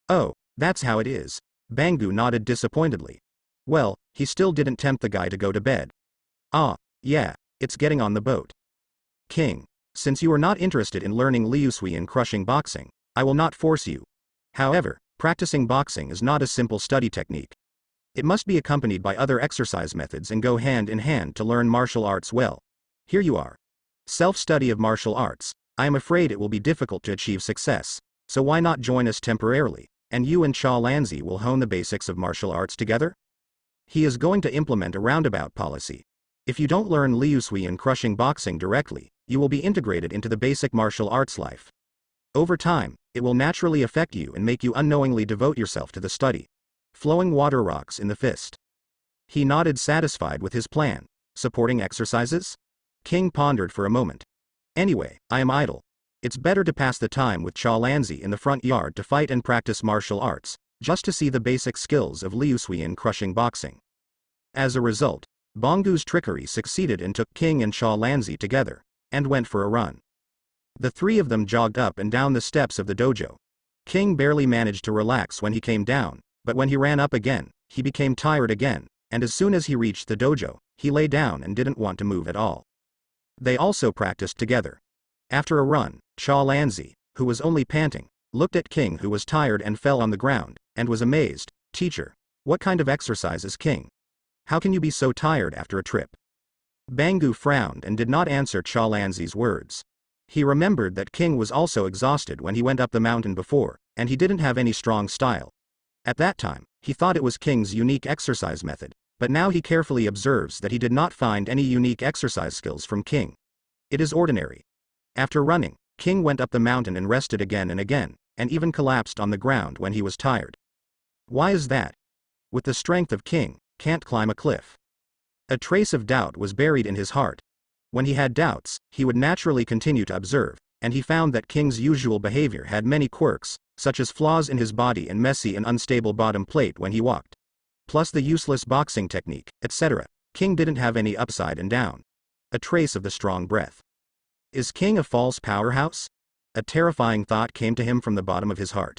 Oh, that's how it is. Bangu nodded disappointedly. Well, he still didn't tempt the guy to go to bed. Ah, yeah, it's getting on the boat. King, since you are not interested in learning Liusui and crushing boxing, I will not force you. However, practicing boxing is not a simple study technique. It must be accompanied by other exercise methods and go hand in hand to learn martial arts well. Here you are. Self-study of martial arts. I am afraid it will be difficult to achieve success, so why not join us temporarily, and you and Cha Lanzi will hone the basics of martial arts together? He is going to implement a roundabout policy. If you don't learn Liusui and crushing boxing directly, you will be integrated into the basic martial arts life. Over time, it will naturally affect you and make you unknowingly devote yourself to the study. Flowing water rocks in the fist. He nodded satisfied with his plan. Supporting exercises? King pondered for a moment. Anyway, I am idle. It's better to pass the time with Cha Lanzi in the front yard to fight and practice martial arts, just to see the basic skills of Liusui and crushing boxing. As a result, Bangu's trickery succeeded and took King and Cha Lanzi together, and went for a run. The three of them jogged up and down the steps of the dojo. King barely managed to relax when he came down, but when he ran up again, he became tired again, and as soon as he reached the dojo, he lay down and didn't want to move at all. They also practiced together. After a run, Cha Lanzi, who was only panting, looked at King who was tired and fell on the ground, and was amazed. Teacher, what kind of exercise is King? How can you be so tired after a trip? Bangu frowned and did not answer Cha Lanzi's words. He remembered that King was also exhausted when he went up the mountain before, and he didn't have any strong style. At that time, he thought it was King's unique exercise method, but now he carefully observes that he did not find any unique exercise skills from King. It is ordinary. After running, King went up the mountain and rested again and again, and even collapsed on the ground when he was tired. Why is that? With the strength of King, can't climb a cliff. A trace of doubt was buried in his heart. When he had doubts, he would naturally continue to observe, and he found that King's usual behavior had many quirks, such as flaws in his body and messy and unstable bottom plate when he walked. Plus the useless boxing technique, etc. King didn't have any upside and down. A trace of the strong breath. Is King a false powerhouse? A terrifying thought came to him from the bottom of his heart.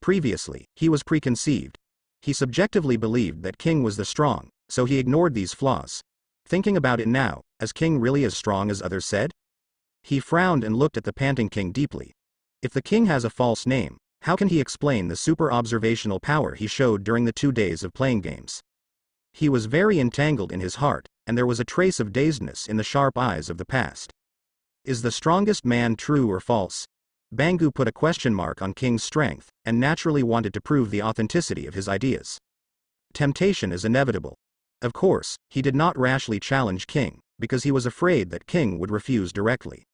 Previously, he was preconceived. He subjectively believed that King was the strong, so he ignored these flaws. Thinking about it now, is King really as strong as others said? He frowned and looked at the panting King deeply. If the King has a false name, how can he explain the super observational power he showed during the 2 days of playing games? He was very entangled in his heart, and there was a trace of dazedness in the sharp eyes of the past. Is the strongest man true or false? Bangu put a question mark on King's strength, and naturally wanted to prove the authenticity of his ideas. Temptation is inevitable. Of course, he did not rashly challenge King, because he was afraid that King would refuse directly.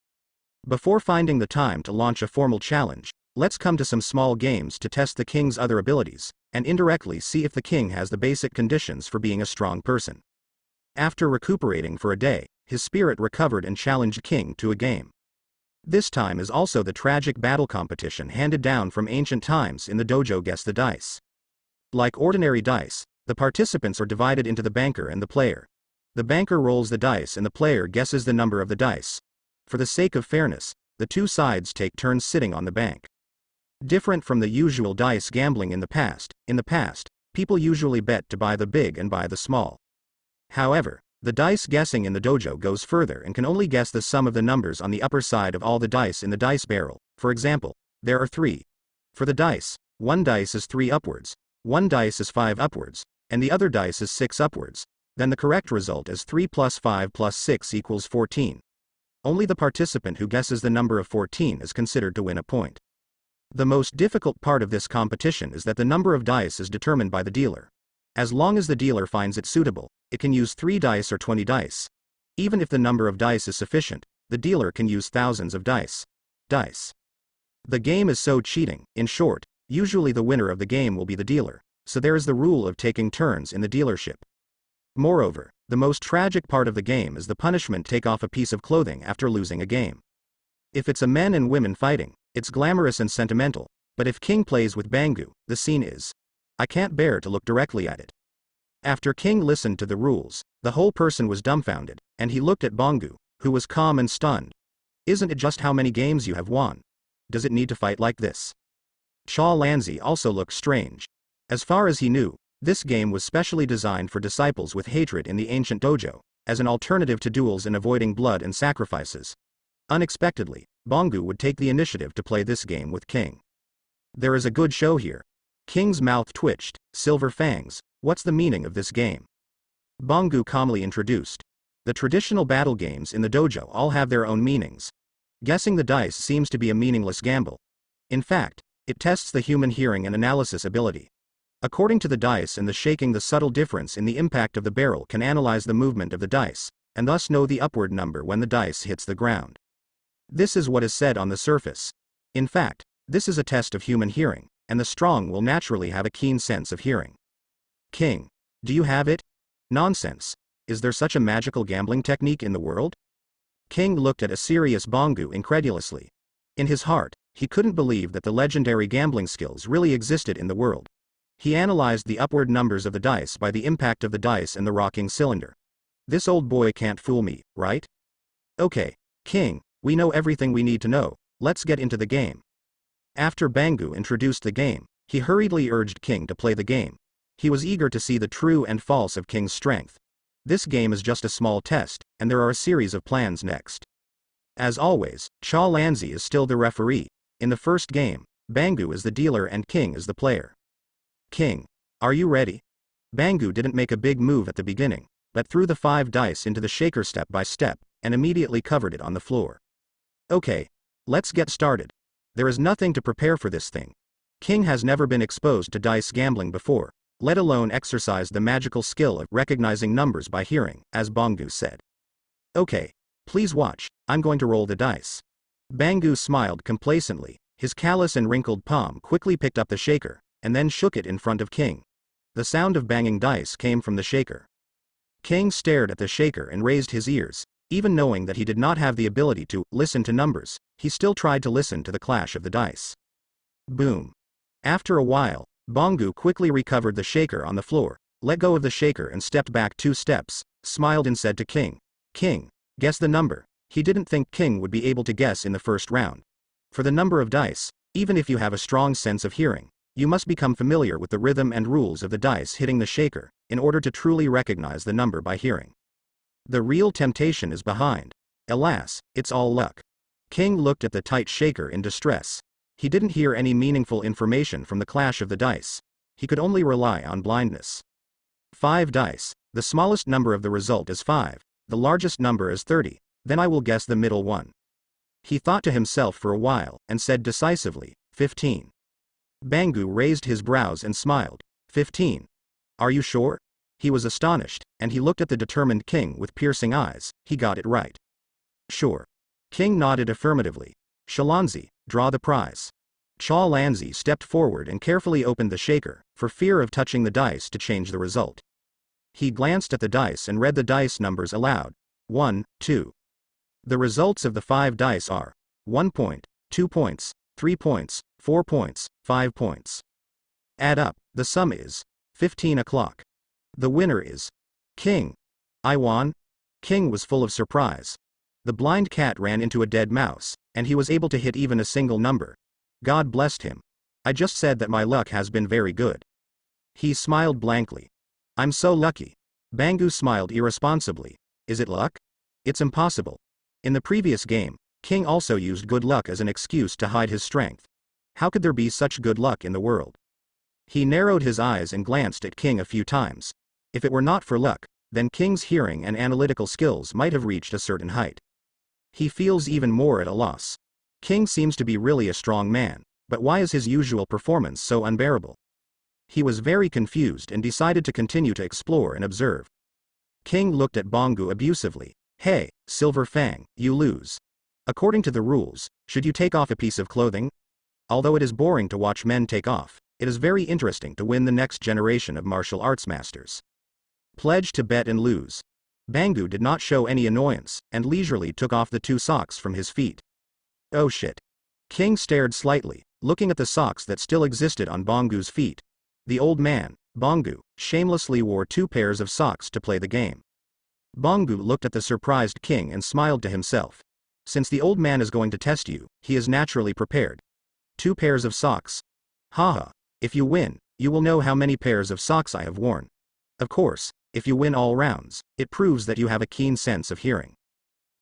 Before finding the time to launch a formal challenge, let's come to some small games to test the King's other abilities, and indirectly see if the King has the basic conditions for being a strong person. After recuperating for a day, his spirit recovered and challenged King to a game. This time is also the tragic battle competition handed down from ancient times in the dojo Guess the Dice. Like ordinary dice, the participants are divided into the banker and the player. The banker rolls the dice and the player guesses the number of the dice. For the sake of fairness, the 2 sides take turns sitting on the bank. Different from the usual dice gambling in the past, people usually bet to buy the big and buy the small. However, the dice guessing in the dojo goes further and can only guess the sum of the numbers on the upper side of all the dice in the dice barrel. For example, there are 3. For the dice, 1 dice is 3 upwards, 1 dice is 5 upwards, and the other dice is 6 upwards. Then the correct result is 3 plus 5 plus 6 equals 14. Only the participant who guesses the number of 14 is considered to win a point. The most difficult part of this competition is that the number of dice is determined by the dealer. As long as the dealer finds it suitable, it can use 3 dice or 20 dice. Even if the number of dice is sufficient, the dealer can use thousands of dice. The game is so cheating. In short, usually the winner of the game will be the dealer, so there is the rule of taking turns in the dealership. Moreover, the most tragic part of the game is the punishment: take off a piece of clothing after losing a game. If it's a men and women fighting, it's glamorous and sentimental, but if King plays with Bangu, the scene is, I can't bear to look directly at it. After King listened to the rules, the whole person was dumbfounded, and he looked at Bangu, who was calm and stunned. Isn't it just how many games you have won? Does it need to fight like this? Cha Lanzi also looked strange. As far as he knew, this game was specially designed for disciples with hatred in the ancient dojo, as an alternative to duels and avoiding blood and sacrifices. Unexpectedly, Bangu would take the initiative to play this game with King. There is a good show here. King's mouth twitched. Silver fangs, what's the meaning of this game? Bangu calmly introduced. The traditional battle games in the dojo all have their own meanings. Guessing the dice seems to be a meaningless gamble. In fact, it tests the human hearing and analysis ability. According to the dice and the shaking, the subtle difference in the impact of the barrel can analyze the movement of the dice, and thus know the upward number when the dice hits the ground. This is what is said on the surface. In fact, this is a test of human hearing, and the strong will naturally have a keen sense of hearing. King, do you have it? Nonsense. Is there such a magical gambling technique in the world? King looked at a serious Bangu incredulously. In his heart, he couldn't believe that the legendary gambling skills really existed in the world. He analyzed the upward numbers of the dice by the impact of the dice and the rocking cylinder. This old boy can't fool me, right? Okay, King, we know everything we need to know, let's get into the game. After Bangu introduced the game, he hurriedly urged King to play the game. He was eager to see the true and false of King's strength. This game is just a small test, and there are a series of plans next. As always, Cha Lanzi is still the referee. In the first game, Bangu is the dealer and King is the player. King, are you ready? Bangu didn't make a big move at the beginning, but threw the 5 dice into the shaker step by step, and immediately covered it on the floor. Okay, let's get started. There is nothing to prepare for this thing. King has never been exposed to dice gambling before, let alone exercise the magical skill of recognizing numbers by hearing, as Bangu said. Okay, please watch, I'm going to roll the dice. Bangu smiled complacently. His callous and wrinkled palm quickly picked up the shaker, and then shook it in front of King. The sound of banging dice came from the shaker. King stared at the shaker and raised his ears. Even knowing that he did not have the ability to listen to numbers, he still tried to listen to the clash of the dice. Boom. After a while, Bangu quickly recovered the shaker on the floor, let go of the shaker and stepped back 2 steps, smiled and said to King, "King, guess the number." He didn't think King would be able to guess in the first round. For the number of dice, even if you have a strong sense of hearing, you must become familiar with the rhythm and rules of the dice hitting the shaker, in order to truly recognize the number by hearing. The real temptation is behind. Alas, it's all luck. King looked at the tight shaker in distress. He didn't hear any meaningful information from the clash of the dice. He could only rely on blindness. 5 dice. The smallest number of the result is 5. The largest number is 30. Then I will guess the middle one. He thought to himself for a while, and said decisively, 15. Bangu raised his brows and smiled. 15. Are you sure? He was astonished, and he looked at the determined King with piercing eyes. He got it right. Sure. King nodded affirmatively. Shalanzi, draw the prize. Cha Lanzi stepped forward and carefully opened the shaker, for fear of touching the dice to change the result. He glanced at the dice and read the dice numbers aloud. 1, 2. The results of the 5 dice are 1 point, 2 points, 3 points, 4 points, 5 points. Add up, the sum is 15 o'clock. The winner is King. I won? King was full of surprise. The blind cat ran into a dead mouse, and he was able to hit even a single number. God blessed him. I just said that my luck has been very good. He smiled blankly. I'm so lucky. Bangu smiled irresponsibly. Is it luck? It's impossible. In the previous game, King also used good luck as an excuse to hide his strength. How could there be such good luck in the world? He narrowed his eyes and glanced at King a few times. If it were not for luck, then King's hearing and analytical skills might have reached a certain height. He feels even more at a loss. King seems to be really a strong man, but why is his usual performance so unbearable? He was very confused and decided to continue to explore and observe. King looked at Bangu abusively. Hey, Silver Fang, you lose. According to the rules, should you take off a piece of clothing? Although it is boring to watch men take off, it is very interesting to win the next generation of martial arts masters. Pledge to bet and lose. Bangu did not show any annoyance, and leisurely took off the 2 socks from his feet. Oh shit. King stared slightly, looking at the socks that still existed on Bangu's feet. The old man, Bangu, shamelessly wore 2 pairs of socks to play the game. Bangu looked at the surprised King and smiled to himself. Since the old man is going to test you, he is naturally prepared. 2 pairs of socks? Haha, if you win, you will know how many pairs of socks I have worn. Of course, if you win all rounds, it proves that you have a keen sense of hearing.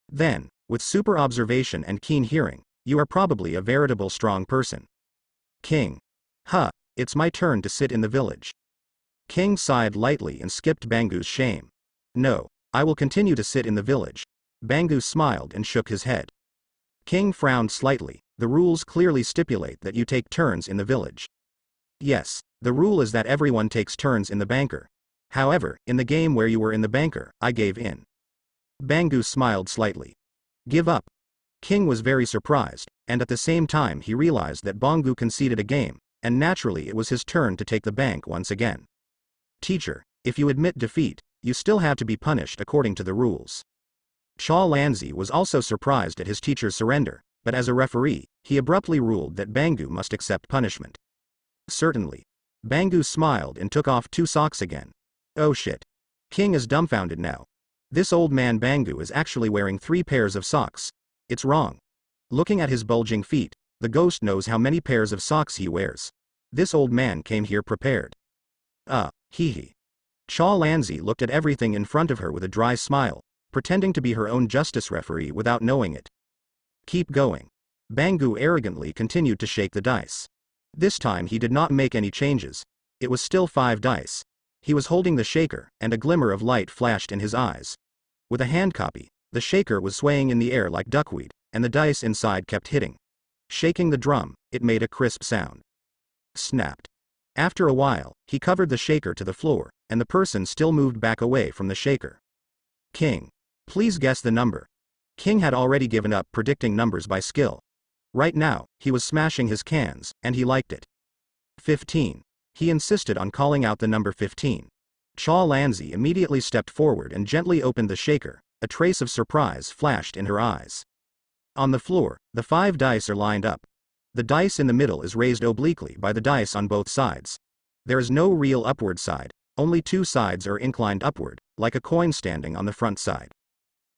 Then, with super observation and keen hearing, you are probably a veritable strong person. King. Huh, it's my turn to sit in the village. King sighed lightly and skipped Bangu's shame. No, I will continue to sit in the village. Bangu smiled and shook his head. King frowned slightly. The rules clearly stipulate that you take turns in the village. Yes, the rule is that everyone takes turns in the banker. However, in the game where you were in the banker, I gave in. Bangu smiled slightly. Give up. King was very surprised, and at the same time he realized that Bangu conceded a game, and naturally it was his turn to take the bank once again. Teacher, if you admit defeat, you still have to be punished according to the rules. Cha Lanzi was also surprised at his teacher's surrender, but as a referee, he abruptly ruled that Bangu must accept punishment. Certainly. Bangu smiled and took off 2 socks again. Oh shit. King is dumbfounded now. This old man Bangu is actually wearing 3 pairs of socks. It's wrong. Looking at his bulging feet, the ghost knows how many pairs of socks he wears. This old man came here prepared. Hee. Cha Lanzi looked at everything in front of her with a dry smile, pretending to be her own justice referee without knowing it. Keep going. Bangu arrogantly continued to shake the dice. This time he did not make any changes. It was still 5 dice. He was holding the shaker, and a glimmer of light flashed in his eyes. With a hand copy, the shaker was swaying in the air like duckweed, and the dice inside kept hitting. Shaking the drum, it made a crisp sound. Snapped. After a while, he covered the shaker to the floor, and the person still moved back away from the shaker. King. Please guess the number. King had already given up predicting numbers by skill. Right now, he was smashing his cans, and he liked it. 15. He insisted on calling out the number 15. Cha Lanzi immediately stepped forward and gently opened the shaker. A trace of surprise flashed in her eyes. On the floor, the 5 dice are lined up. The dice in the middle is raised obliquely by the dice on both sides. There is no real upward side, only 2 sides are inclined upward, like a coin standing on the front side.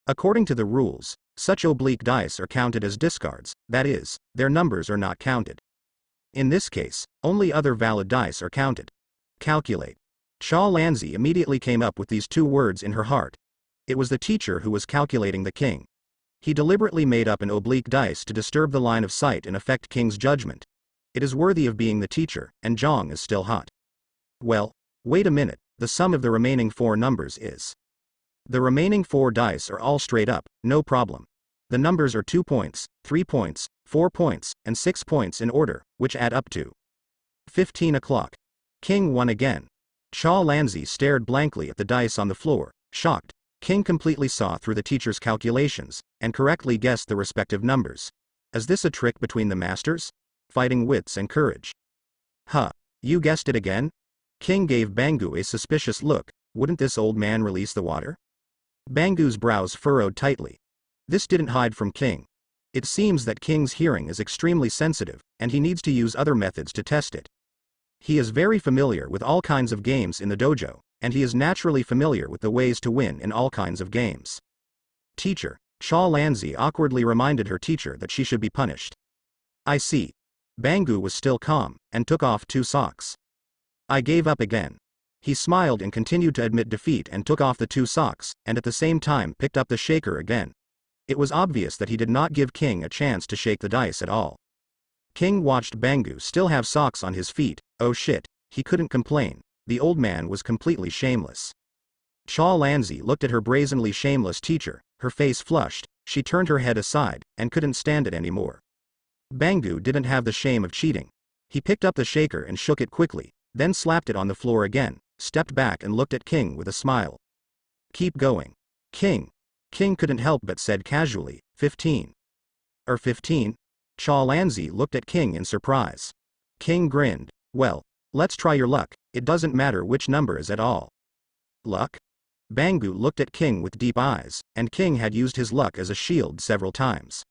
According to the rules, such oblique dice are counted as discards, that is, their numbers are not counted. In this case, only other valid dice are counted. Calculate. Cha Lanzi immediately came up with these 2 words in her heart. It was the teacher who was calculating the king. He deliberately made up an oblique dice to disturb the line of sight and affect King's judgment. It is worthy of being the teacher, and Zhang is still hot. Well, wait a minute, the sum of the remaining 4 numbers is. The remaining 4 dice are all straight up, no problem. The numbers are 2 points, 3 points, 4 points, and 6 points in order, which add up to 15 o'clock. King won again. Cha Lanzi stared blankly at the dice on the floor, shocked. King completely saw through the teacher's calculations, and correctly guessed the respective numbers. Is this a trick between the masters? Fighting wits and courage. Huh. You guessed it again? King gave Bangu a suspicious look. Wouldn't this old man release the water? Bangu's brows furrowed tightly. This didn't hide from King. It seems that King's hearing is extremely sensitive, and he needs to use other methods to test it. He is very familiar with all kinds of games in the dojo, and he is naturally familiar with the ways to win in all kinds of games. Teacher, Cha Lanzi awkwardly reminded her teacher that she should be punished. I see. Bangu was still calm, and took off 2 socks. I gave up again. He smiled and continued to admit defeat and took off the 2 socks, and at the same time picked up the shaker again. It was obvious that he did not give King a chance to shake the dice at all. King watched Bangu still have socks on his feet. Oh shit, he couldn't complain. The old man was completely shameless. Cha Lanzi looked at her brazenly shameless teacher, her face flushed, she turned her head aside, and couldn't stand it anymore. Bangu didn't have the shame of cheating. He picked up the shaker and shook it quickly, then slapped it on the floor again, stepped back and looked at King with a smile. Keep going. King. King couldn't help but said casually, 15. 15? Cha Lanzi looked at King in surprise. King grinned. Well, let's try your luck, it doesn't matter which number is at all. Luck? Bangu looked at King with deep eyes, and King had used his luck as a shield several times.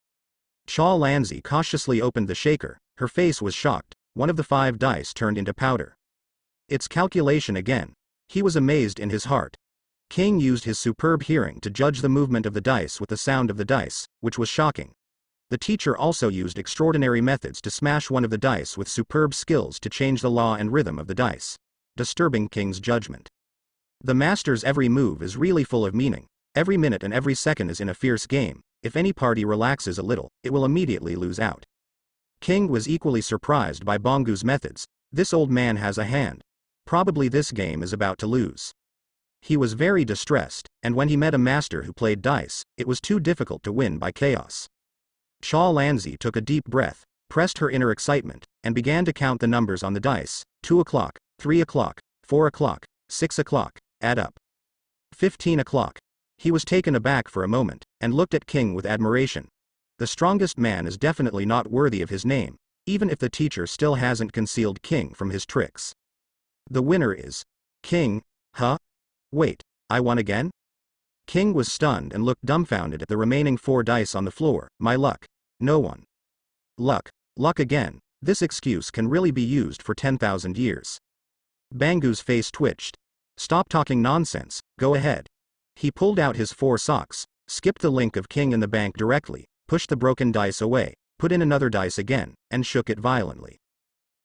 Cha Lanzi cautiously opened the shaker, her face was shocked, one of the 5 dice turned into powder. It's calculation again. He was amazed in his heart. King used his superb hearing to judge the movement of the dice with the sound of the dice, which was shocking. The teacher also used extraordinary methods to smash one of the dice with superb skills to change the law and rhythm of the dice, disturbing King's judgment. The master's every move is really full of meaning. Every minute and every second is in a fierce game. If any party relaxes a little, it will immediately lose out. King was equally surprised by Bangu's methods. This old man has a hand. Probably this game is about to lose. He was very distressed, and when he met a master who played dice, it was too difficult to win by chaos. Cha Lanzi took a deep breath, pressed her inner excitement, and began to count the numbers on the dice. 2 o'clock, 3 o'clock, 4 o'clock, 6 o'clock, add up. 15 o'clock. He was taken aback for a moment, and looked at King with admiration. The strongest man is definitely not worthy of his name, even if the teacher still hasn't concealed King from his tricks. The winner is King, huh? Wait, I won again? King was stunned and looked dumbfounded at the remaining 4 dice on the floor. My luck. No one. Luck. Luck again. This excuse can really be used for 10,000 years. Bangu's face twitched. Stop talking nonsense, go ahead. He pulled out his 4 socks, skipped the link of King in the bank directly, pushed the broken dice away, put in another dice again, and shook it violently.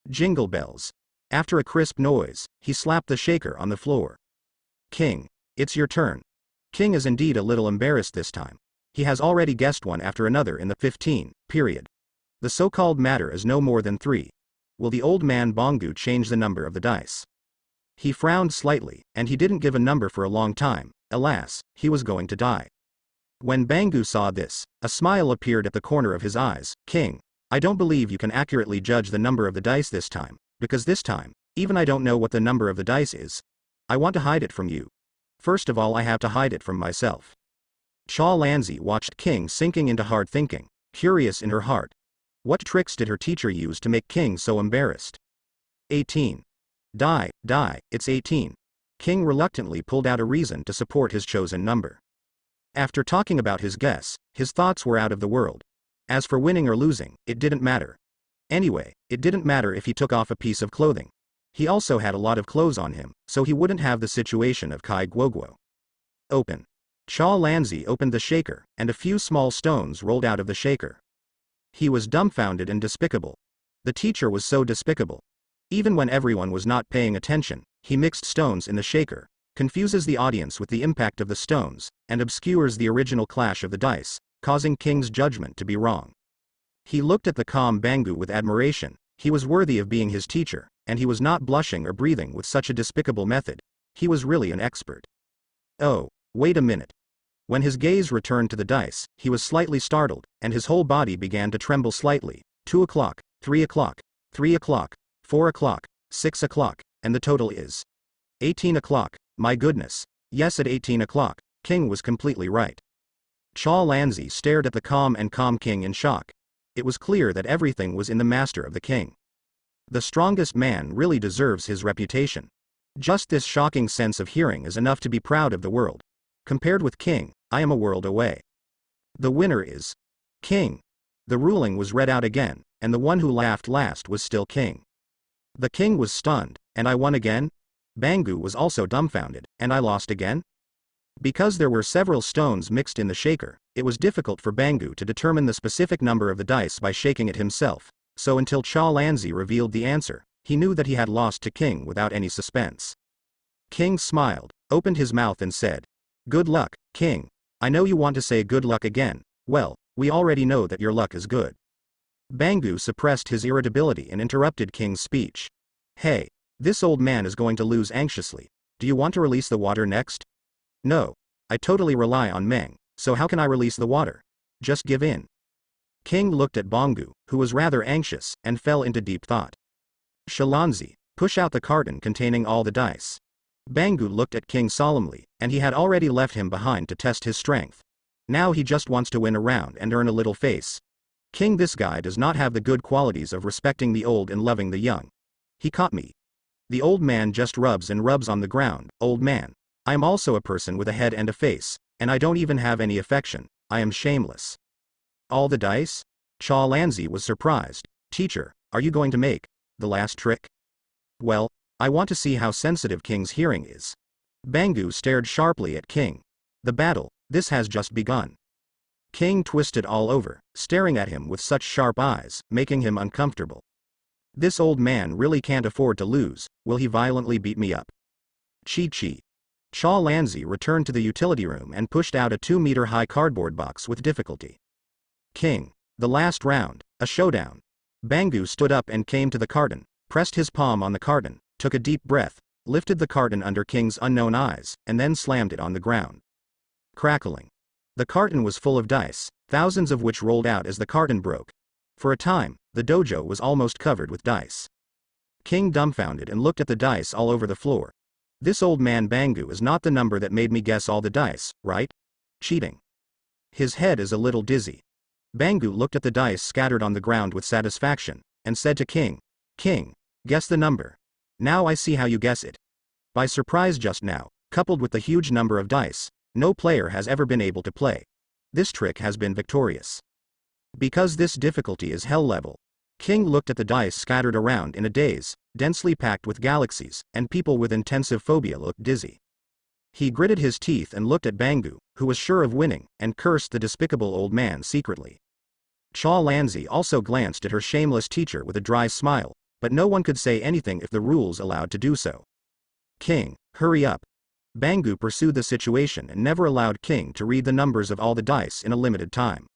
Jingle bells. After a crisp noise, he slapped the shaker on the floor. King, it's your turn. King is indeed a little embarrassed this time. He has already guessed one after another in the 15 period. The so-called matter is no more than 3. Will the old man Bangu change the number of the dice? He frowned slightly, and he didn't give a number for a long time. Alas, he was going to die. When Bangu saw this, a smile appeared at the corner of his eyes. King, I don't believe you can accurately judge the number of the dice this time, because this time, even I don't know what the number of the dice is. I want to hide it from you. First of all, I have to hide it from myself. Cha Lanzi watched King sinking into hard thinking, curious in her heart. What tricks did her teacher use to make King so embarrassed? 18. Die, it's 18. King reluctantly pulled out a reason to support his chosen number. After talking about his guess, his thoughts were out of the world. As for winning or losing, it didn't matter. Anyway, it didn't matter if he took off a piece of clothing. He also had a lot of clothes on him, so he wouldn't have the situation of Kai Guoguo. Open. Cha Lanzi opened the shaker, and a few small stones rolled out of the shaker. He was dumbfounded and despicable. The teacher was so despicable. Even when everyone was not paying attention, he mixed stones in the shaker, confuses the audience with the impact of the stones, and obscures the original clash of the dice, causing King's judgment to be wrong. He looked at the calm Bangu with admiration. He was worthy of being his teacher, and he was not blushing or breathing with such a despicable method. He was really an expert. Oh, wait a minute. When his gaze returned to the dice, he was slightly startled, and his whole body began to tremble slightly. 2 o'clock, 3 o'clock, 3 o'clock, 4 o'clock, 6 o'clock, and the total is 18 o'clock. My goodness. Yes, at 18 o'clock, King was completely right. Cha Lanzi stared at the calm King in shock. It was clear that everything was in the master of the king. The strongest man really deserves his reputation. Just this shocking sense of hearing is enough to be proud of the world. Compared with King, I am a world away. The winner is King. The ruling was read out again, and the one who laughed last was still King. The king was stunned, and I won again? Bangu was also dumbfounded, and I lost again? Because there were several stones mixed in the shaker, it was difficult for Bangu to determine the specific number of the dice by shaking it himself, so until Cha Lanzi revealed the answer, he knew that he had lost to King without any suspense. King smiled, opened his mouth and said, "Good luck, King. I know you want to say good luck again. Well, we already know that your luck is good." Bangu suppressed his irritability and interrupted King's speech. "Hey, this old man is going to lose anxiously. Do you want to release the water next?" "No. I totally rely on Meng, so how can I release the water? Just give in." King looked at Bangu, who was rather anxious, and fell into deep thought. "Shalanzi, push out the carton containing all the dice." Bangu looked at King solemnly, and he had already left him behind to test his strength. Now he just wants to win a round and earn a little face. King, this guy does not have the good qualities of respecting the old and loving the young. He caught me. The old man just rubs and rubs on the ground. Old man. I am also a person with a head and a face, and I don't even have any affection. I am shameless. All the dice? Cha Lanzi was surprised. "Teacher, are you going to make the last trick?" "Well, I want to see how sensitive King's hearing is." Bangu stared sharply at King. "The battle, this has just begun." King twisted all over, staring at him with such sharp eyes, making him uncomfortable. This old man really can't afford to lose. Will he violently beat me up? Chi. Cha Lanzi returned to the utility room and pushed out a 2-meter-high cardboard box with difficulty. "King. The last round, a showdown." Bangu stood up and came to the carton, pressed his palm on the carton, took a deep breath, lifted the carton under King's unknown eyes, and then slammed it on the ground. Crackling. The carton was full of dice, thousands of which rolled out as the carton broke. For a time, the dojo was almost covered with dice. King dumbfounded and looked at the dice all over the floor. This old man Bangu is not the number that made me guess all the dice, right? Cheating. His head is a little dizzy. Bangu looked at the dice scattered on the ground with satisfaction, and said to King, "King, guess the number. Now I see how you guess it." By surprise just now, coupled with the huge number of dice, no player has ever been able to play. This trick has been victorious. Because this difficulty is hell level. King looked at the dice scattered around in a daze, densely packed with galaxies, and people with intensive phobia looked dizzy. He gritted his teeth and looked at Bangu, who was sure of winning, and cursed the despicable old man secretly. Cha Lanzi also glanced at her shameless teacher with a dry smile, but no one could say anything if the rules allowed to do so. "King, hurry up." Bangu pursued the situation and never allowed King to read the numbers of all the dice in a limited time.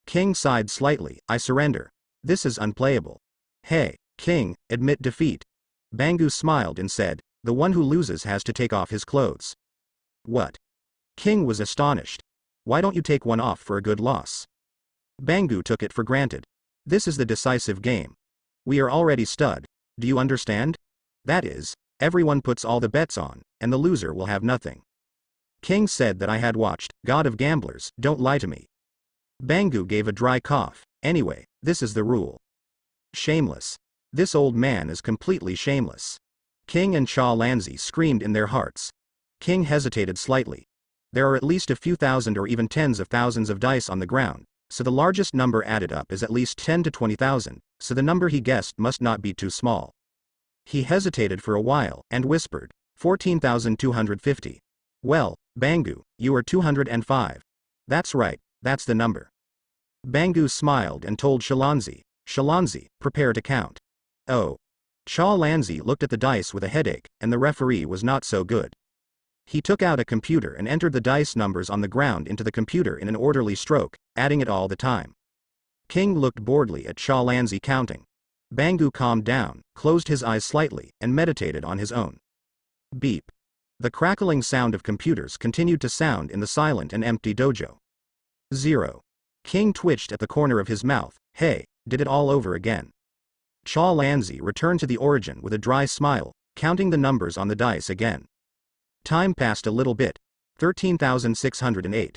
King sighed slightly. "I surrender. This is unplayable." "Hey, King, admit defeat." Bangu smiled and said, "The one who loses has to take off his clothes." "What?" King was astonished. "Why don't you take one off for a good loss?" Bangu took it for granted. "This is the decisive game. We are already stud. Do you understand? That is, everyone puts all the bets on, and the loser will have nothing." King said that I had watched, God of Gamblers, don't lie to me. Bangu gave a dry cough. Anyway, this is the rule. Shameless. This old man is completely shameless. King and Cha Lanzi screamed in their hearts. King hesitated slightly. There are at least a few thousand or even tens of thousands of dice on the ground, so the largest number added up is at least 10 to 20,000, so the number he guessed must not be too small. He hesitated for a while, and whispered, 14,250. Well, Bangu, you are 205. That's right, that's the number. Bangu smiled and told Shalanzi, prepare to count. Oh. Cha Lanzi looked at the dice with a headache, and the referee was not so good. He took out a computer and entered the dice numbers on the ground into the computer in an orderly stroke, adding it all the time. King looked boredly at Cha Lanzi counting. Bangu calmed down, closed his eyes slightly, and meditated on his own. Beep. The crackling sound of computers continued to sound in the silent and empty dojo. 0. King twitched at the corner of his mouth. Hey, did it all over again. Cha Lanzi returned to the origin with a dry smile, counting the numbers on the dice again. Time passed a little bit. 13,608.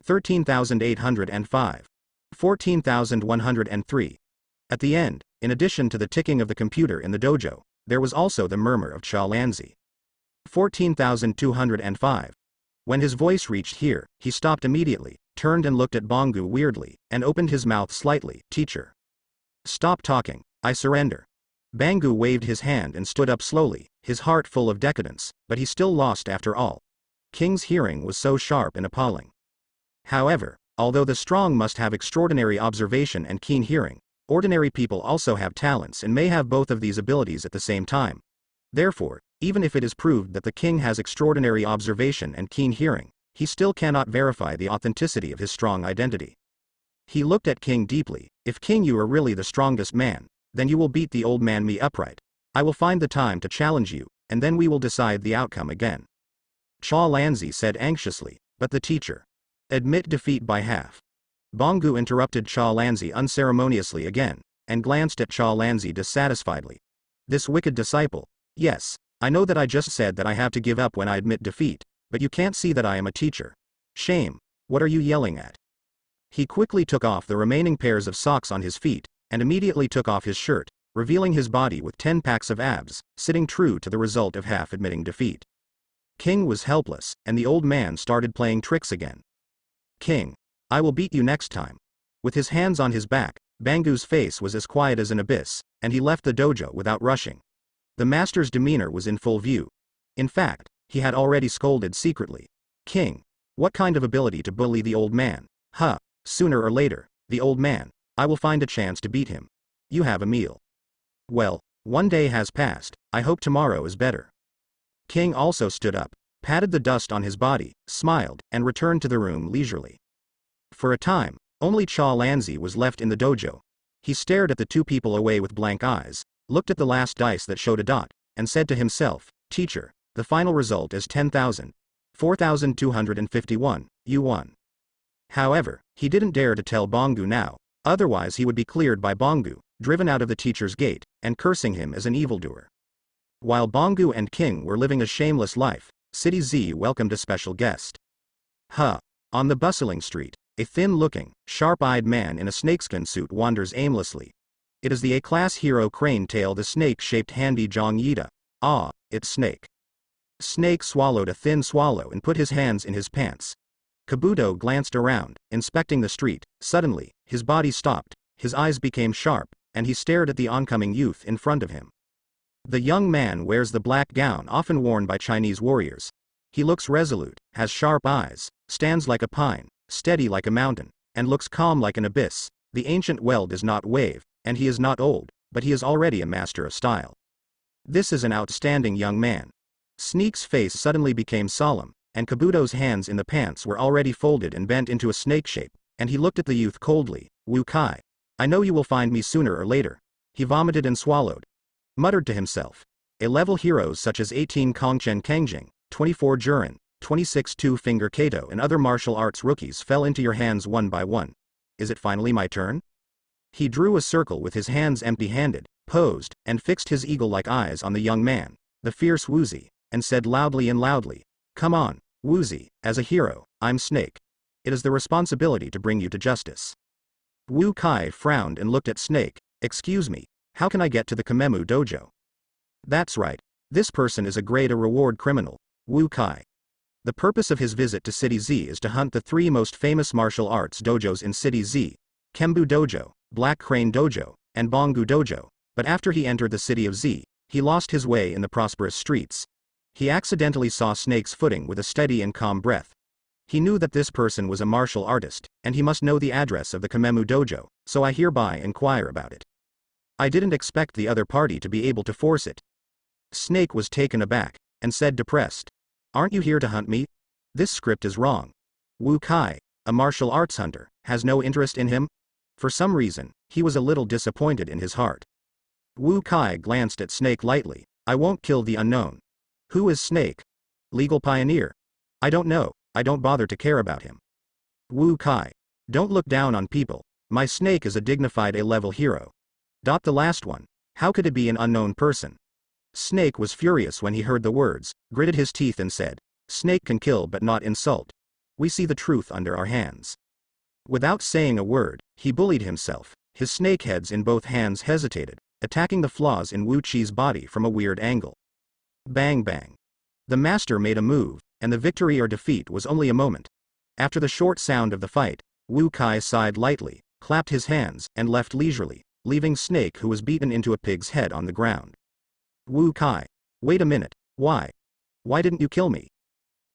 13,805. 14,103. At the end, in addition to the ticking of the computer in the dojo, there was also the murmur of Cha Lanzi. 14,205. When his voice reached here, he stopped immediately, turned and looked at Bangu weirdly, and opened his mouth slightly. Teacher. Stop talking, I surrender. Bangu waved his hand and stood up slowly, his heart full of decadence, but he still lost after all. King's hearing was so sharp and appalling. However, although the strong must have extraordinary observation and keen hearing, ordinary people also have talents and may have both of these abilities at the same time. Therefore, even if it is proved that the king has extraordinary observation and keen hearing, he still cannot verify the authenticity of his strong identity. He looked at King deeply. If King, you are really the strongest man, then you will beat the old man me upright. I will find the time to challenge you, and then we will decide the outcome again. Cha Lanzi said anxiously, but the teacher. Admit defeat by half. Bangu interrupted Cha Lanzi unceremoniously again, and glanced at Cha Lanzi dissatisfiedly. This wicked disciple. Yes, I know that I just said that I have to give up when I admit defeat, but you can't see that I am a teacher. Shame, what are you yelling at? He quickly took off the remaining pairs of socks on his feet, and immediately took off his shirt, revealing his body with 10 packs of abs, sitting true to the result of half admitting defeat. King was helpless, and the old man started playing tricks again. King. I will beat you next time. With his hands on his back, Bangu's face was as quiet as an abyss, and he left the dojo without rushing. The master's demeanor was in full view. In fact, he had already scolded secretly. King. What kind of ability to bully the old man? Huh. Sooner or later, the old man, I will find a chance to beat him. You have a meal. Well, one day has passed, I hope tomorrow is better. King also stood up, patted the dust on his body, smiled, and returned to the room leisurely. For a time, only Cha Lanzi was left in the dojo. He stared at the two people away with blank eyes, looked at the last dice that showed a dot, and said to himself, Teacher, the final result is 10,000. 4,251, you won. However, he didn't dare to tell Bangu now, otherwise he would be cleared by Bangu, driven out of the teacher's gate, and cursing him as an evildoer. While Bangu and King were living a shameless life, City Z welcomed a special guest. On the bustling street, a thin-looking, sharp-eyed man in a snakeskin suit wanders aimlessly. It is the A-class hero Crane Tail, the snake-shaped handy Zhang Yida. Ah, it's Snake. Snake swallowed a thin swallow and put his hands in his pants. Kabuto glanced around, inspecting the street. Suddenly, his body stopped, his eyes became sharp, and he stared at the oncoming youth in front of him. The young man wears the black gown often worn by Chinese warriors. He looks resolute, has sharp eyes, stands like a pine, steady like a mountain, and looks calm like an abyss. The ancient well does not wave, and he is not old, but he is already a master of style. This is an outstanding young man. Sneak's face suddenly became solemn, and Kabuto's hands in the pants were already folded and bent into a snake shape, and he looked at the youth coldly. Wu Kai. I know you will find me sooner or later. He vomited and swallowed. Muttered to himself. A-level heroes such as 18 Kongchen Kangjing, 24 Jurin, 26 Two-Finger Kato and other martial arts rookies fell into your hands one by one. Is it finally my turn? He drew a circle with his hands empty-handed, posed, and fixed his eagle-like eyes on the young man, the fierce Wuzi, and said loudly, come on, Woozy, as a hero, I'm Snake. It is the responsibility to bring you to justice. Wu Kai frowned and looked at Snake. Excuse me, how can I get to the Kamemu dojo? That's right. This person is a grade A reward criminal, Wu Kai. The purpose of his visit to City Z is to hunt the 3 most famous martial arts dojos in City Z, Kembu Dojo, Black Crane Dojo, and Bongu Dojo, but after he entered the city of Z, he lost his way in the prosperous streets. He accidentally saw Snake's footing with a steady and calm breath. He knew that this person was a martial artist, and he must know the address of the Kamemu Dojo, so I hereby inquire about it. I didn't expect the other party to be able to force it. Snake was taken aback, and said depressed. Aren't you here to hunt me? This script is wrong. Wu Kai, a martial arts hunter, has no interest in him? For some reason, he was a little disappointed in his heart. Wu Kai glanced at Snake lightly. I won't kill the unknown. Who is Snake? Legal pioneer? I don't know, I don't bother to care about him. Wu Kai. Don't look down on people. My Snake is a dignified A-level hero. The last one. How could it be an unknown person? Snake was furious when he heard the words, gritted his teeth and said, Snake can kill but not insult. We see the truth under our hands. Without saying a word, he bullied himself. His snake heads in both hands hesitated, attacking the flaws in Wu Chi's body from a weird angle. Bang bang. The master made a move, and the victory or defeat was only a moment. After the short sound of the fight, Wu Kai sighed lightly, clapped his hands, and left leisurely, leaving Snake who was beaten into a pig's head on the ground. Wu Kai. Wait a minute, why? Why didn't you kill me?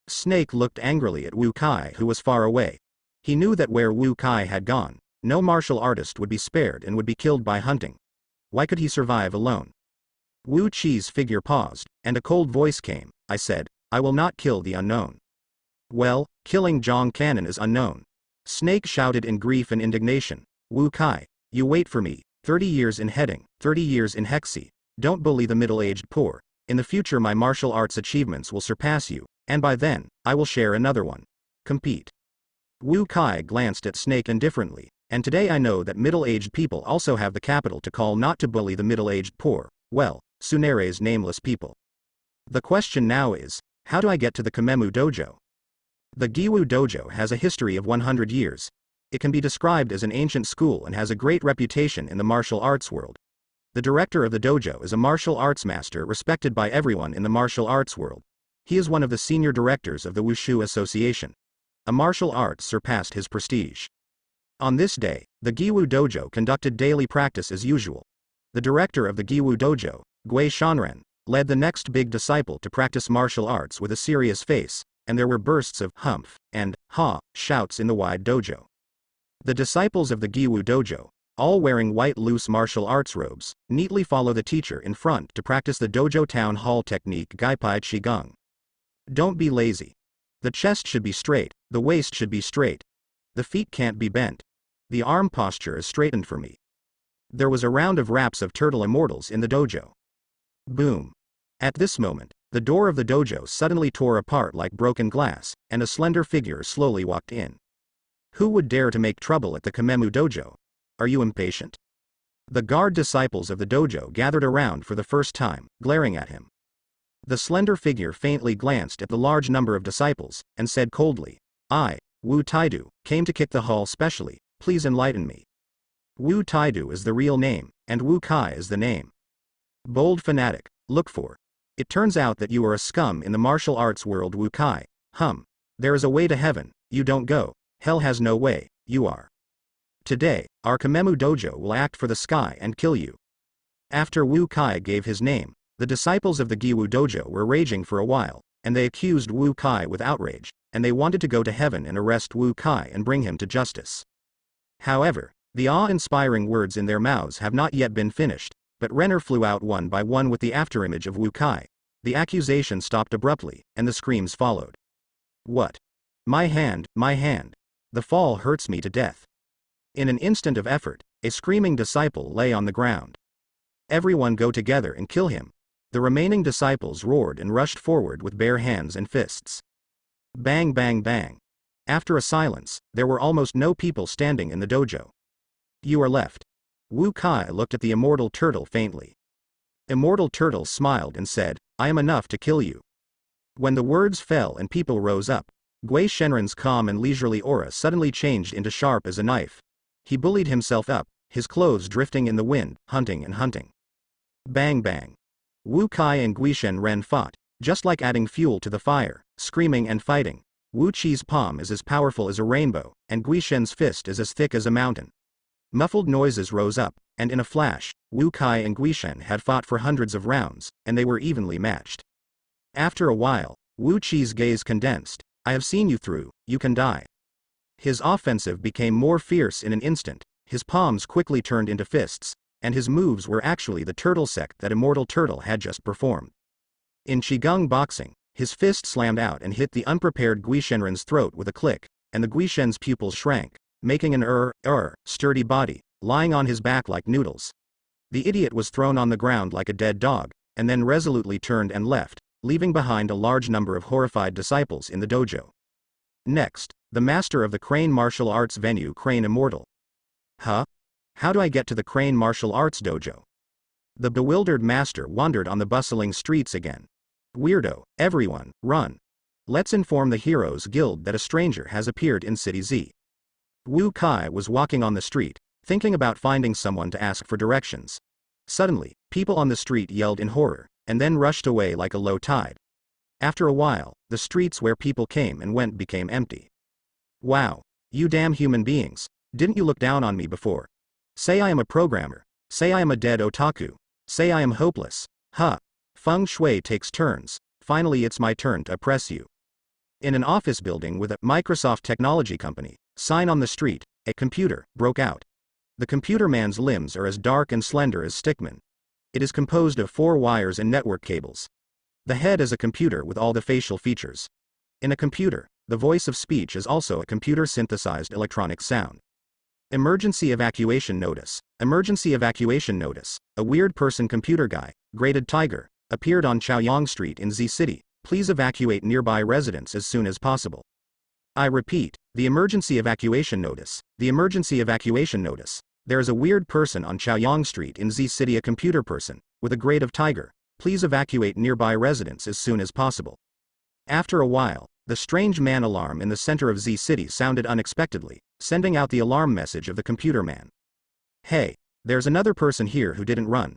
Snake looked angrily at Wu Kai who was far away. He knew that where Wu Kai had gone, no martial artist would be spared and would be killed by hunting. Why could he survive alone? Wu Chi's figure paused, and a cold voice came. I said, I will not kill the unknown. Well, killing Zhang Cannon is unknown. Snake shouted in grief and indignation. Wu Kai, you wait for me, 30 years in heading, 30 years in Hexi. Don't bully the middle-aged poor. In the future my martial arts achievements will surpass you, and by then, I will share another one. Compete. Wu Kai glanced at Snake indifferently, and today I know that middle-aged people also have the capital to call not to bully the middle-aged poor, well, Tsunere's nameless people. The question now is, how do I get to the Kamemu Dojo? The Giwu Dojo has a history of 100 years. It can be described as an ancient school and has a great reputation in the martial arts world. The director of the dojo is a martial arts master respected by everyone in the martial arts world. He is one of the senior directors of the Wushu Association. A martial art surpassed his prestige. On this day, the Giwu Dojo conducted daily practice as usual. The director of the Giwu Dojo, Gui Shanren, led the next big disciple to practice martial arts with a serious face, and there were bursts of humph and ha shouts in the wide dojo. The disciples of the Giwu Dojo, all wearing white loose martial arts robes, neatly follow the teacher in front to practice the dojo town hall technique Gaipai Qigong. Don't be lazy. The chest should be straight, the waist should be straight. The feet can't be bent. The arm posture is straightened for me. There was a round of raps of turtle immortals in the dojo. Boom. At this moment, the door of the dojo suddenly tore apart like broken glass, and a slender figure slowly walked in. Who would dare to make trouble at the Kamemu Dojo? Are you impatient? The guard disciples of the dojo gathered around for the first time, glaring at him. The slender figure faintly glanced at the large number of disciples, and said coldly, I, Wu Taidu, came to kick the hall specially, please enlighten me. Wu Taidu is the real name, and Wu Kai is the name. Bold fanatic, look for. It turns out that you are a scum in the martial arts world Wu Kai. There is a way to heaven, you don't go, hell has no way, you are. Today, our Kamemu Dojo will act for the sky and kill you. After Wu Kai gave his name, the disciples of the Giwu Dojo were raging for a while, and they accused Wu Kai with outrage, and they wanted to go to heaven and arrest Wu Kai and bring him to justice. However, the awe-inspiring words in their mouths have not yet been finished, but Renner flew out one by one with the afterimage of Wu Kai. The accusation stopped abruptly, and the screams followed. What? My hand, my hand. The fall hurts me to death. In an instant of effort, a screaming disciple lay on the ground. Everyone go together and kill him. The remaining disciples roared and rushed forward with bare hands and fists. Bang bang bang. After a silence, there were almost no people standing in the dojo. You are left. Wu Kai looked at the immortal turtle faintly. Immortal turtle smiled and said, I am enough to kill you. When the words fell and people rose up, Gui Shenren's calm and leisurely aura suddenly changed into sharp as a knife. He bullied himself up, his clothes drifting in the wind, hunting and hunting. Bang bang. Wu Kai and Gui Shenren fought, just like adding fuel to the fire, screaming and fighting. Wu Qi's palm is as powerful as a rainbow, and Gui Shen's fist is as thick as a mountain. Muffled noises rose up, and in a flash, Wu Kai and Gui Shen had fought for hundreds of rounds, and they were evenly matched. After a while, Wu Qi's gaze condensed. I have seen you through, you can die. His offensive became more fierce in an instant, his palms quickly turned into fists, and his moves were actually the turtle sect that Immortal Turtle had just performed. In Qigong boxing, his fist slammed out and hit the unprepared Gui Shenren's throat with a click, and the Gui Shen's pupils shrank, making an sturdy body, lying on his back like noodles. The idiot was thrown on the ground like a dead dog, and then resolutely turned and left, leaving behind a large number of horrified disciples in the dojo. Next, the master of the Crane Martial Arts venue, Crane Immortal. Huh? How do I get to the Crane Martial Arts dojo? The bewildered master wandered on the bustling streets again. Weirdo, everyone, run. Let's inform the Heroes Guild that a stranger has appeared in City Z. Wu Kai was walking on the street, thinking about finding someone to ask for directions. Suddenly, people on the street yelled in horror, and then rushed away like a low tide. After a while, the streets where people came and went became empty. Wow. You damn human beings. Didn't you look down on me before? Say I am a programmer. Say I am a dead otaku. Say I am hopeless. Huh. Feng Shui takes turns. Finally it's my turn to oppress you. In an office building with a Microsoft technology company, sign on the street, a computer broke out. The computer man's limbs are as dark and slender as stickmen. It is composed of 4 wires and network cables. The head is a computer with all the facial features. In a computer, the voice of speech is also a computer-synthesized electronic sound. Emergency evacuation notice. Emergency evacuation notice. A weird person computer guy, graded tiger, appeared on Chaoyang Street in Z City. Please evacuate nearby residents as soon as possible. I repeat, the emergency evacuation notice. The emergency evacuation notice. There is a weird person on Chaoyang Street in Z City, a computer person, with a grade of tiger. Please evacuate nearby residents as soon as possible. After a while, the strange man alarm in the center of Z City sounded unexpectedly, sending out the alarm message of the computer man. Hey, there's another person here who didn't run.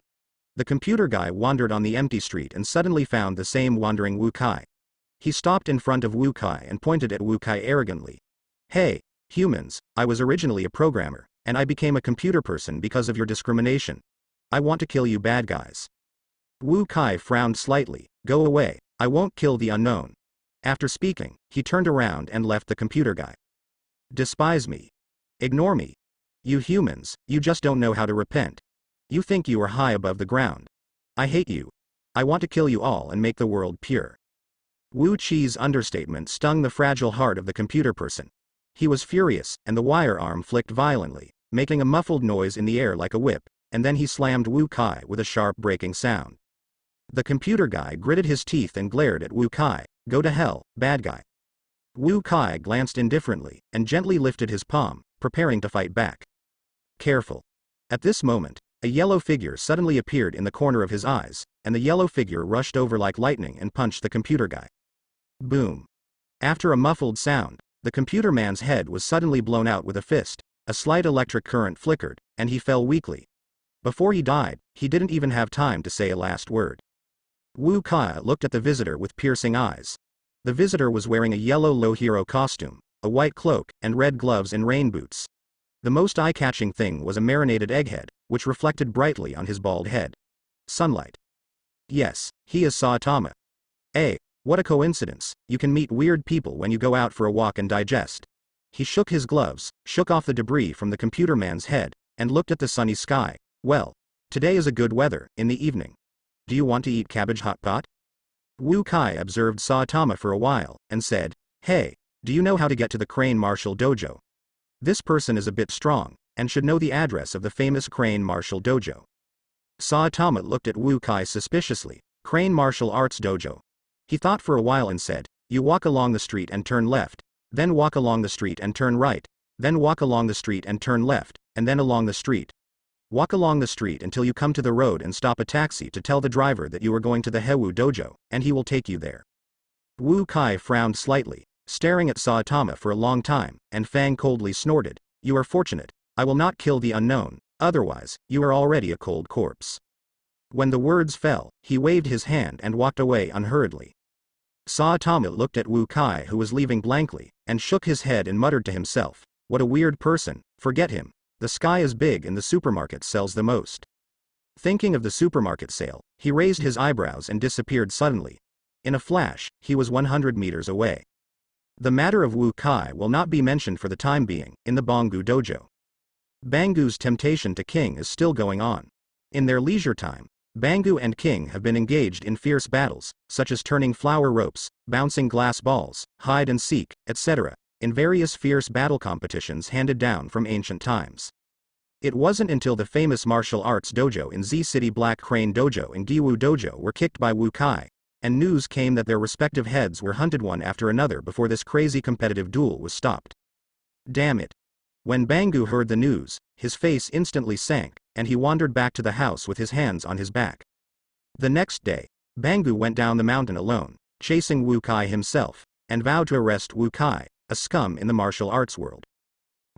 The computer guy wandered on the empty street and suddenly found the same wandering Wu Kai. He stopped in front of Wu Kai and pointed at Wu Kai arrogantly. Hey, humans, I was originally a programmer, and I became a computer person because of your discrimination. I want to kill you bad guys. Wu Kai frowned slightly. Go away, I won't kill the unknown. After speaking, he turned around and left the computer guy. Despise me. Ignore me. You humans, you just don't know how to repent. You think you are high above the ground. I hate you. I want to kill you all and make the world pure. Wu Qi's understatement stung the fragile heart of the computer person. He was furious, and the wire arm flicked violently, making a muffled noise in the air like a whip, and then he slammed Wu Kai with a sharp breaking sound. The computer guy gritted his teeth and glared at Wu Kai. Go to hell, bad guy. Wu Kai glanced indifferently, and gently lifted his palm, preparing to fight back. Careful. At this moment, a yellow figure suddenly appeared in the corner of his eyes, and the yellow figure rushed over like lightning and punched the computer guy. Boom. After a muffled sound, the computer man's head was suddenly blown out with a fist, a slight electric current flickered, and he fell weakly. Before he died, he didn't even have time to say a last word. Wu Kai looked at the visitor with piercing eyes. The visitor was wearing a yellow low hero costume, a white cloak, and red gloves and rain boots. The most eye-catching thing was a marinated egghead, which reflected brightly on his bald head. Sunlight. Yes, he is Saitama. What a coincidence, you can meet weird people when you go out for a walk and digest. He shook his gloves, shook off the debris from the computer man's head, and looked at the sunny sky. Well, today is a good weather, in the evening. Do you want to eat cabbage hot pot? Wu Kai observed Saitama for a while, and said, Hey, do you know how to get to the Crane Martial Dojo? This person is a bit strong, and should know the address of the famous Crane Martial Dojo. Saitama looked at Wu Kai suspiciously. Crane Martial Arts Dojo. He thought for a while and said, You walk along the street and turn left, then walk along the street and turn right, then walk along the street and turn left, and then along the street. Walk along the street until you come to the road and stop a taxi to tell the driver that you are going to the Hewu Dojo, and he will take you there. Wu Kai frowned slightly, staring at Saitama for a long time, and Fang coldly snorted, "You are fortunate. I will not kill the unknown, otherwise, you are already a cold corpse." When the words fell, he waved his hand and walked away unhurriedly. Saitama looked at Wu Kai, who was leaving blankly, and shook his head and muttered to himself, "What a weird person, forget him. The sky is big and the supermarket sells the most." Thinking of the supermarket sale, he raised his eyebrows and disappeared suddenly. In a flash, he was 100 meters away. The matter of Wu Kai will not be mentioned for the time being, in the Bangu dojo. Bangu's temptation to King is still going on. In their leisure time, Bangu and King have been engaged in fierce battles, such as turning flower ropes, bouncing glass balls, hide and seek, etc., in various fierce battle competitions handed down from ancient times. It wasn't until the famous martial arts dojo in Z City Black Crane Dojo and Giwu Dojo were kicked by Wu Kai, and news came that their respective heads were hunted one after another before this crazy competitive duel was stopped. Damn it. When Bangu heard the news, his face instantly sank, and he wandered back to the house with his hands on his back. The next day, Bangu went down the mountain alone, chasing Wu Kai himself, and vowed to arrest Wu Kai, a scum in the martial arts world.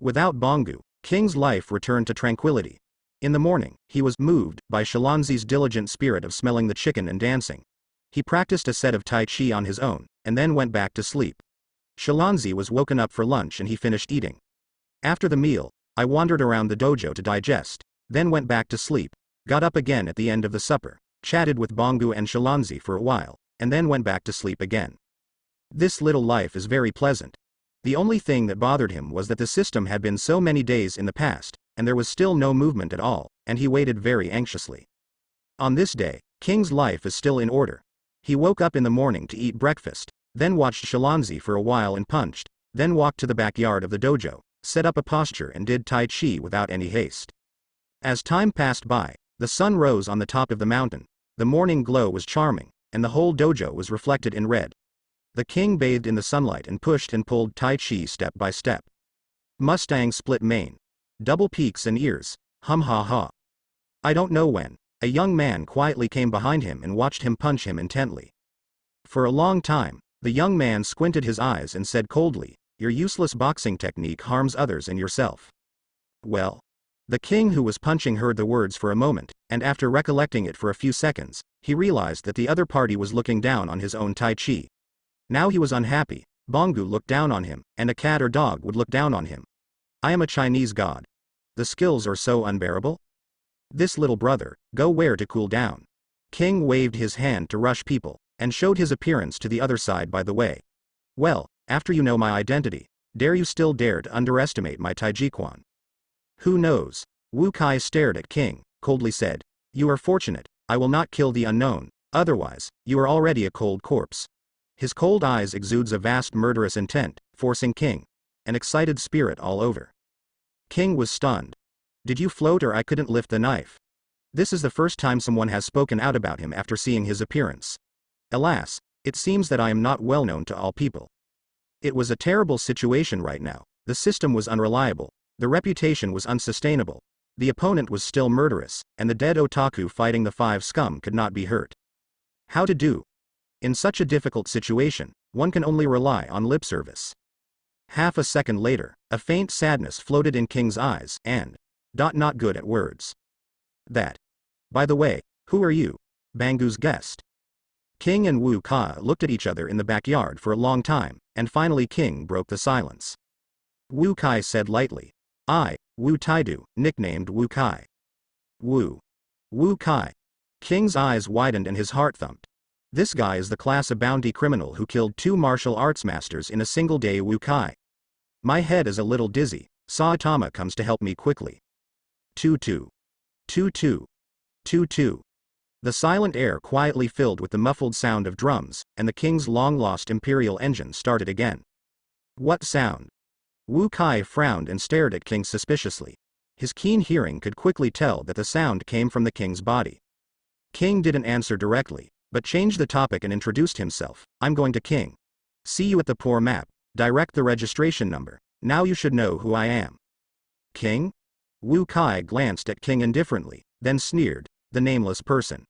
Without Bangu, King's life returned to tranquility. In the morning, he was moved by Shalanzi's diligent spirit of smelling the chicken and dancing. He practiced a set of Tai Chi on his own, and then went back to sleep. Shalanzi was woken up for lunch and he finished eating. After the meal, I wandered around the dojo to digest, then went back to sleep, got up again at the end of the supper, chatted with Bangu and Shalanzi for a while, and then went back to sleep again. This little life is very pleasant. The only thing that bothered him was that the system had been so many days in the past, and there was still no movement at all, and he waited very anxiously. On this day, King's life is still in order. He woke up in the morning to eat breakfast, then watched Shalanzi for a while and punched, then walked to the backyard of the dojo, set up a posture and did Tai Chi without any haste. As time passed by, the sun rose on the top of the mountain, the morning glow was charming, and the whole dojo was reflected in red. The king bathed in the sunlight and pushed and pulled Tai Chi step by step. Mustang split mane. Double peaks and ears, hum ha ha. I don't know when. A young man quietly came behind him and watched him punch him intently. For a long time, the young man squinted his eyes and said coldly, "Your useless boxing technique harms others and yourself." Well. The king who was punching heard the words for a moment, and after recollecting it for a few seconds, he realized that the other party was looking down on his own Tai Chi. Now he was unhappy. Bangu looked down on him, and a cat or dog would look down on him. I am a Chinese god. The skills are so unbearable. This little brother, go where to cool down. King waved his hand to rush people, and showed his appearance to the other side by the way. Well, after you know my identity, dare you still dare to underestimate my Taijiquan? Who knows? Wu Kai stared at King, coldly said, "You are fortunate, I will not kill the unknown, otherwise, you are already a cold corpse." His cold eyes exudes a vast murderous intent, forcing King, an excited spirit all over. King was stunned. Did you float or I couldn't lift the knife? This is the first time someone has spoken out about him after seeing his appearance. Alas, it seems that I am not well known to all people. It was a terrible situation right now. The system was unreliable, the reputation was unsustainable, the opponent was still murderous, and the dead otaku fighting the 5 scum could not be hurt. How to do? In such a difficult situation, one can only rely on lip service. Half a second later, a faint sadness floated in King's eyes, and not good at words. That. By the way, who are you? Bangu's guest. King and Wu Kai looked at each other in the backyard for a long time, and finally King broke the silence. Wu Kai said lightly, "I, Wu Taidu, nicknamed Wu Kai." Wu Kai. King's eyes widened and his heart thumped. This guy is the class A bounty criminal who killed 2 martial arts masters in a single day. Wu Kai. My head is a little dizzy. Saitama comes to help me quickly. 2-2. 2-2. 2-2. The silent air quietly filled with the muffled sound of drums, and the king's long-lost imperial engine started again. What sound? Wu Kai frowned and stared at King suspiciously. His keen hearing could quickly tell that the sound came from the king's body. King didn't answer directly, but changed the topic and introduced himself. I'm going to King. See you at the poor map. Direct the registration number. Now you should know who I am. King? Wu Kai glanced at King indifferently, then sneered, the nameless person.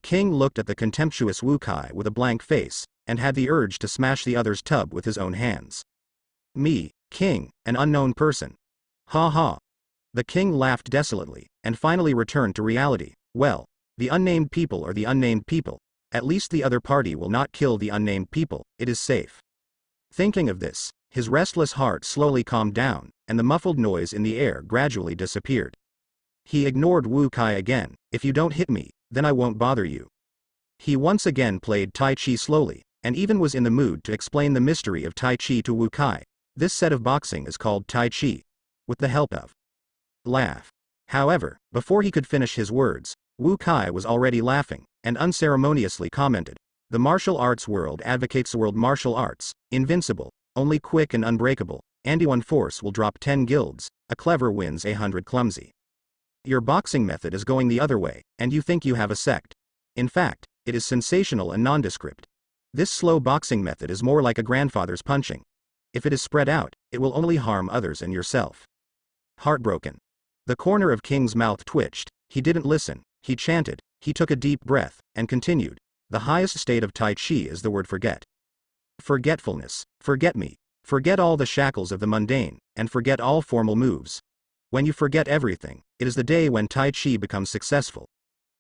King looked at the contemptuous Wu Kai with a blank face, and had the urge to smash the other's tub with his own hands. Me, king, an unknown person. Ha ha. The king laughed desolately, and finally returned to reality. Well, the unnamed people are the unnamed people. At least the other party will not kill the unnamed people, it is safe. Thinking of this, his restless heart slowly calmed down, and the muffled noise in the air gradually disappeared. He ignored Wu Kai again. If you don't hit me, then I won't bother you. He once again played Tai Chi slowly, and even was in the mood to explain the mystery of Tai Chi to Wu Kai. This set of boxing is called Tai Chi. With the help of laugh. However, before he could finish his words, Wu Kai was already laughing, and unceremoniously commented, "The martial arts world advocates the world martial arts, invincible, only quick and unbreakable, and one force will drop 10 guilds, a clever wins 100 clumsy. Your boxing method is going the other way, and you think you have a sect. In fact, it is sensational and nondescript. This slow boxing method is more like a grandfather's punching. If it is spread out, it will only harm others and yourself." Heartbroken. The corner of King's mouth twitched. He didn't listen. He chanted. He took a deep breath, and continued. "The highest state of Tai Chi is the word forget. Forgetfulness. Forget me. Forget all the shackles of the mundane, and forget all formal moves. When you forget everything, it is the day when Tai Chi becomes successful.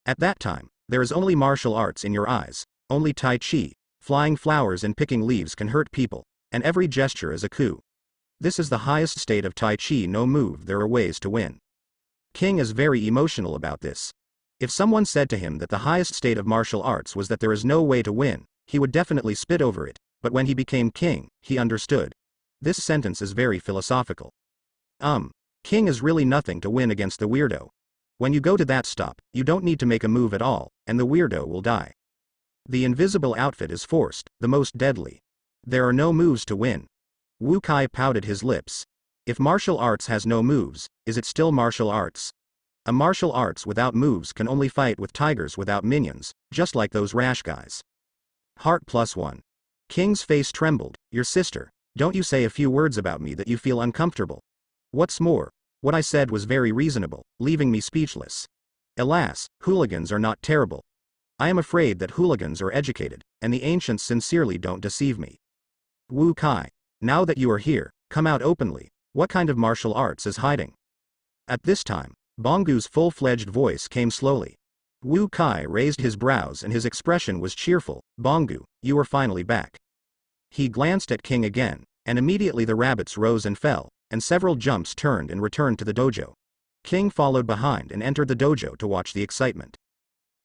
At that time, there is only martial arts in your eyes, only Tai Chi. Flying flowers and picking leaves can hurt people, and every gesture is a coup. This is the highest state of Tai Chi. No move, there are ways to win." King is very emotional about this. If someone said to him that the highest state of martial arts was that there is no way to win, he would definitely spit over it, but when he became king, he understood. This sentence is very philosophical. King is really nothing to win against the weirdo. When you go to that stop, you don't need to make a move at all, and the weirdo will die. The invisible outfit is forced, the most deadly. There are no moves to win. Wu Kai pouted his lips. If martial arts has no moves, is it still martial arts? A martial arts without moves can only fight with tigers without minions, just like those rash guys. Heart +1. King's face trembled. "Your sister, don't you say a few words about me that you feel uncomfortable. What's more, what I said was very reasonable, leaving me speechless. Alas, hooligans are not terrible. I am afraid that hooligans are educated, and the ancients sincerely don't deceive me. Wu Kai, now that you are here, come out openly. What kind of martial arts is hiding?" At this time, Bongu's full-fledged voice came slowly. Wu Kai raised his brows and his expression was cheerful. "Bongu, you are finally back." He glanced at King again, and immediately the rabbits rose and fell, and several jumps turned and returned to the dojo. King followed behind and entered the dojo to watch the excitement.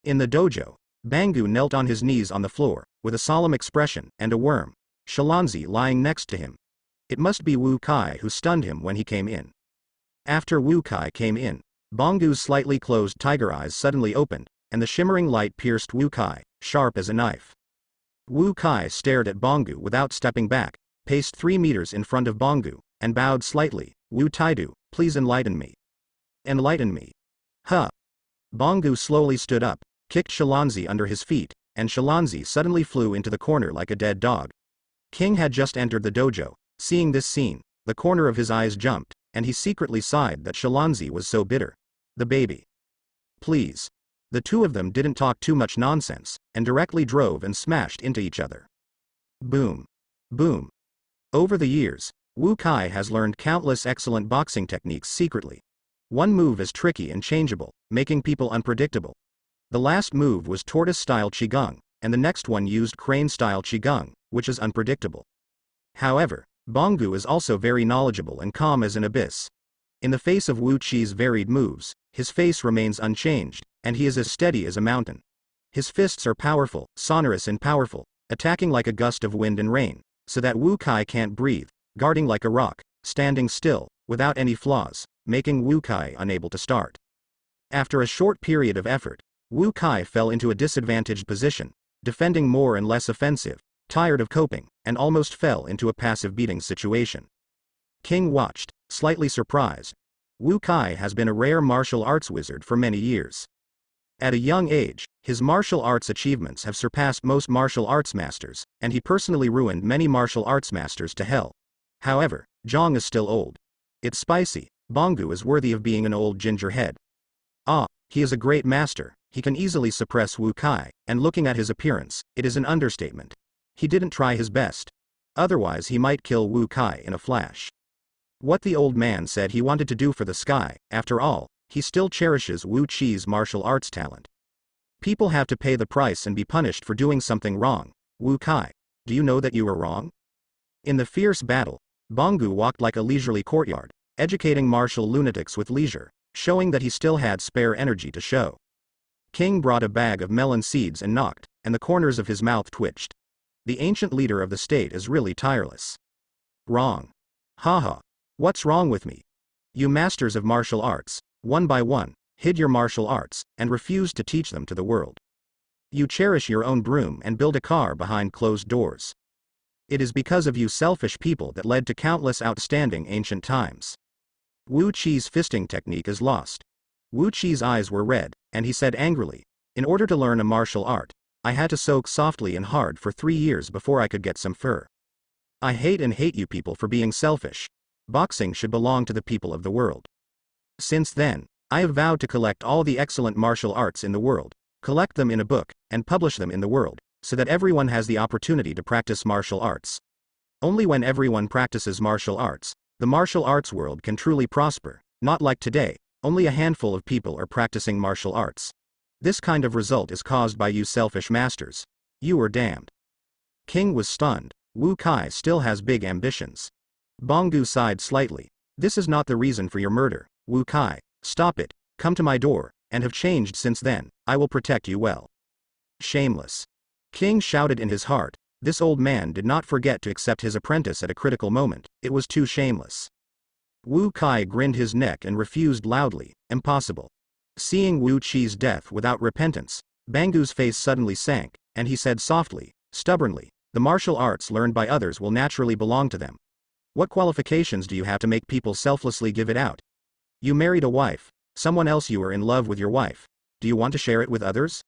In the dojo, Bangu knelt on his knees on the floor, with a solemn expression, and a worm, Shalanzi, lying next to him. It must be Wu Kai who stunned him when he came in. After Wu Kai came in, Bongu's slightly closed tiger eyes suddenly opened, and the shimmering light pierced Wu Kai, sharp as a knife. Wu Kai stared at Bongu without stepping back, paced 3 meters in front of Bongu, and bowed slightly. "Wu Taidu, please enlighten me." "Enlighten me? Huh." Bongu slowly stood up, kicked Shalanzi under his feet, and Shalanzi suddenly flew into the corner like a dead dog. King had just entered the dojo. Seeing this scene, the corner of his eyes jumped, and he secretly sighed that Shalanzi was so bitter. The baby. Please. The two of them didn't talk too much nonsense, and directly drove and smashed into each other. Boom. Boom. Over the years, Wu Kai has learned countless excellent boxing techniques secretly. One move is tricky and changeable, making people unpredictable. The last move was tortoise-style qigong, and the next one used crane-style qigong, which is unpredictable. However, Bongu is also very knowledgeable and calm as an abyss. In the face of Wu Chi's varied moves, his face remains unchanged, and he is as steady as a mountain. His fists are powerful, sonorous and powerful, attacking like a gust of wind and rain, so that Wu Kai can't breathe, guarding like a rock, standing still, without any flaws, making Wu Kai unable to start. After a short period of effort, Wu Kai fell into a disadvantaged position, defending more and less offensive, tired of coping, and almost fell into a passive beating situation. King watched, slightly surprised. Wu Kai has been a rare martial arts wizard for many years. At a young age, his martial arts achievements have surpassed most martial arts masters, and he personally ruined many martial arts masters to hell. However, Zhang is still old. It's spicy. Bongu is worthy of being an old ginger head. Ah, he is a great master. He can easily suppress Wu Kai, and looking at his appearance, it is an understatement. He didn't try his best. Otherwise he might kill Wu Kai in a flash. What the old man said he wanted to do for the sky, after all, he still cherishes Wu Qi's martial arts talent. People have to pay the price and be punished for doing something wrong. Wu Kai, do you know that you were wrong? In the fierce battle, Bongu walked like a leisurely courtyard, educating martial lunatics with leisure, showing that he still had spare energy to show. King brought a bag of melon seeds and knocked, and the corners of his mouth twitched. The ancient leader of the state is really tireless. Wrong. Haha. What's wrong with me? You masters of martial arts, one by one, hid your martial arts, and refused to teach them to the world. You cherish your own broom and build a car behind closed doors. It is because of you selfish people that led to countless outstanding ancient times. Wu Qi's fisting technique is lost. Wu Qi's eyes were red, and he said angrily, in order to learn a martial art, I had to soak softly and hard for 3 years before I could get some fur. I hate you people for being selfish. Boxing should belong to the people of the world. Since then, I have vowed to collect all the excellent martial arts in the world, collect them in a book, and publish them in the world, so that everyone has the opportunity to practice martial arts. Only when everyone practices martial arts, the martial arts world can truly prosper. Not like today, only a handful of people are practicing martial arts. This kind of result is caused by you selfish masters. You are damned. King was stunned. Wu Kai still has big ambitions. Bongu sighed slightly. This is not the reason for your murder, Wu Kai. Stop it, come to my door, and have changed since then. I will protect you well. Shameless. King shouted in his heart. This old man did not forget to accept his apprentice at a critical moment. It was too shameless. Wu Kai grinned his neck and refused loudly. Impossible. Seeing Wu Qi's death without repentance, Bangu's face suddenly sank, and he said softly, stubbornly, the martial arts learned by others will naturally belong to them. What qualifications do you have to make people selflessly give it out? You married a wife, someone else, you are in love with your wife. Do you want to share it with others?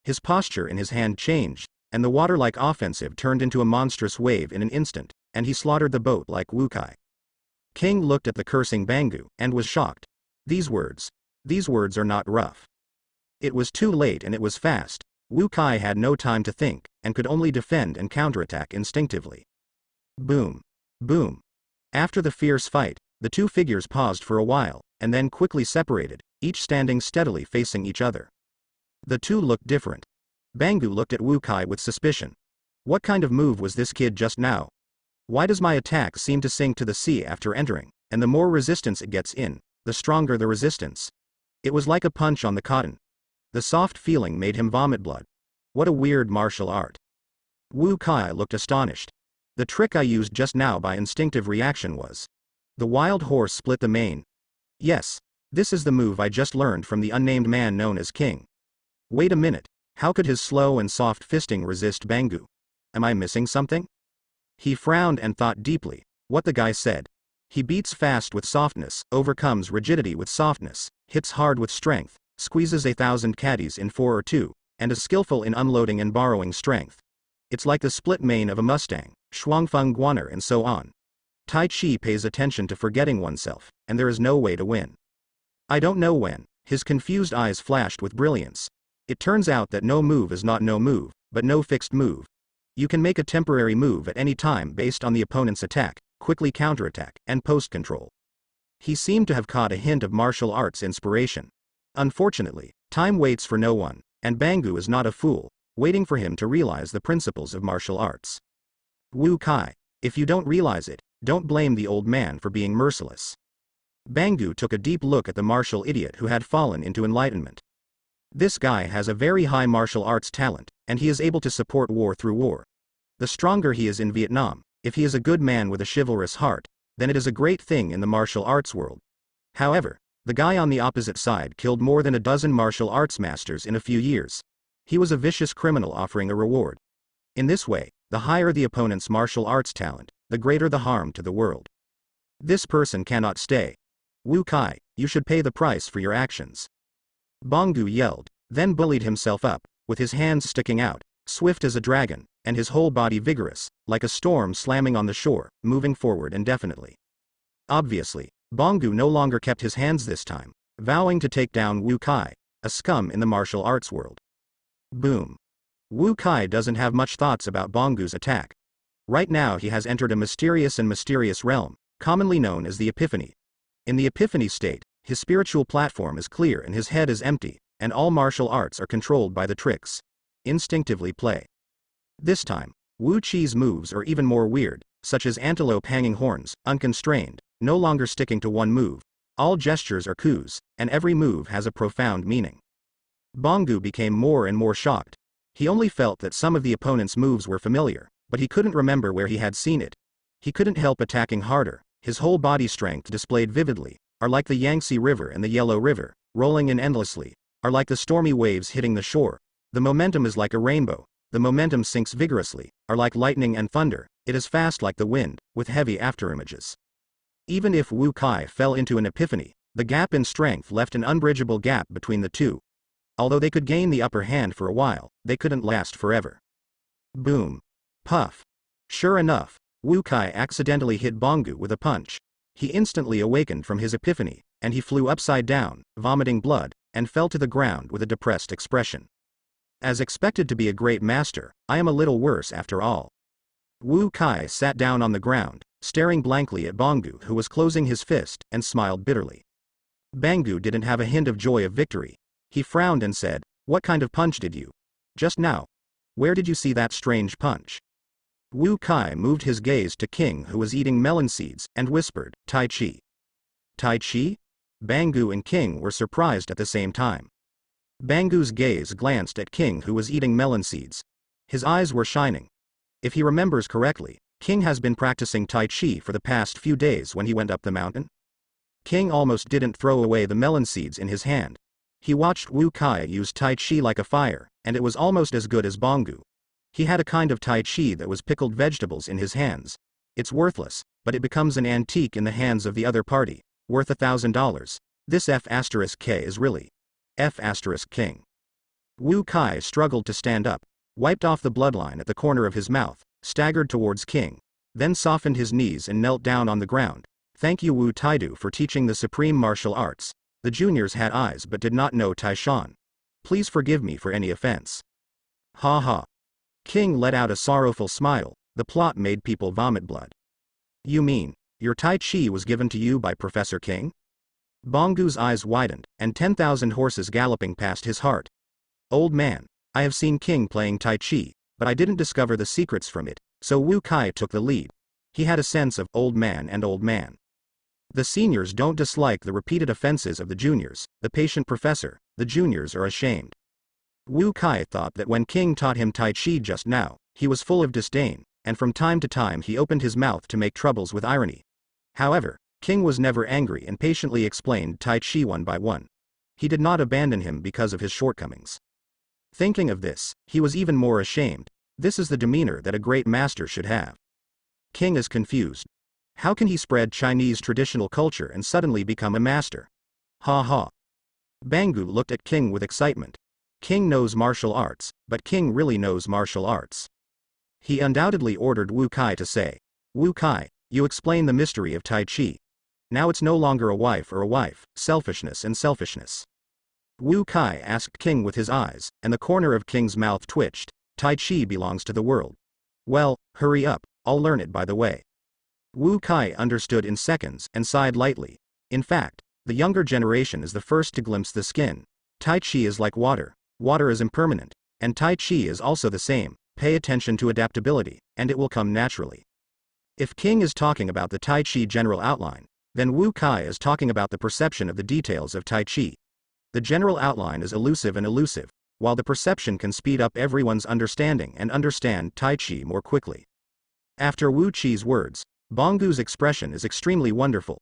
His posture in his hand changed, and the water-like offensive turned into a monstrous wave in an instant, and he slaughtered the boat like Wu Kai. King looked at the cursing Bangu, and was shocked. These words are not rough. It was too late and it was fast. Wu Kai had no time to think, and could only defend and counterattack instinctively. Boom. Boom. After the fierce fight, the two figures paused for a while, and then quickly separated, each standing steadily facing each other. The two looked different. Bangu looked at Wu Kai with suspicion. What kind of move was this kid just now? Why does my attack seem to sink to the sea after entering, and the more resistance it gets in, the stronger the resistance? It was like a punch on the cotton. The soft feeling made him vomit blood. What a weird martial art. Wu Kai looked astonished. The trick I used just now by instinctive reaction was. The wild horse split the mane. Yes, this is the move I just learned from the unnamed man known as King. Wait a minute, how could his slow and soft fisting resist Bangu? Am I missing something? He frowned and thought deeply. What the guy said. He beats fast with softness, overcomes rigidity with softness, hits hard with strength, squeezes 1,000 caddies in 4 or 2, and is skillful in unloading and borrowing strength. It's like the split mane of a Mustang, Shuangfeng Guaner, and so on. Tai Chi pays attention to forgetting oneself, and there is no way to win. I don't know when. His confused eyes flashed with brilliance. It turns out that no move is not no move, but no fixed move. You can make a temporary move at any time based on the opponent's attack, quickly counterattack, and post control. He seemed to have caught a hint of martial arts inspiration. Unfortunately, time waits for no one, and Bangu is not a fool, waiting for him to realize the principles of martial arts. Wu Kai, if you don't realize it, don't blame the old man for being merciless. Bangu took a deep look at the martial idiot who had fallen into enlightenment. This guy has a very high martial arts talent, and he is able to support war through war. The stronger he is in Vietnam, if he is a good man with a chivalrous heart, then it is a great thing in the martial arts world. However, the guy on the opposite side killed more than a dozen martial arts masters in a few years. He was a vicious criminal offering a reward. In this way, the higher the opponent's martial arts talent, the greater the harm to the world. This person cannot stay. Wu Kai, you should pay the price for your actions. Bongu yelled, then bullied himself up, with his hands sticking out, swift as a dragon, and his whole body vigorous, like a storm slamming on the shore, moving forward indefinitely. Obviously, Bongu no longer kept his hands this time, vowing to take down Wu Kai, a scum in the martial arts world. Boom. Wu Kai doesn't have much thoughts about Bongu's attack. Right now he has entered a mysterious realm, commonly known as the Epiphany. In the Epiphany state, his spiritual platform is clear and his head is empty, and all martial arts are controlled by the tricks. Instinctively play. This time, Wu Qi's moves are even more weird, such as antelope hanging horns, unconstrained, no longer sticking to one move. All gestures are coups, and every move has a profound meaning. Bongu became more and more shocked. He only felt that some of the opponent's moves were familiar, but he couldn't remember where he had seen it. He couldn't help attacking harder. His whole body strength displayed vividly, are like the Yangtze River and the Yellow River, rolling in endlessly, are like the stormy waves hitting the shore. The momentum is like a rainbow. The momentum sinks vigorously, are like lightning and thunder. It is fast like the wind, with heavy afterimages. Even if Wu Kai fell into an epiphany, the gap in strength left an unbridgeable gap between the two. Although they could gain the upper hand for a while, they couldn't last forever. Boom. Puff. Sure enough, Wu Kai accidentally hit Bongu with a punch. He instantly awakened from his epiphany, and he flew upside down, vomiting blood, and fell to the ground with a depressed expression. As expected to be a great master, I am a little worse after all. Wu Kai sat down on the ground, staring blankly at Bongu, who was closing his fist, and smiled bitterly. Bongu didn't have a hint of joy of victory. He frowned and said, "What kind of punch did you? Just now? Where did you see that strange punch?" Wu Kai moved his gaze to King, who was eating melon seeds, and whispered, "Tai Chi." Tai Chi? Bongu and King were surprised at the same time. Bangu's gaze glanced at King, who was eating melon seeds. His eyes were shining. If he remembers correctly, King has been practicing Tai Chi for the past few days when he went up the mountain. King almost didn't throw away the melon seeds in his hand. He watched Wu Kai use Tai Chi like a fire, and it was almost as good as Bongu. He had a kind of Tai Chi that was pickled vegetables in his hands. It's worthless, but it becomes an antique in the hands of the other party, worth $1,000. This F*K is really F*King. Wu Kai struggled to stand up, wiped off the bloodline at the corner of his mouth, staggered towards King, then softened his knees and knelt down on the ground. "Thank you, Wu Taidu, for teaching the supreme martial arts." The juniors had eyes but did not know Taishan. "Please forgive me for any offense." Ha ha. King let out a sorrowful smile. The plot made people vomit blood. "You mean, your Tai Chi was given to you by Professor King?" Bongu's eyes widened, and 10,000 horses galloping past his heart. "Old man, I have seen King playing Tai Chi, but I didn't discover the secrets from it," so Wu Kai took the lead. He had a sense of old man and old man. The seniors don't dislike the repeated offenses of the juniors, the patient professor, the juniors are ashamed. Wu Kai thought that when King taught him Tai Chi just now, he was full of disdain, and from time to time he opened his mouth to make troubles with irony. However, King was never angry and patiently explained Tai Chi one by one. He did not abandon him because of his shortcomings. Thinking of this, he was even more ashamed. This is the demeanor that a great master should have. King is confused. How can he spread Chinese traditional culture and suddenly become a master? Ha ha. Bangu looked at King with excitement. King knows martial arts, but King really knows martial arts. He undoubtedly ordered Wu Kai to say, "Wu Kai, you explain the mystery of Tai Chi. Now it's no longer a wife, selfishness and selfishness." Wu Kai asked King with his eyes, and the corner of King's mouth twitched. "Tai Chi belongs to the world." "Well, hurry up, I'll learn it by the way." Wu Kai understood in seconds and sighed lightly. In fact, the younger generation is the first to glimpse the skin. Tai Chi is like water. Water is impermanent, and Tai Chi is also the same. Pay attention to adaptability, and it will come naturally. If King is talking about the Tai Chi general outline, then Wu Kai is talking about the perception of the details of Tai Chi. The general outline is elusive, while the perception can speed up everyone's understanding and understand Tai Chi more quickly. After Wu Qi's words, Bongu's expression is extremely wonderful.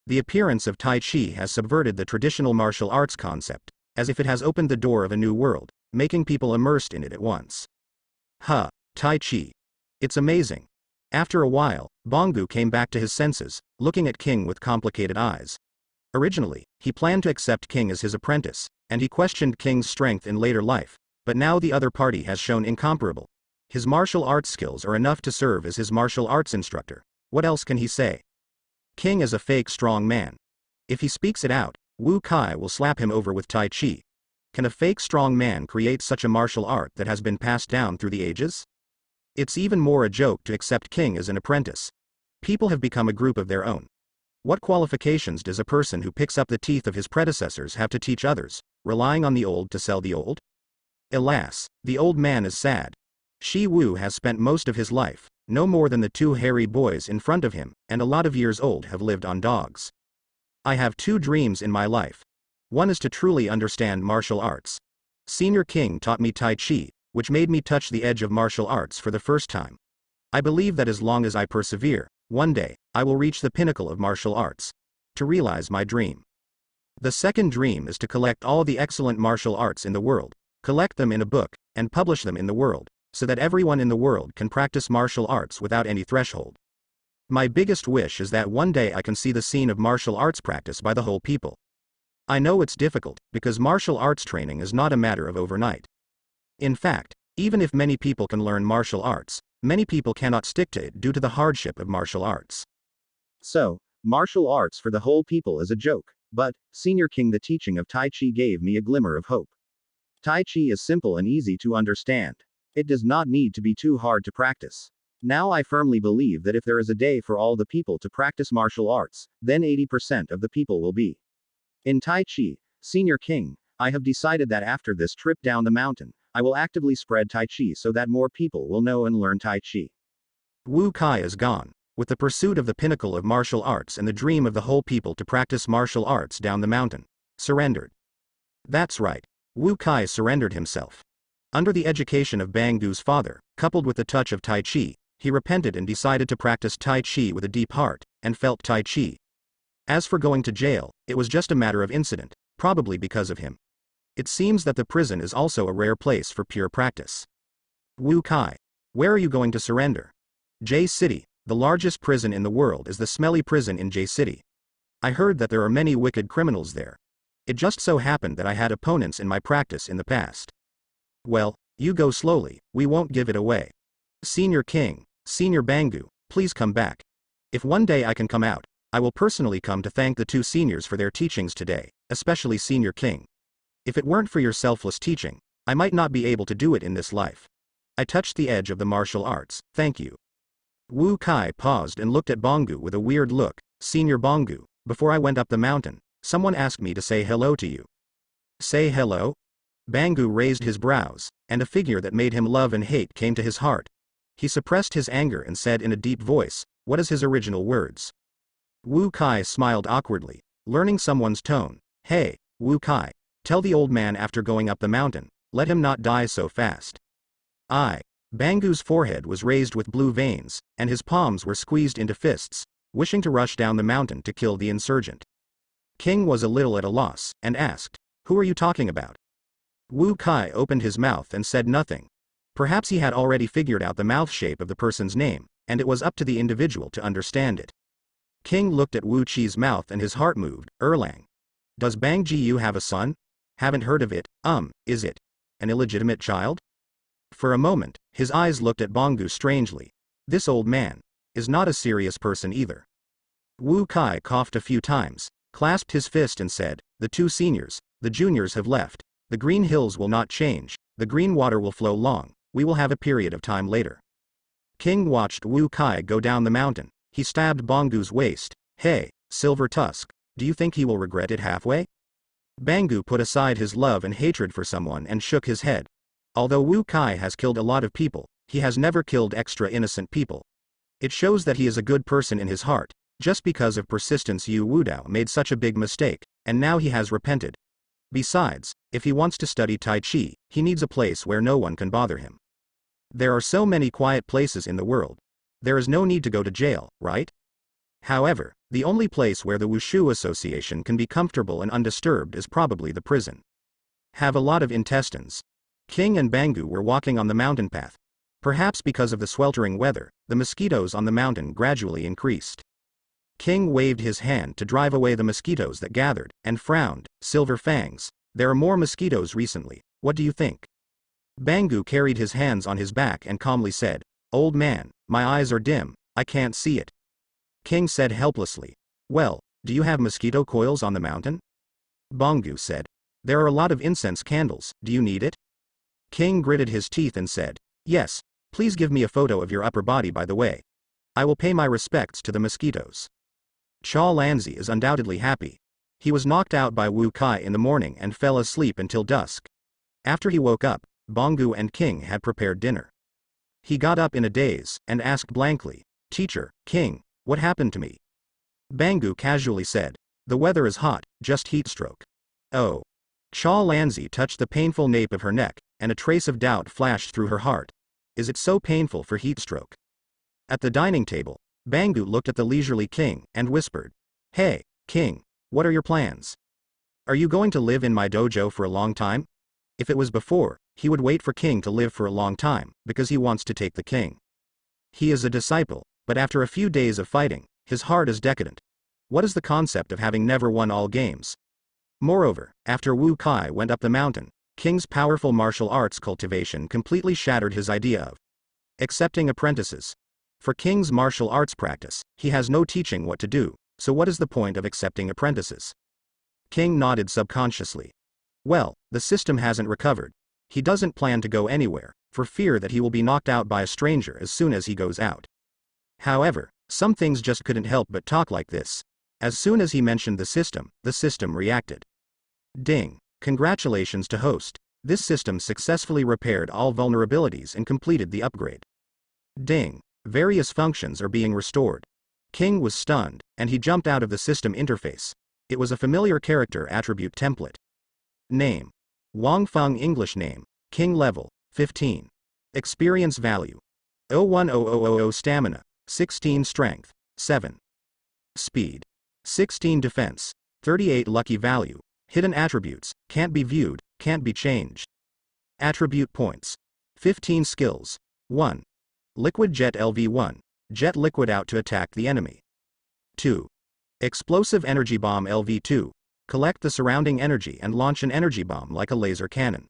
The appearance of Tai Chi has subverted the traditional martial arts concept, as if it has opened the door of a new world, making people immersed in it at once. Tai Chi. It's amazing. After a while, Bongu came back to his senses, looking at King with complicated eyes. Originally, he planned to accept King as his apprentice, and he questioned King's strength in later life, but now the other party has shown incomparable. His martial arts skills are enough to serve as his martial arts instructor. What else can he say? King is a fake strong man. If he speaks it out, Wu Kai will slap him over with Tai Chi. Can a fake strong man create such a martial art that has been passed down through the ages? It's even more a joke to accept King as an apprentice. People have become a group of their own. What qualifications does a person who picks up the teeth of his predecessors have to teach others, relying on the old to sell the old? Alas, the old man is sad. Shi Wu has spent most of his life, no more than the two hairy boys in front of him, and a lot of years old have lived on dogs. I have two dreams in my life. One is to truly understand martial arts. Senior King taught me Tai Chi, which made me touch the edge of martial arts for the first time. I believe that as long as I persevere, one day, I will reach the pinnacle of martial arts. To realize my dream. The second dream is to collect all the excellent martial arts in the world, collect them in a book, and publish them in the world, so that everyone in the world can practice martial arts without any threshold. My biggest wish is that one day I can see the scene of martial arts practice by the whole people. I know it's difficult, because martial arts training is not a matter of overnight. In fact, even if many people can learn martial arts, many people cannot stick to it due to the hardship of martial arts. So, martial arts for the whole people is a joke, but, Senior King, the teaching of Tai Chi gave me a glimmer of hope. Tai Chi is simple and easy to understand. It does not need to be too hard to practice. Now I firmly believe that if there is a day for all the people to practice martial arts, then 80% of the people will be. In Tai Chi, Senior King, I have decided that after this trip down the mountain, I will actively spread Tai Chi so that more people will know and learn Tai Chi. Wu Kai is gone, with the pursuit of the pinnacle of martial arts and the dream of the whole people to practice martial arts down the mountain. Surrendered. That's right. Wu Kai surrendered himself. Under the education of Bangu's father, coupled with the touch of Tai Chi, he repented and decided to practice Tai Chi with a deep heart, and felt Tai Chi. As for going to jail, it was just a matter of incident, probably because of him. It seems that the prison is also a rare place for pure practice. Wu Kai. Where are you going to surrender? J City, the largest prison in the world, is the smelly prison in J City. I heard that there are many wicked criminals there. It just so happened that I had opponents in my practice in the past. Well, you go slowly, we won't give it away. Senior King, Senior Bangu, please come back. If one day I can come out, I will personally come to thank the two seniors for their teachings today, especially Senior King. If it weren't for your selfless teaching, I might not be able to do it in this life. I touched the edge of the martial arts, thank you. Wu Kai paused and looked at Bangu with a weird look. Senior Bangu, before I went up the mountain, someone asked me to say hello to you. Say hello? Bangu raised his brows, and a figure that made him love and hate came to his heart. He suppressed his anger and said in a deep voice, what is his original words? Wu Kai smiled awkwardly, learning someone's tone. Hey, Wu Kai. Tell the old man after going up the mountain, let him not die so fast. Bangu's forehead was raised with blue veins, and his palms were squeezed into fists, wishing to rush down the mountain to kill the insurgent. King was a little at a loss, and asked, who are you talking about? Wu Kai opened his mouth and said nothing. Perhaps he had already figured out the mouth shape of the person's name, and it was up to the individual to understand it. King looked at Wu Chi's mouth and his heart moved. Erlang. Does Bang Jiu have a son? Haven't heard of it. Is it an illegitimate child? For a moment, his eyes looked at Bangu strangely. This old man is not a serious person either. Wu Kai coughed a few times, clasped his fist and said, the two seniors, the juniors have left. The green hills will not change, the green water will flow long, we will have a period of time later. King watched Wu Kai go down the mountain. He stabbed Bangu's waist. Hey, Silver Tusk, do you think he will regret it halfway? Bangu put aside his love and hatred for someone and shook his head. Although Wu Kai has killed a lot of people, he has never killed extra innocent people. It shows that he is a good person in his heart. Just because of persistence, Yu Wudao made such a big mistake, and now he has repented. Besides, if he wants to study Tai Chi, he needs a place where no one can bother him. There are so many quiet places in the world. There is no need to go to jail, right? However, the only place where the Wushu Association can be comfortable and undisturbed is probably the prison. Have a lot of intestines. King and Bangu were walking on the mountain path. Perhaps because of the sweltering weather, the mosquitoes on the mountain gradually increased. King waved his hand to drive away the mosquitoes that gathered, and frowned. Silver Fangs, there are more mosquitoes recently, what do you think? Bangu carried his hands on his back and calmly said, old man, my eyes are dim, I can't see it. King said helplessly, well, do you have mosquito coils on the mountain? Bangu said, There are a lot of incense candles, do you need it? King gritted his teeth and said, yes, please give me a photo of your upper body by the way. I will pay my respects to the mosquitoes. Cha Lanzi is undoubtedly happy. He was knocked out by Wu Kai in the morning and fell asleep until dusk. After he woke up, Bongu and King had prepared dinner. He got up in a daze, and asked blankly, Teacher, King, what happened to me? Bangu casually said, the weather is hot, just heatstroke. Oh. Cha Lanzi touched the painful nape of her neck, and a trace of doubt flashed through her heart. Is it so painful for heatstroke? At the dining table, Bangu looked at the leisurely King, and whispered, Hey, King, what are your plans? Are you going to live in my dojo for a long time? If it was before, he would wait for King to live for a long time, because he wants to take the King. He is a disciple, but after a few days of fighting, his heart is decadent. What is the concept of having never won all games? Moreover, after Wu Kai went up the mountain, King's powerful martial arts cultivation completely shattered his idea of accepting apprentices. For King's martial arts practice, he has no teaching what to do, so what is the point of accepting apprentices? King nodded subconsciously. Well, the system hasn't recovered. He doesn't plan to go anywhere, for fear that he will be knocked out by a stranger as soon as he goes out. However, some things just couldn't help but talk like this. As soon as he mentioned the system reacted. Ding. Congratulations to host. This system successfully repaired all vulnerabilities and completed the upgrade. Ding. Various functions are being restored. King was stunned, and he jumped out of the system interface. It was a familiar character attribute template. Name. Wang Feng English name. King level, 15. Experience value. 01000 stamina, 16 strength, 7. Speed. 16 defense, 38 lucky value. Hidden attributes, can't be viewed, can't be changed. Attribute points. 15 skills. 1. Liquid Jet LV1. Jet liquid out to attack the enemy. 2. Explosive Energy Bomb LV2. Collect the surrounding energy and launch an energy bomb like a laser cannon.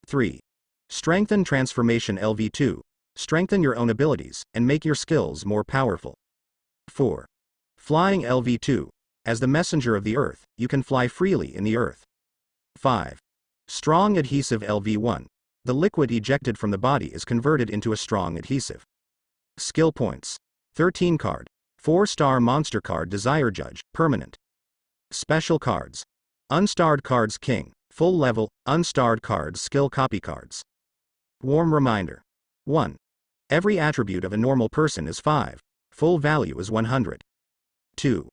3. Strengthen Transformation LV2. Strengthen your own abilities, and make your skills more powerful. 4. Flying LV2. As the messenger of the earth, you can fly freely in the earth. 5. Strong Adhesive LV1. The liquid ejected from the body is converted into a strong adhesive. Skill points. 13 card. 4-star monster card Desire Judge, permanent. Special cards. Unstarred cards King, full level, unstarred cards skill copy cards. Warm reminder. 1. Every attribute of a normal person is 5. Full value is 100. 2.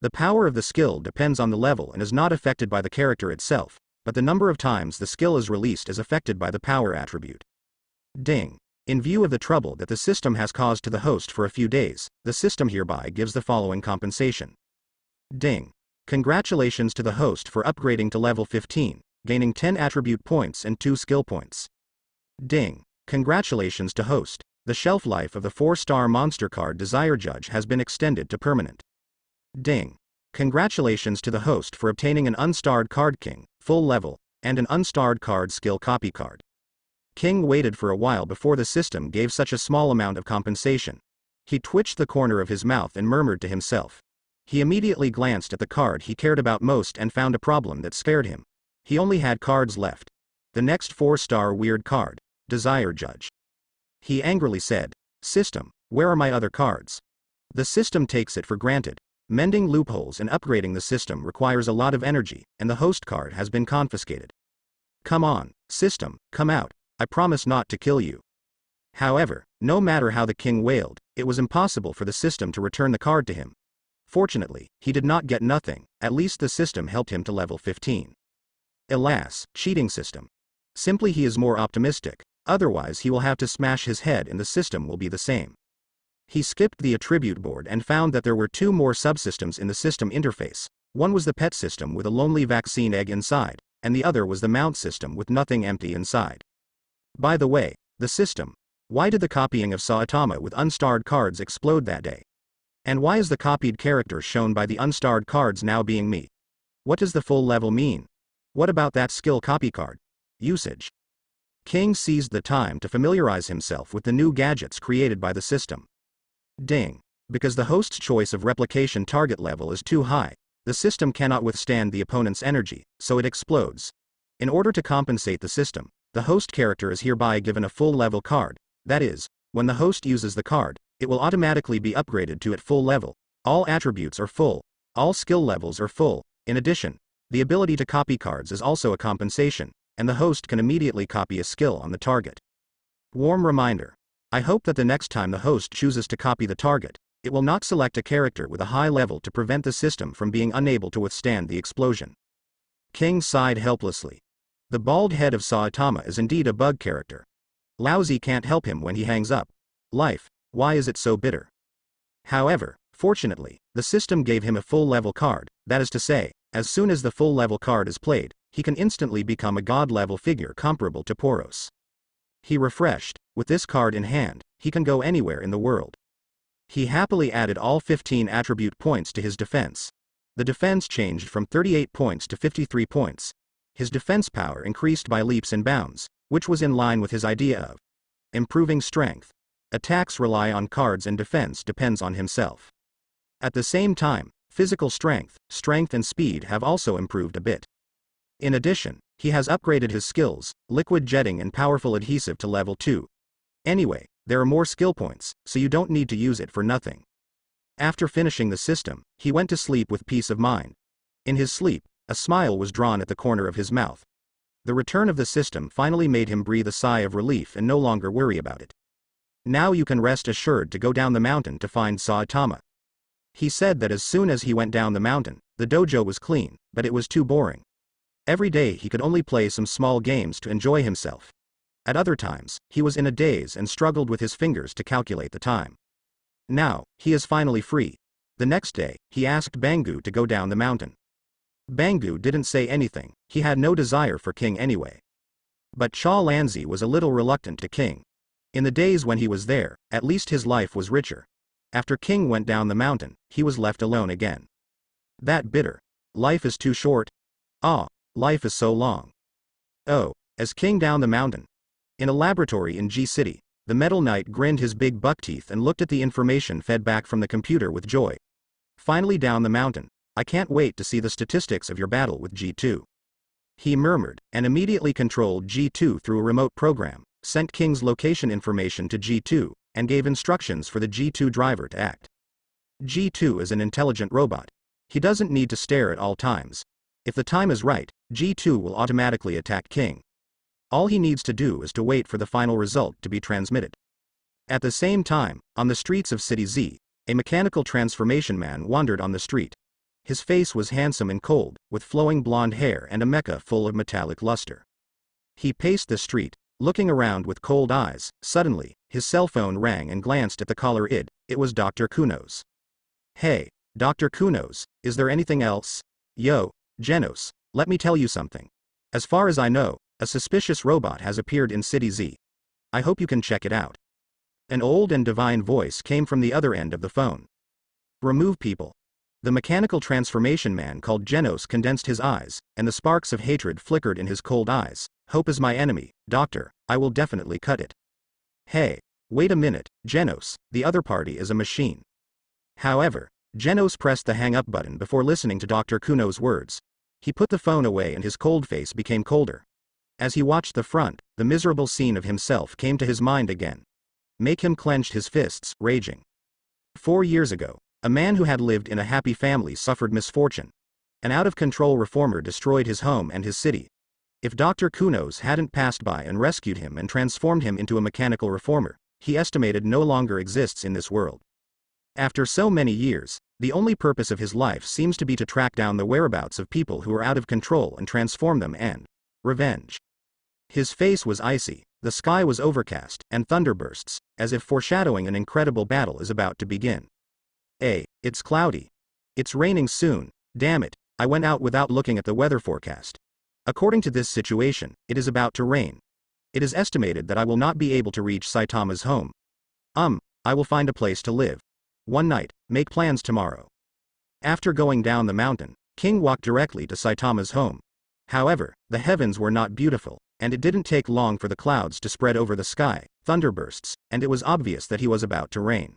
The power of the skill depends on the level and is not affected by the character itself, but the number of times the skill is released is affected by the power attribute. Ding. In view of the trouble that the system has caused to the host for a few days, the system hereby gives the following compensation. Ding. Congratulations to the host for upgrading to level 15, gaining 10 attribute points and 2 skill points. Ding. Congratulations to host. The shelf life of the 4-star monster card Desire Judge has been extended to permanent. Ding. Congratulations to the host for obtaining an unstarred card King, full level, and an unstarred card skill copy card. King waited for a while before the system gave such a small amount of compensation. He twitched the corner of his mouth and murmured to himself. He immediately glanced at the card he cared about most and found a problem that scared him. He only had cards left. The next 4-star weird card, Desire Judge. He angrily said, System, where are my other cards? The system takes it for granted. Mending loopholes and upgrading the system requires a lot of energy, and the host card has been confiscated. Come on, system, come out, I promise not to kill you. However, no matter how the king wailed, it was impossible for the system to return the card to him. Fortunately, he did not get nothing, at least the system helped him to level 15. Alas, cheating system. Simply he is more optimistic, otherwise he will have to smash his head and the system will be the same. He skipped the attribute board and found that there were 2 more subsystems in the system interface. One was the pet system with a lonely vaccine egg inside, and the other was the mount system with nothing empty inside. By the way, the system. Why did the copying of Saitama with unstarred cards explode that day? And why is the copied character shown by the unstarred cards now being me? What does the full level mean? What about that skill copy card? Usage. King seized the time to familiarize himself with the new gadgets created by the system. Ding. Because the host's choice of replication target level is too high, the system cannot withstand the opponent's energy, so it explodes. In order to compensate the system, the host character is hereby given a full level card. That is, when the host uses the card, it will automatically be upgraded to at full level. All attributes are full. All skill levels are full. In addition, the ability to copy cards is also a compensation, and the host can immediately copy a skill on the target. Warm reminder. I hope that the next time the host chooses to copy the target, it will not select a character with a high level to prevent the system from being unable to withstand the explosion. King sighed helplessly. The bald head of Saitama is indeed a bug character. Lousy can't help him when he hangs up. Life, why is it so bitter? However, fortunately, the system gave him a full level card, that is to say, as soon as the full level card is played, he can instantly become a god level figure comparable to Poros. He refreshed. With this card in hand, he can go anywhere in the world. He happily added all 15 attribute points to his defense. The defense changed from 38 points to 53 points. His defense power increased by leaps and bounds, which was in line with his idea of improving strength. Attacks rely on cards and defense depends on himself. At the same time, physical strength, and speed have also improved a bit. In addition, he has upgraded his skills, liquid jetting and powerful adhesive to level 2. Anyway, there are more skill points, so you don't need to use it for nothing. After finishing the system, he went to sleep with peace of mind. In his sleep, a smile was drawn at the corner of his mouth. The return of the system finally made him breathe a sigh of relief and no longer worry about it. Now you can rest assured to go down the mountain to find Saitama. He said that as soon as he went down the mountain, the dojo was clean, but it was too boring. Every day he could only play some small games to enjoy himself. At other times, he was in a daze and struggled with his fingers to calculate the time. Now, he is finally free. The next day, he asked Bangu to go down the mountain. Bangu didn't say anything, he had no desire for King anyway. But Cha Lanzi was a little reluctant to King. In the days when he was there, at least his life was richer. After King went down the mountain, he was left alone again. That bitter. Life is too short. Ah, life is so long. Oh, as King down the mountain. In a laboratory in G City, the Metal Knight grinned his big buck teeth and looked at the information fed back from the computer with joy. Finally down the mountain. I can't wait to see the statistics of your battle with G2. He murmured, and immediately controlled G2 through a remote program, sent King's location information to G2, and gave instructions for the G2 driver to act. G2 is an intelligent robot. He doesn't need to stare at all times. If the time is right, G2 will automatically attack King. All he needs to do is to wait for the final result to be transmitted. At the same time, on the streets of City Z, a mechanical transformation man wandered on the street. His face was handsome and cold, with flowing blonde hair and a mecha full of metallic luster. He paced the street, looking around with cold eyes. Suddenly, his cell phone rang and glanced at the caller ID. It was Dr. Kunos. Hey, Dr. Kunos, is there anything else? Yo, Genos, let me tell you something. As far as I know, a suspicious robot has appeared in City Z. I hope you can check it out. An old and divine voice came from the other end of the phone. Remove people. The mechanical transformation man called Genos condensed his eyes, and the sparks of hatred flickered in his cold eyes. Hope is my enemy, doctor, I will definitely cut it. Hey, wait a minute, Genos, the other party is a machine. However, Genos pressed the hang up button before listening to Dr. Kuno's words. He put the phone away and his cold face became colder. As he watched the front, the miserable scene of himself came to his mind again. Make him clenched his fists, raging. 4 years ago, a man who had lived in a happy family suffered misfortune. An out-of-control reformer destroyed his home and his city. If Dr. Kunos hadn't passed by and rescued him and transformed him into a mechanical reformer, he estimated no longer exists in this world. After so many years, the only purpose of his life seems to be to track down the whereabouts of people who are out of control and transform them and revenge. His face was icy, the sky was overcast, and thunder bursts, as if foreshadowing an incredible battle is about to begin. It's cloudy. It's raining soon, damn it, I went out without looking at the weather forecast. According to this situation, it is about to rain. It is estimated that I will not be able to reach Saitama's home. I will find a place to live. One night, make plans tomorrow. After going down the mountain, King walked directly to Saitama's home. However, the heavens were not beautiful, and it didn't take long for the clouds to spread over the sky, thunderbursts, and it was obvious that he was about to rain.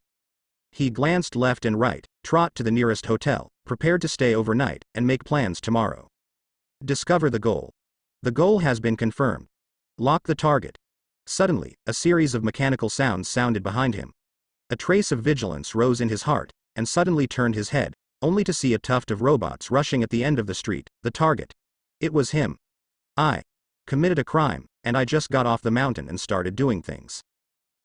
He glanced left and right, trot to the nearest hotel, prepared to stay overnight, and make plans tomorrow. Discover the goal. The goal has been confirmed. Lock the target. Suddenly, a series of mechanical sounds sounded behind him. A trace of vigilance rose in his heart, and suddenly turned his head, only to see a tuft of robots rushing at the end of the street, the target. It was him. I committed a crime, and I just got off the mountain and started doing things.